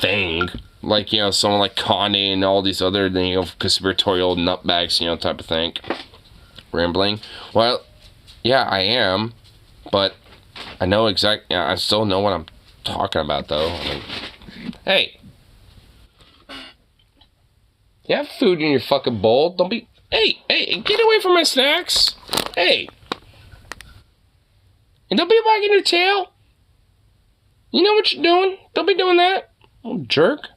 thing, like, you know, someone like Kanye and all these other, you know, conspiratorial nutbags, you know, type of thing. Rambling. Well, yeah, I am, but I know exactly. I still know what I'm talking about, though. I mean, hey. You have food in your fucking bowl. Don't be... Hey, get away from my snacks. Hey. And don't be wagging your tail. You know what you're doing. Don't be doing that. Oh, jerk.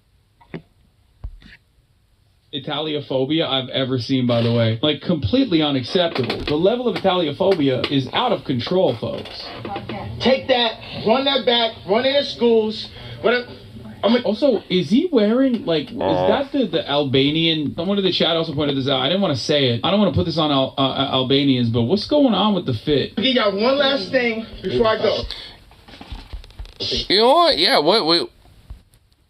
Italiophobia I've ever seen, by the way. Like, completely unacceptable. The level of Italiophobia is out of control, folks. Take that, run that back, run it in schools, whatever. Also, is he wearing, like, is that the Albanian? Someone in the chat also pointed this out. I didn't want to say it. I don't want to put this on Albanians, but what's going on with the fit? I'll give y'all one last thing before I go. You know what? Yeah, what?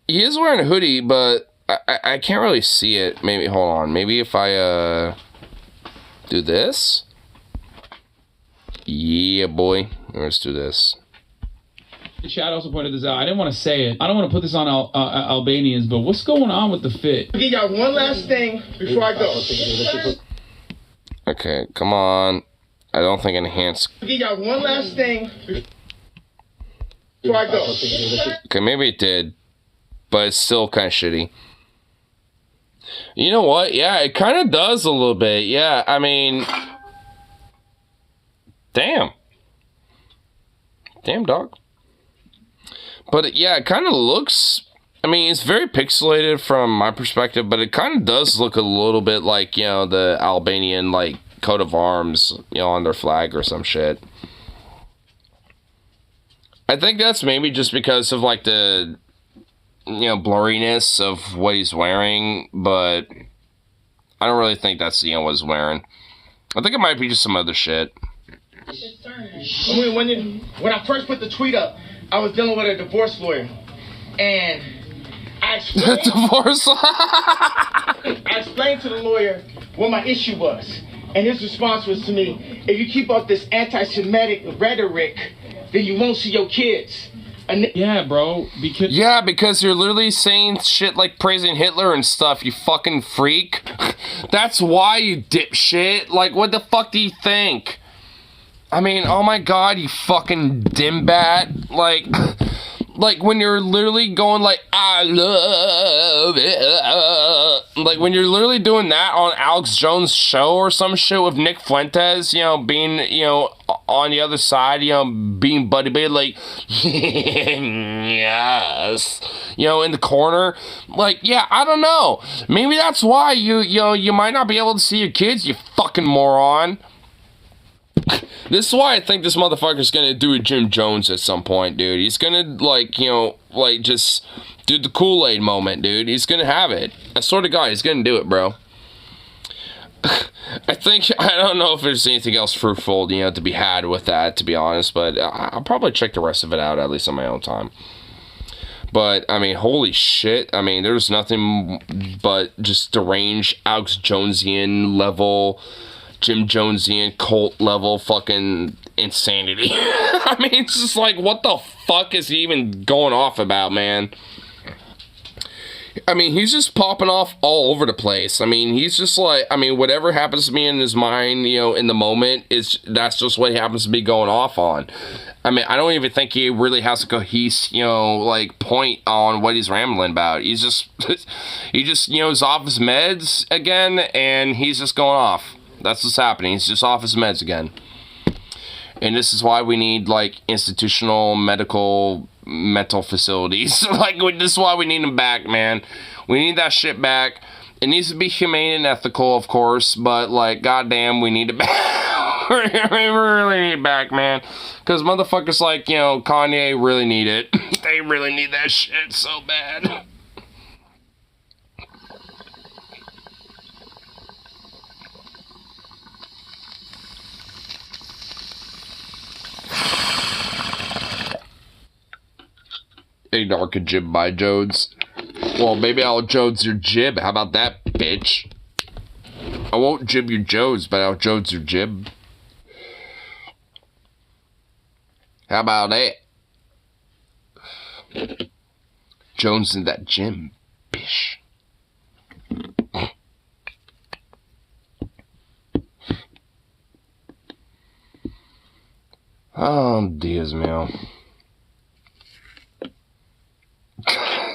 He is wearing a hoodie, but I can't really see it. Maybe, hold on. Maybe if I, do this? Yeah, boy. Let's do this. The chat also pointed this out. I didn't want to say it. I don't want to put this on Albanians, but what's going on with the fit? I'll give y'all one last thing before I go. Okay, come on. I don't think enhance. I'll give y'all one last thing before I go. Okay, maybe it did, but it's still kind of shitty. You know what? Yeah, it kind of does a little bit. Yeah, I mean... Damn, dog. But yeah, it kind of looks, I mean, it's very pixelated from my perspective, but it kind of does look a little bit like, you know, the Albanian, like, coat of arms, you know, on their flag or some shit. I think that's maybe just because of, like, the, you know, blurriness of what he's wearing, but I don't really think that's, you know, what he's wearing. I think it might be just some other shit. When I first put the tweet up, I was dealing with a divorce lawyer, and I explained to the lawyer what my issue was, and his response was to me, if you keep up this anti-Semitic rhetoric, then you won't see your kids. Yeah, bro, because you're literally saying shit like praising Hitler and stuff, you fucking freak. That's why, you dipshit. Like, what the fuck do you think? I mean, oh my god, you fucking dimbat. Like when you're literally going like, I love it. Like when you're literally doing that on Alex Jones' show or some shit with Nick Fuentes, you know, being, you know, on the other side, you know, being buddy, like, yes, you know, in the corner. Like, yeah, I don't know. Maybe that's why you might not be able to see your kids, you fucking moron. This is why I think this motherfucker's gonna do a Jim Jones at some point, dude. He's gonna, like, you know, like, just do the Kool-Aid moment, dude. He's gonna have it. I swear to God, he's gonna do it, bro. I don't know if there's anything else fruitful, you know, to be had with that, to be honest, but I'll probably check the rest of it out, at least on my own time. But, I mean, holy shit. I mean, there's nothing but just deranged Alex Jonesian level, Jim Jonesian cult level fucking insanity. I mean, it's just like, what the fuck is he even going off about, man? I mean, he's just popping off all over the place. I mean, he's just like, I mean, whatever happens to me in his mind, you know, in the moment, that's just what he happens to be going off on. I mean, I don't even think he really has a cohesive, you know, like, point on what he's rambling about. He's just, he just, you know, is off his meds again, and he's just going off. That's what's happening. He's just off his meds again. And this is why we need, like, institutional medical mental facilities. Like, this is why we need them back, man. We need that shit back. It needs to be humane and ethical, of course, but, like, goddamn, we need it back. We really need it back, man. Because motherfuckers like, you know, Kanye really need it. They really need that shit so bad. Hey, narc jib by Jodes. Well, maybe I'll Jodes your jib. How about that, bitch? I won't jib your Jodes, but I'll Jodes your jib. How about that? Jones in that gym, bitch. Oh, Diaz, man.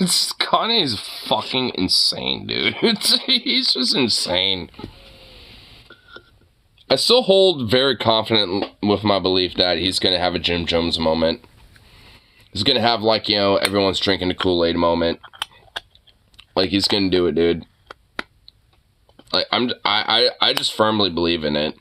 Kanye is fucking insane, dude. He's just insane. I still hold very confident with my belief that he's gonna have a Jim Jones moment. He's gonna have, like, you know, everyone's drinking the Kool-Aid moment. Like, he's gonna do it, dude. Like, I just firmly believe in it.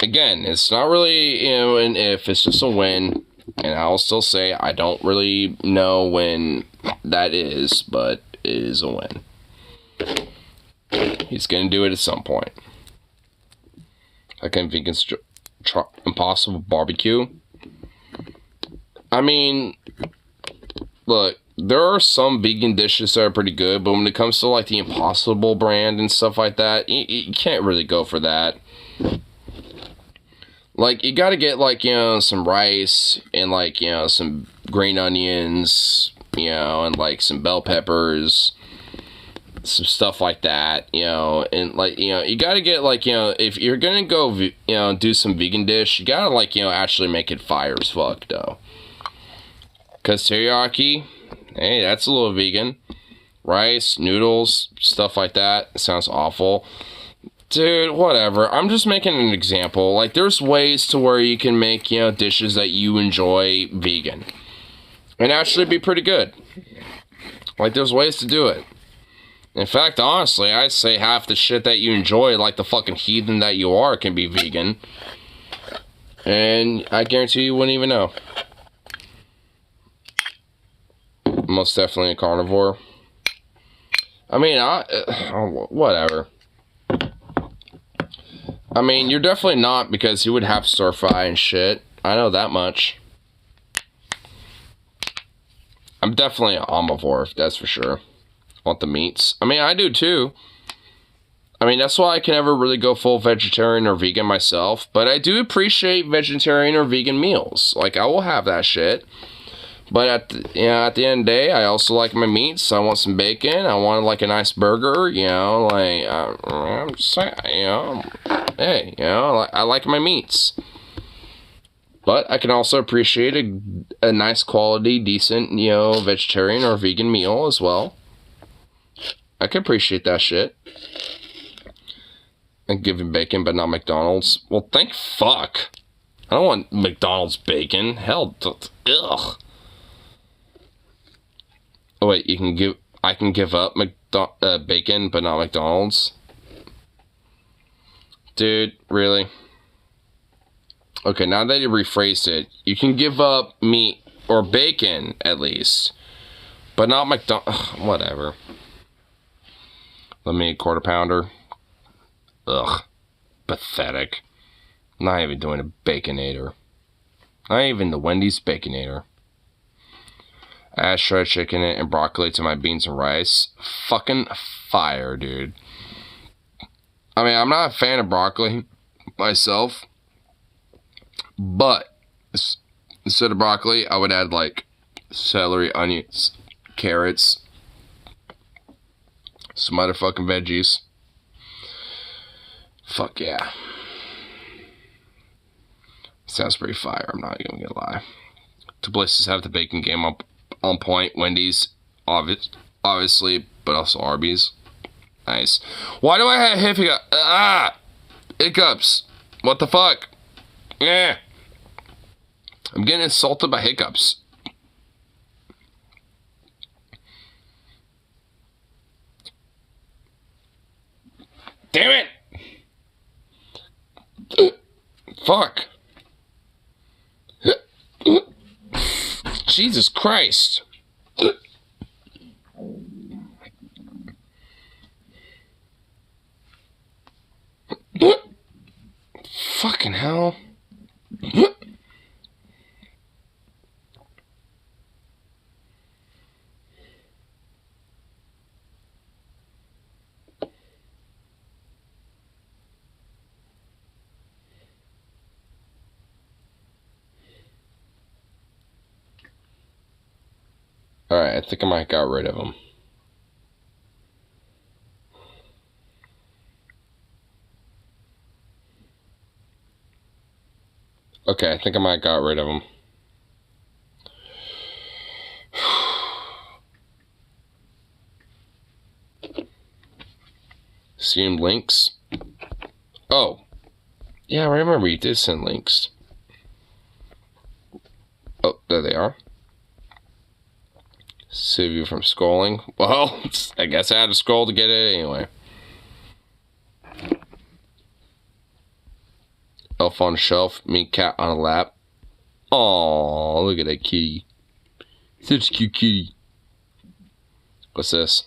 Again, it's not really, you know, an if, it's just a when. And I'll still say I don't really know when that is, but it is a win. He's gonna do it at some point. Like in Vegan's Impossible Barbecue. I mean, look, there are some vegan dishes that are pretty good, but when it comes to like the Impossible brand and stuff like that, you can't really go for that. Like, you gotta get, like, you know, some rice and, like, you know, some green onions, you know, and, like, some bell peppers, some stuff like that, you know, and, like, you know, you gotta get, like, you know, if you're gonna go, you know, do some vegan dish, you gotta, like, you know, actually make it fire as fuck, though. Because teriyaki, hey, that's a little vegan. Rice, noodles, stuff like that, it sounds awful. Dude, whatever. I'm just making an example. Like, there's ways to where you can make, you know, dishes that you enjoy vegan. And actually be pretty good. Like, there's ways to do it. In fact, honestly, I'd say half the shit that you enjoy, like the fucking heathen that you are, can be vegan. And I guarantee you wouldn't even know. Most definitely a carnivore. I mean, whatever. I mean, you're definitely not, because you would have stir fry and shit. I know that much. I'm definitely an omnivore, that's for sure. I want the meats. I mean, I do too. I mean, that's why I can never really go full vegetarian or vegan myself. But I do appreciate vegetarian or vegan meals. Like, I will have that shit. But at the end of the day, I also like my meats. I want some bacon. I want, like, a nice burger. You know, like, I'm just saying, you know. Hey, you know, I like my meats. But I can also appreciate a nice quality, decent, you know, vegetarian or vegan meal as well. I can appreciate that shit. And giving bacon, but not McDonald's. Well, thank fuck. I don't want McDonald's bacon. Hell, ugh. Oh wait, I can give up bacon, but not McDonald's. Dude, really? Okay, now that you rephrased it, you can give up meat or bacon at least, but not whatever. Let me a quarter pounder. Ugh, pathetic. Not even doing a baconator. Not even the Wendy's baconator. Add shredded chicken and broccoli to my beans and rice. Fucking fire, dude. I mean, I'm not a fan of broccoli myself, but instead of broccoli, I would add, like, celery, onions, carrots, some other fucking veggies. Fuck yeah. Sounds pretty fire, I'm not even gonna lie. Two places have the bacon game up on point. Wendy's, obviously, but also Arby's. Nice. Why do I have hiccups? What the fuck? Yeah. I'm getting insulted by hiccups. Damn it! Fuck. Jesus Christ. Fucking hell. Alright, I think I might got rid of him. Okay, I think I might got rid of him. Assumed links. Oh. Yeah, I remember you did send links. Oh, there they are. Save you from scrolling. Well, I guess I had to scroll to get it anyway. Elf on a shelf, me cat on a lap. Aww, look at that kitty. Such a cute kitty. What's this?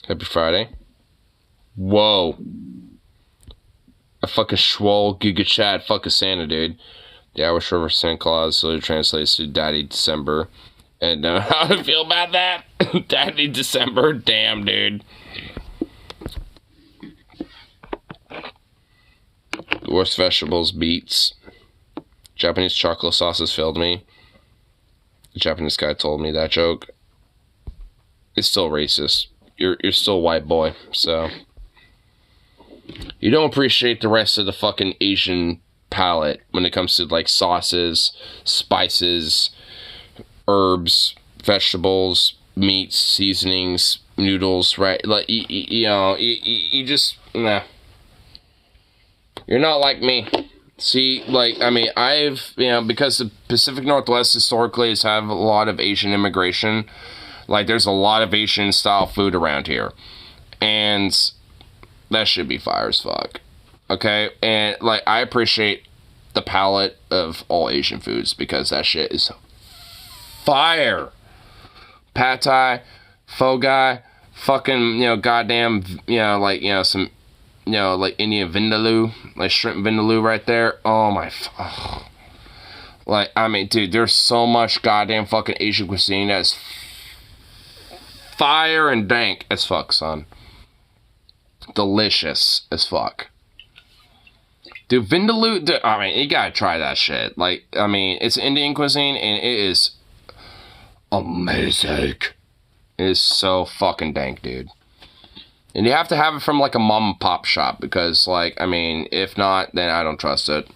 Happy Friday. Whoa. A fucking swole Giga Chad fucking Santa, dude. The Irish River Santa Claus, so it translates to Daddy December. And how do I feel about that? Daddy December, damn, dude. The worst vegetables, beets. Japanese chocolate sauces filled me. The Japanese guy told me that joke. It's still racist. You're still a white boy, so you don't appreciate the rest of the fucking Asian palette when it comes to like sauces, spices, herbs, vegetables, meats, seasonings, noodles, right? Like you know, you just nah. You're not like me. See, like, I mean, because the Pacific Northwest historically has had a lot of Asian immigration. Like, there's a lot of Asian style food around here. And that should be fire as fuck. Okay? And, like, I appreciate the palette of all Asian foods because that shit is fire. Pad Thai, Pho Gai, fucking, goddamn, some, like Indian vindaloo, like shrimp vindaloo right there. Oh my, like, I mean, dude, there's so much goddamn fucking Asian cuisine that's fire and dank as fuck, son. Delicious as fuck. Dude, vindaloo, dude, I mean, you gotta try that shit. Like, I mean, it's Indian cuisine and it is amazing. It is so fucking dank, dude. And you have to have it from like a mom and pop shop because, like, I mean, if not, then I don't trust it.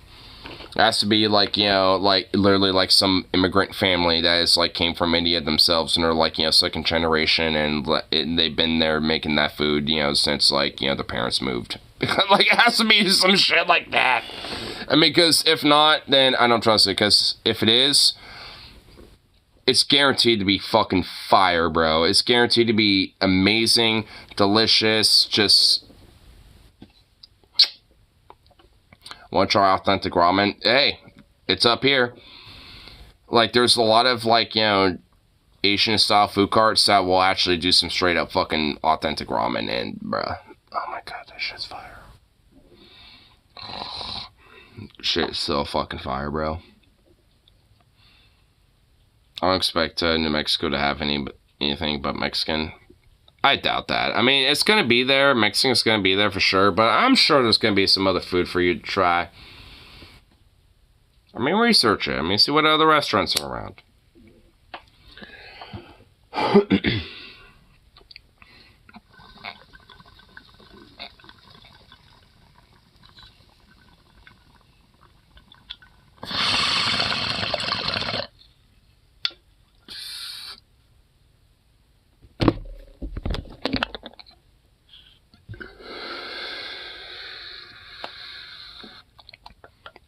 It has to be like, like literally like some immigrant family that is like came from India themselves and are like, second generation and they've been there making that food, since like, their parents moved. Like, it has to be some shit like that. I mean, because if not, then I don't trust it because if it is, it's guaranteed to be fucking fire, bro. It's guaranteed to be amazing, delicious, just... Want to try authentic ramen? Hey, it's up here. Like, there's a lot of, like, Asian-style food carts that will actually do some straight-up fucking authentic ramen, and, bruh, oh my god, that shit's fire. Shit's so fucking fire, bro. I don't expect New Mexico to have anything but Mexican. I doubt that. I mean, it's going to be there. Mexican's going to be there for sure. But I'm sure there's going to be some other food for you to try. I mean, research it. I mean, see what other restaurants are around.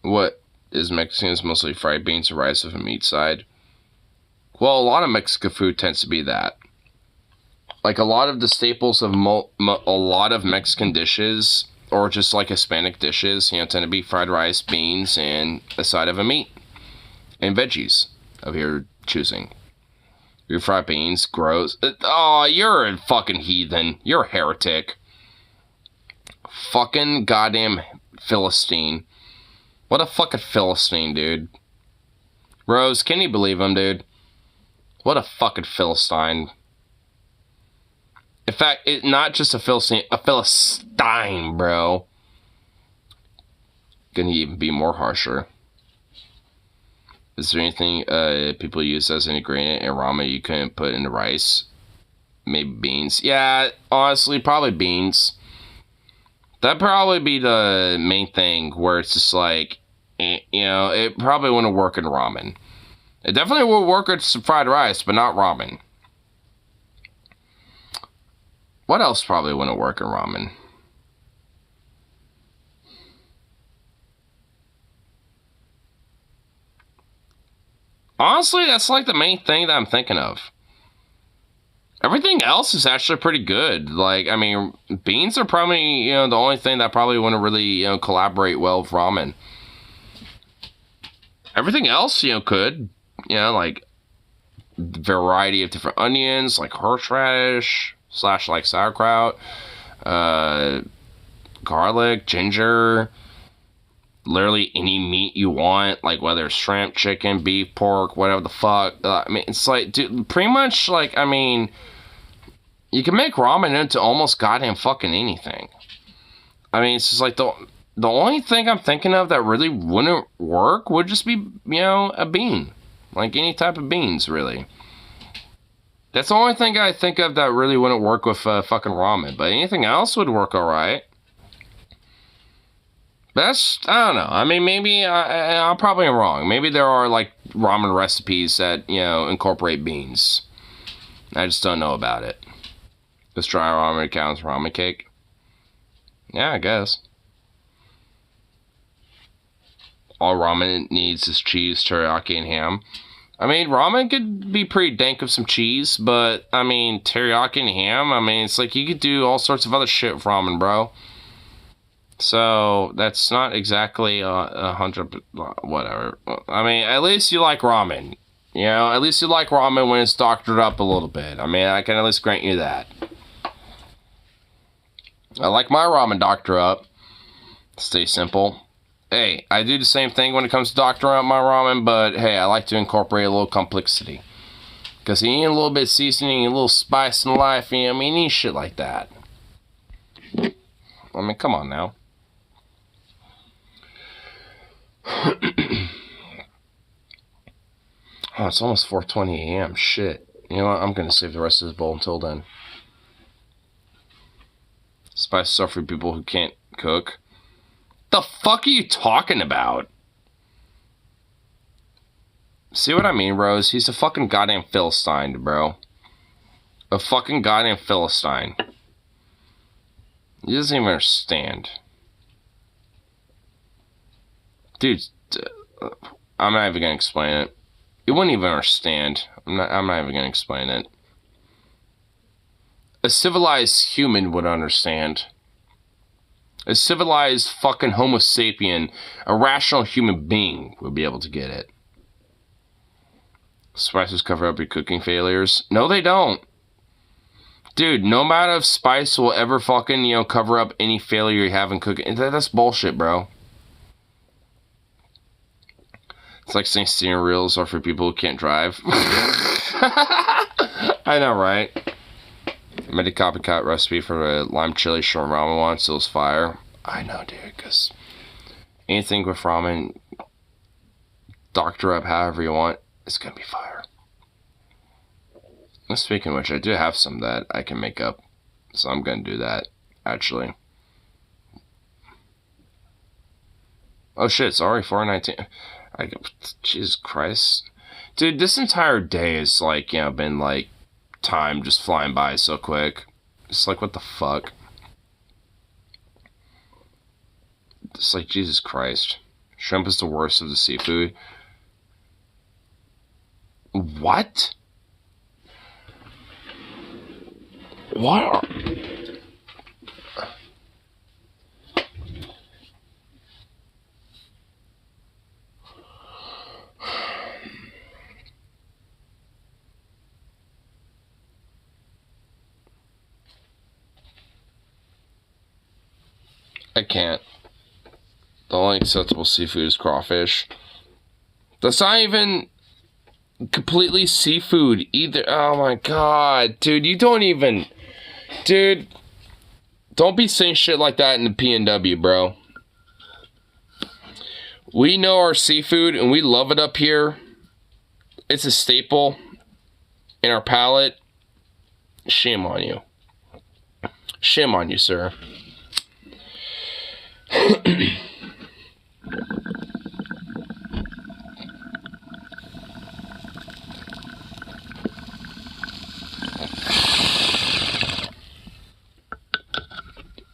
What is Mexicans mostly fried beans and rice with a meat side? Well, a lot of Mexican food tends to be that. Like, a lot of the staples of a lot of Mexican dishes, or just like Hispanic dishes, tend to be fried rice, beans, and a side of a meat. And veggies of your choosing. Your fried beans, gross. Oh, you're a fucking heathen. You're a heretic. Fucking goddamn Philistine. What a fucking Philistine, dude. Rose, can you believe him, dude? What a fucking Philistine. In fact, not just a Philistine, a Philistine, bro. Gonna even be more harsher. Is there anything people use as an ingredient in ramen you couldn't put in the rice? Maybe beans. Yeah, honestly, probably beans. That'd probably be the main thing where it's just like, it probably wouldn't work in ramen. It definitely would work with some fried rice, but not ramen. What else probably wouldn't work in ramen? Honestly, that's like the main thing that I'm thinking of. Everything else is actually pretty good. Like, I mean, beans are probably, the only thing that probably wouldn't really, collaborate well with ramen. Everything else, could. Like, variety of different onions, like horseradish, / like sauerkraut, garlic, ginger, literally any meat you want, like whether it's shrimp, chicken, beef, pork, whatever the fuck. I mean, it's like, dude, pretty much, like, I mean, you can make ramen into almost goddamn fucking anything. I mean, it's just like the only thing I'm thinking of that really wouldn't work would just be, a bean. Like any type of beans, really. That's the only thing I think of that really wouldn't work with fucking ramen. But anything else would work alright. That's, I don't know. I mean, maybe I'm probably wrong. Maybe there are, like, ramen recipes that, incorporate beans. I just don't know about it. Does dry ramen count as ramen cake? Yeah, I guess. All ramen needs is cheese, teriyaki, and ham. I mean, ramen could be pretty dank with some cheese, but, I mean, teriyaki and ham, I mean, it's like you could do all sorts of other shit with ramen, bro. So, that's not exactly 100, whatever. I mean, at least you like ramen. At least you like ramen when it's doctored up a little bit. I mean, I can at least grant you that. I like my ramen doctor up. Stay simple. Hey, I do the same thing when it comes to doctoring up my ramen, but hey, I like to incorporate a little complexity. Because you need a little bit of seasoning, a little spice in life, you need shit like that. I mean, come on now. Oh, it's almost 4:20 a.m. Shit. You know what? I'm going to save the rest of this bowl until then. Spices are for people who can't cook. The fuck are you talking about? See what I mean, Rose? He's a fucking goddamn Philistine, bro. A fucking goddamn Philistine. He doesn't even understand. Dude, I'm not even gonna explain it. You wouldn't even understand. I'm not even gonna explain it. A civilized human would understand. A civilized fucking Homo sapien, a rational human being would be able to get it. Spices cover up your cooking failures. No, they don't. Dude, no amount of spice will ever fucking, cover up any failure you have in cooking. That's bullshit, bro. It's like saying steering wheels are for people who can't drive. I know, right? I made a copycat recipe for a lime chili shrimp ramen once. It was fire. I know, dude, because anything with ramen, doctor up however you want, it's going to be fire. And speaking of which, I do have some that I can make up. So I'm going to do that, actually. Oh shit, it's already 4:19. Jesus Christ. Dude, this entire day is like, been like, time just flying by so quick. It's like, what the fuck? It's like, Jesus Christ. Shrimp is the worst of the seafood. What? What are... I can't. The only acceptable seafood is crawfish. That's not even completely seafood either. Oh my god, dude, you don't even... Dude, don't be saying shit like that in the PNW, bro. We know our seafood and we love it up here. It's a staple in our palate. Shame on you. Shame on you, sir.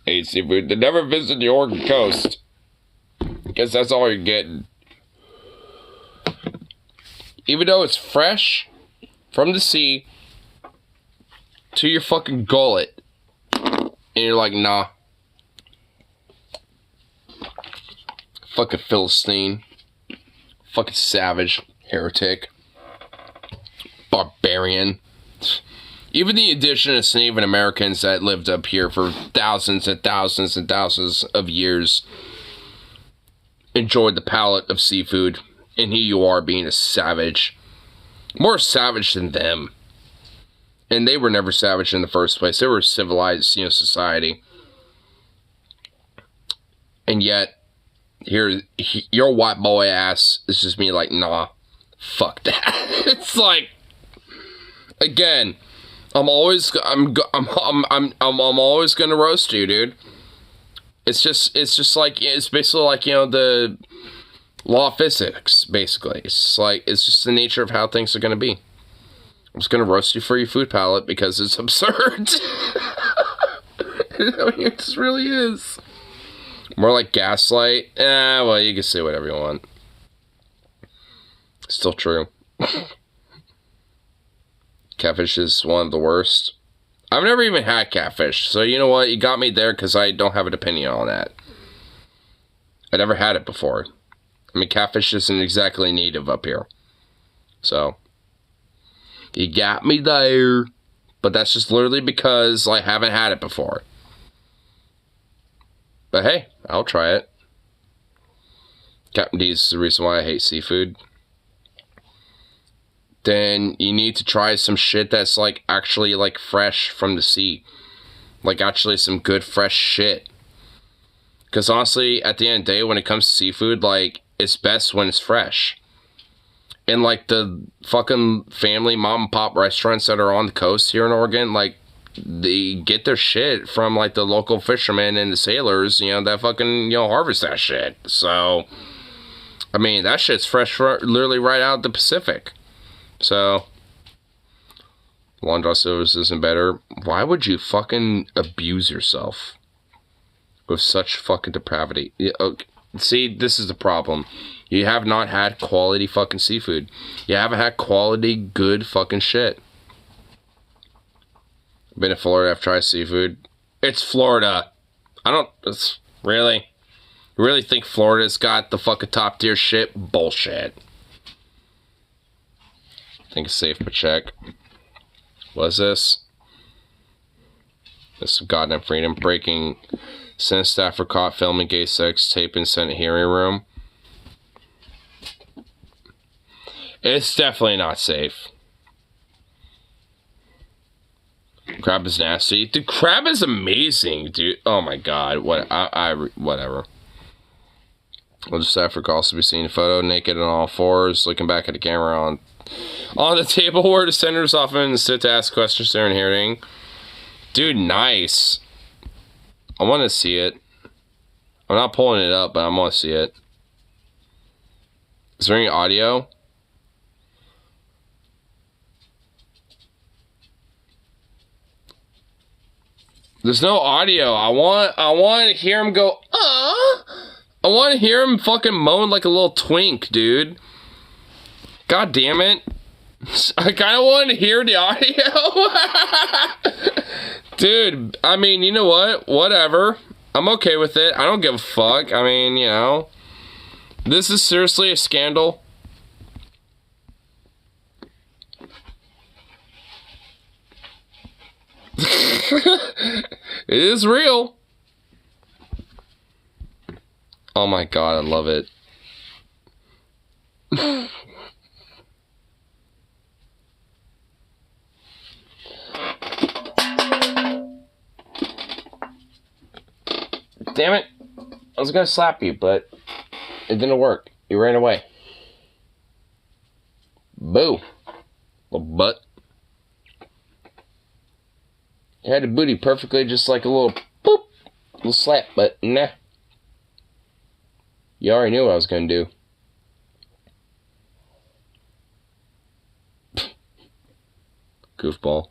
Hey, seafood. They never visit the Oregon coast. Guess that's all you're getting. Even though it's fresh from the sea to your fucking gullet, and you're like, nah. Fucking Philistine. Fucking savage. Heretic. Barbarian. Even the indigenous Native Americans that lived up here for thousands and thousands and thousands of years enjoyed the palate of seafood. And here you are being a savage. More savage than them. And they were never savage in the first place. They were a civilized, society. And yet, here, your white boy ass is just being like, nah, fuck that. It's like, again, I'm always gonna roast you, dude. It's basically like, the law of physics, basically. It's just the nature of how things are gonna be. I'm just gonna roast you for your food palate because it's absurd. It just really is. More like gaslight. Well, you can say whatever you want. Still true. Catfish is one of the worst. I've never even had catfish, so you know what? You got me there because I don't have an opinion on that. I never had it before. I mean, catfish isn't exactly native up here. So, you got me there. But that's just literally because I haven't had it before. But hey, I'll try it. Captain D's is the reason why I hate seafood. Then you need to try some shit that's actually fresh from the sea. Actually some good fresh shit. Because honestly, at the end of the day, when it comes to seafood, it's best when it's fresh. And the fucking family mom and pop restaurants that are on the coast here in Oregon, they get their shit from the local fishermen and the sailors, that fucking, harvest that shit. So, I mean, that shit's fresh literally right out of the Pacific. So, laundry service isn't better. Why would you fucking abuse yourself with such fucking depravity? Okay. See, this is the problem. You have not had quality fucking seafood. You haven't had quality, good fucking shit. Been in Florida, I've tried seafood. It's Florida. It's really? You really think Florida's got the fucking top tier shit? Bullshit. I think it's safe, but check. What is this? This is goddamn freedom. Breaking. Senate staffer caught filming gay sex tape in Senate hearing room. It's definitely not safe. Crab is nasty. Dude, crab is amazing, dude. Oh my god. Whatever. Well, just staffer could also be seen in photo, naked on all fours, looking back at the camera on the table where the senators often sit to ask questions during hearing. Dude, nice. I want to see it. I'm not pulling it up, but I want to see it. Is there any audio? There's no audio. I want to hear him go, I want to hear him fucking moan like a little twink, dude. God damn it. I kind of want to hear the audio. Dude, I mean, you know what? Whatever. I'm okay with it. I don't give a fuck. I mean, you know. This is seriously a scandal. It is real. Oh my god, I love it. Damn it. I was gonna slap you, but it didn't work. You ran away. Boo. Little butt. You had a booty perfectly just like a little boop. Little slap, but nah. You already knew what I was gonna do. Goofball.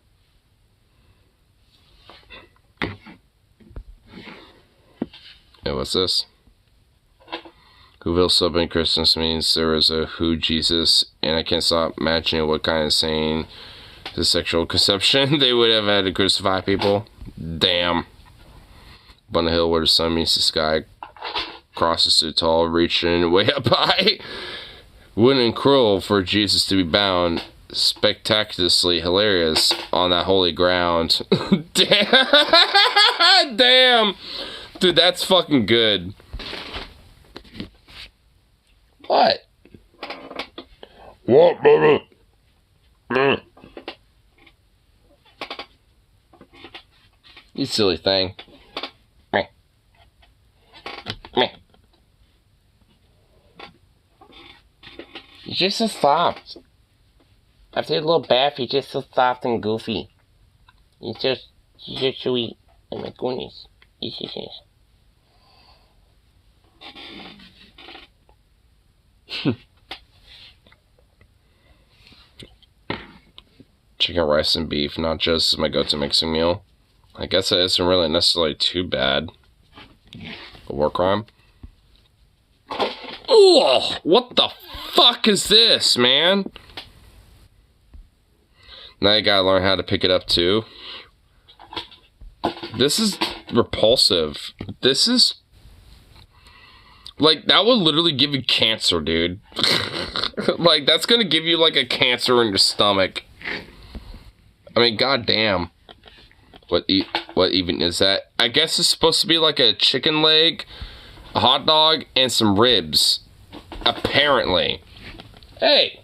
Hey, what's this? Whoville subbing Christmas means there was a who Jesus, and I can't stop imagining what kind of saying the sexual conception they would have had to crucify people. Damn. Up on the hill where the sun meets the sky, crosses too tall, reaching way up high. Wouldn't it cruel for Jesus to be bound, spectacularly hilarious on that holy ground. Damn. Damn. Dude, that's fucking good. What? What, baby? You silly thing. Meh. Meh. You're just so soft. After a little bath, you're just so soft and goofy. You're just sweet. Oh my goodness. Yes. Chicken, rice, and beef, not just my go-to mixing meal. I guess it isn't really necessarily too bad. A war crime. Oh, what the fuck is this, man? Now you gotta learn how to pick it up too. This is repulsive. This is... Like, that would literally give you cancer, dude. Like, that's gonna give you, like, a cancer in your stomach. I mean, goddamn. What even is that? I guess it's supposed to be like a chicken leg, a hot dog, and some ribs. Apparently. Hey!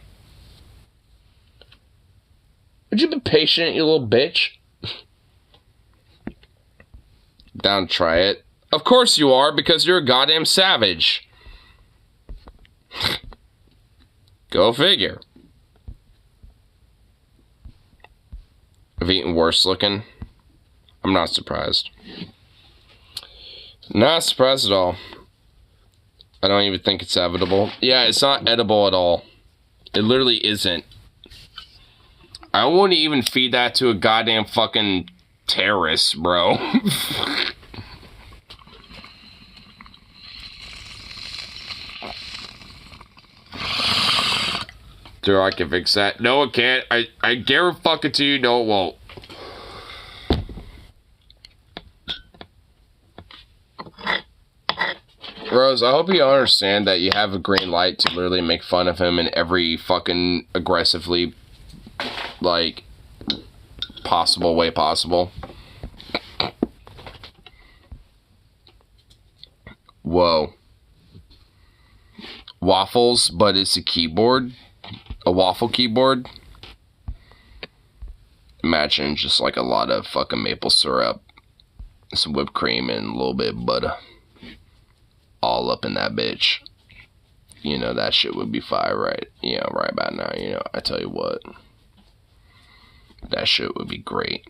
Would you be patient, you little bitch? Down to try it. Of course you are, because you're a goddamn savage. Go figure. I've eaten worse looking. I'm not surprised. Not surprised at all. I don't even think it's edible. Yeah, it's not edible at all. It literally isn't. I wouldn't even feed that to a goddamn fucking terrorist, bro. Dude, I can fix that. No, it can't. I guarantee fucking to you, no, it won't. Rose, I hope you understand that you have a green light to literally make fun of him in every fucking aggressively, like, possible way possible. Whoa. Waffles, but it's a keyboard? A waffle keyboard? Imagine just like a lot of fucking maple syrup, some whipped cream, and a little bit of butter. All up in that bitch. You know, that shit would be fire, right? You know, right about now, you know, I tell you what. That shit would be great.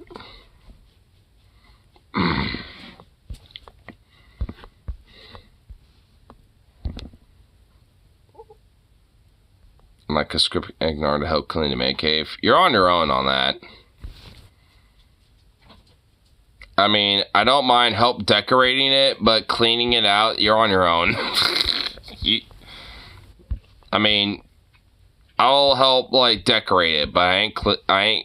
Like a script ignore to help clean the man cave. You're on your own on that. I mean, I don't mind help decorating it, but cleaning it out, you're on your own. I mean, I'll help like decorate it, but I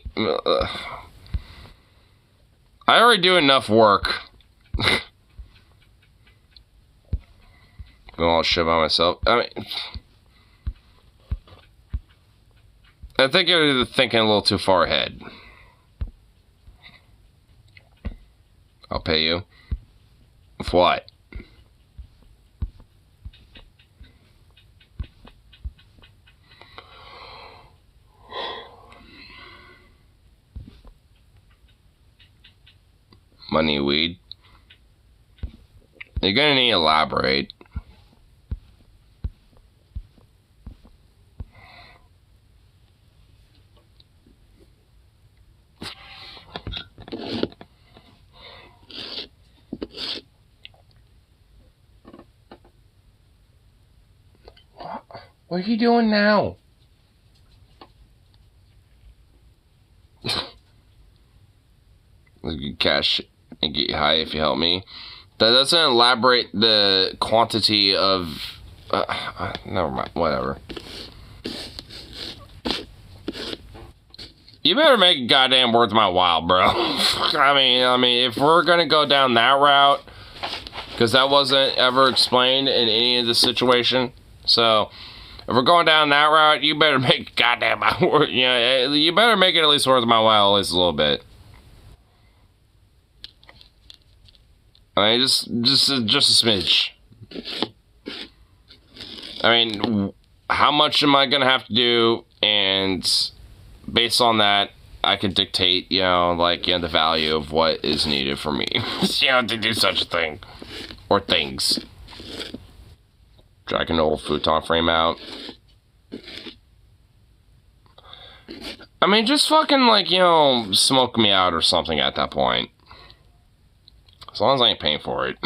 already do enough work. Doing all shit by myself. I mean, I think you're thinking a little too far ahead. I'll pay you. With what? Money, weed. You're gonna need to elaborate. What are you doing now? Cash and get you high if you help me. That doesn't elaborate the quantity of... never mind, whatever. You better make it goddamn worth my while, bro. I mean, if we're gonna go down that route, because that wasn't ever explained in any of the situation, so... If we're going down that route, you better make it goddamn worth. You better make it at least worth my while, at least a little bit. I mean, just a smidge. I mean, how much am I gonna have to do? And based on that, I can dictate, the value of what is needed for me, to do such a thing or things. Drag an old futon frame out. I mean, just fucking, smoke me out or something at that point. As long as I ain't paying for it.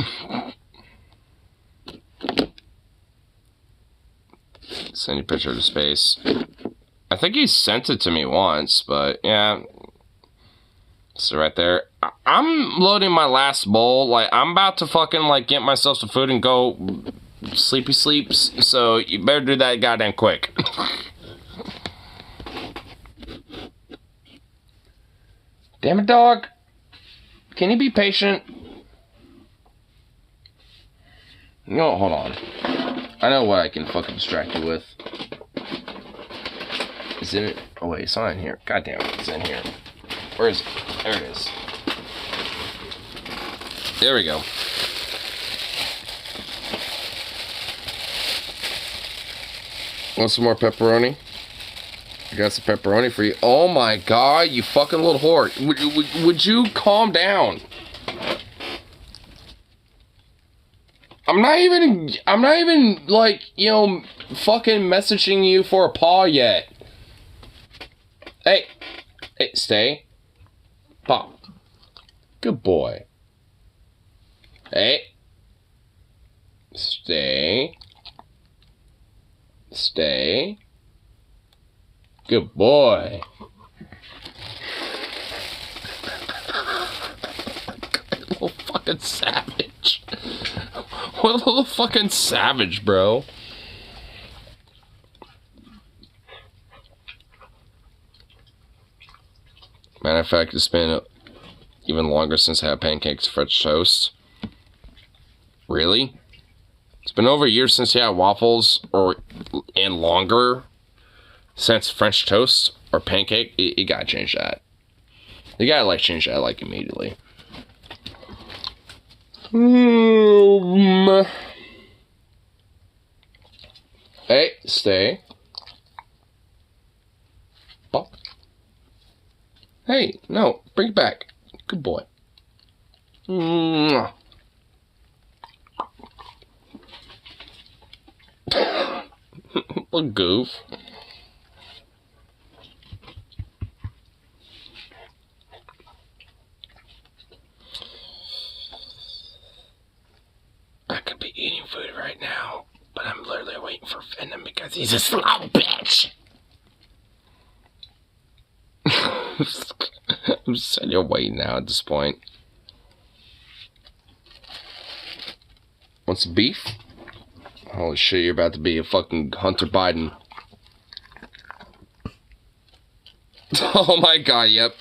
Send your picture to space. I think he sent it to me once, but yeah. So right there. I'm loading my last bowl. I'm about to fucking, get myself some food and go... sleepy sleeps, so you better do that goddamn quick. Damn it, dog. Can you be patient? No, hold on. I know what I can fucking distract you with. Is it? Oh wait, it's not in here. God damn it, it's in here. Where is it? There it is. There we go. Want some more pepperoni? I got some pepperoni for you. Oh my god, you fucking little whore. Would you calm down? I'm not even fucking messaging you for a paw yet. Hey, stay. Paw. Good boy. Hey. Stay. Stay. Good boy. Little fucking savage. What a little fucking savage, bro. Matter of fact, it's been even longer since I had pancakes and French toast. Really? It's been over a year since you had waffles, and longer since French toast or pancake. You gotta change that. You gotta change that immediately. Hey, stay. Pop. Hey, no, bring it back. Good boy. Little goof. I could be eating food right now, but I'm literally waiting for Venom because he's a slow bitch. I'm just sitting here waiting now at this point. Want some beef? Holy shit, you're about to be a fucking Hunter Biden. Oh my god, yep.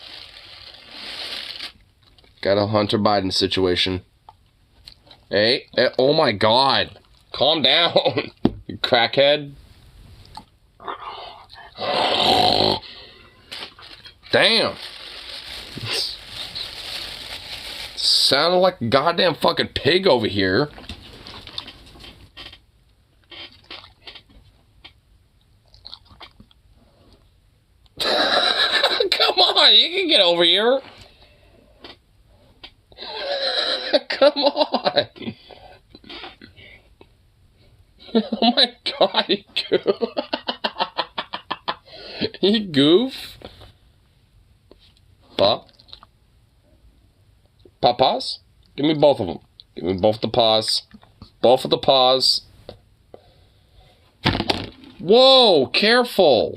Got a Hunter Biden situation. Hey, oh my god. Calm down, you crackhead. Damn. Sounded like a goddamn fucking pig over here. Come on, you can get over here. Come on. Oh my god, you goof. You goof. Paws? Give me both of them. Give me both the paws. Both of the paws. Whoa, careful.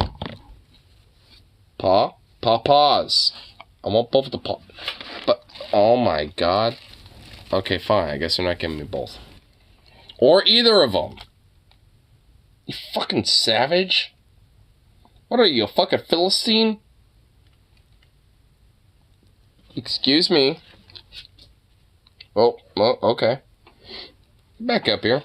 Paws. I want both of the paws. But, oh my god. Okay, fine. I guess you're not giving me both. Or either of them. You fucking savage. What are you, a fucking Philistine? Excuse me. Oh, well, okay. Back up here.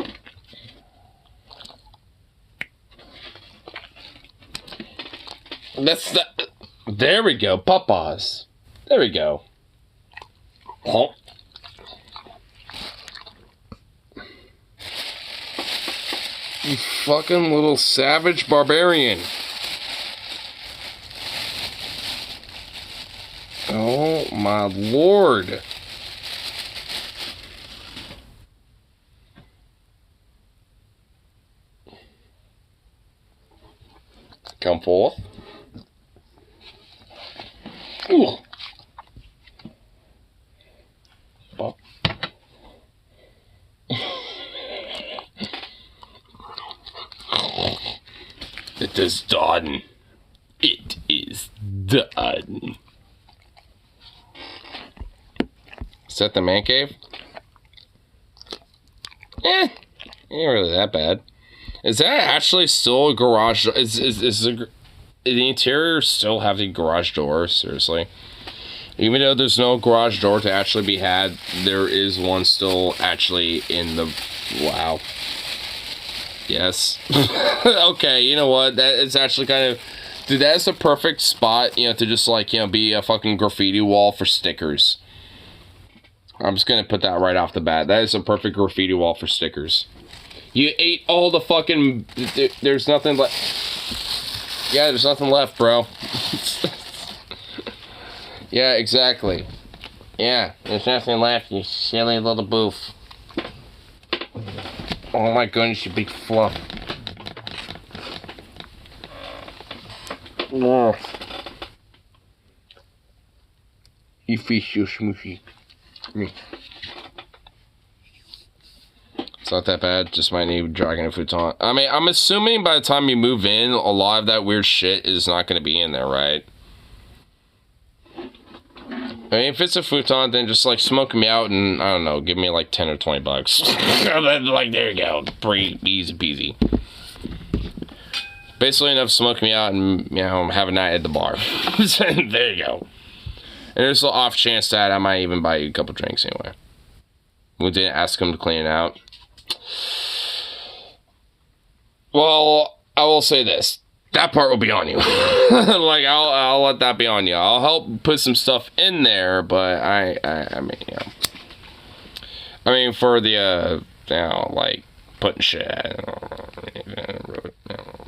That's the... There we go, papas. There we go. Oh. You fucking little savage barbarian. Oh my lord. Come forth. Ooh. Oh. It is done. It is done. Is that the man cave? Ain't really that bad. Is that actually still a garage? Is the interior still have the garage door? Seriously? Even though there's no garage door to actually be had, there is one still actually in the... Wow. Yes. Okay, you know what? That is actually kind of... Dude, that is the perfect spot, you know, to just, like, you know, be a fucking graffiti wall for stickers. I'm just gonna put that right off the bat. That is a perfect graffiti wall for stickers. You ate all the fucking... There's nothing left. Yeah, there's nothing left, bro. Yeah, exactly. Yeah, there's nothing left, you silly little boof. Oh my goodness, you big fluff. Oh. You fish so smooshy. It's not that bad, just might need dragging a futon. I mean, I'm assuming by the time you move in, a lot of that weird shit is not going to be in there, right? I mean, if it's a futon, then just, like, smoke me out and, I don't know, give me, like, 10 or 20 bucks. Like, there you go. Pretty easy peasy. Basically enough to smoke me out and, you know, have a night at the bar. There you go. And there's the off chance that I might even buy you a couple drinks anyway. We didn't ask him to clean it out. Well, I will say this. That part will be on you. Like, I'll let that be on you. I'll help put some stuff in there, but I mean, you know. I mean, for the, you know, like, putting shit, I don't know.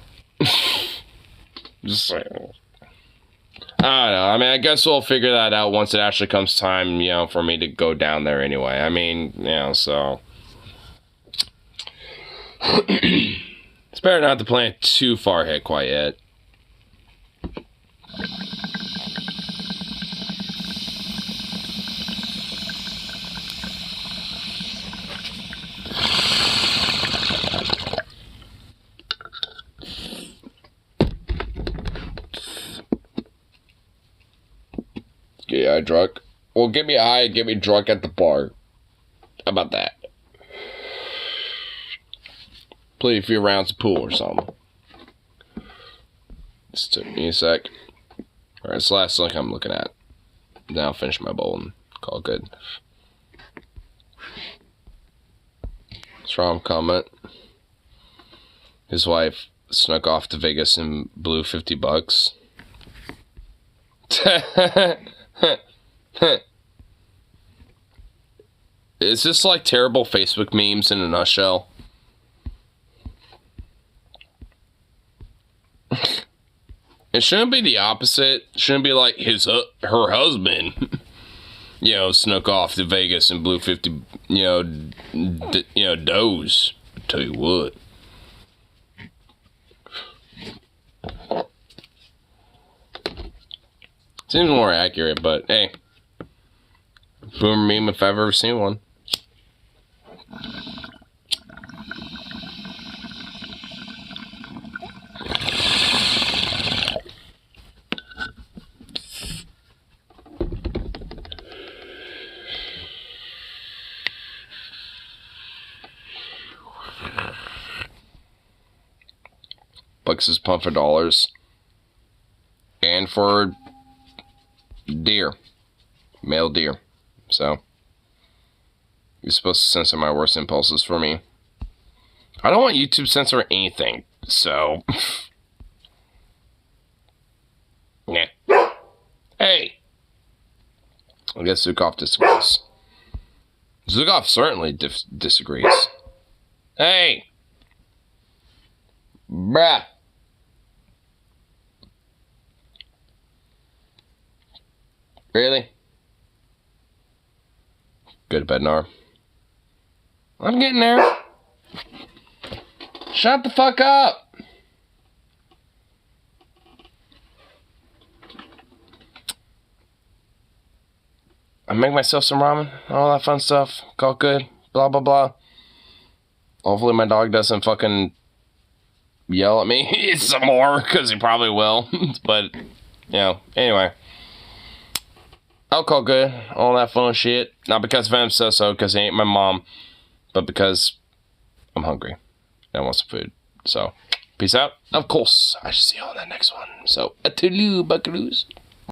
Just saying. I don't know. I mean, I guess we'll figure that out once it actually comes time, you know, for me to go down there anyway. I mean, you know, so. It's better not to plan too far ahead quite yet. Get you drunk? Well, get me high and get me drunk at the bar. How about that? Play a few rounds of pool or something. Just took me a sec. Alright, it's the last link I'm looking at. Then I'll finish my bowl and call it good. Strong comment. His wife snuck off to Vegas and blew $50. It's just like terrible Facebook memes in a nutshell. It shouldn't be the opposite. It shouldn't be like her husband, snuck off to Vegas and blew 50, does. Tell you what. Seems more accurate, but hey. Boomer meme if I've ever seen one. Bucks is pumped for dollars. And for deer. Male deer. So, you're supposed to censor my worst impulses for me. I don't want YouTube censoring anything, so. Yeah. Hey! I guess Zukov disagrees. Zukov certainly disagrees. Hey! Bruh! Really? Go to bed, Nar. I'm getting there. Shut the fuck up. I make myself some ramen, all that fun stuff. Call it good. Blah, blah, blah. Hopefully my dog doesn't fucking yell at me some more, because he probably will. But, anyway. I'll call good, all that fun shit. Not because Venom says so, because he ain't my mom, but because I'm hungry and I want some food. So, peace out. Of course, I shall see you on that next one. So, a toodaloo, buckaroos.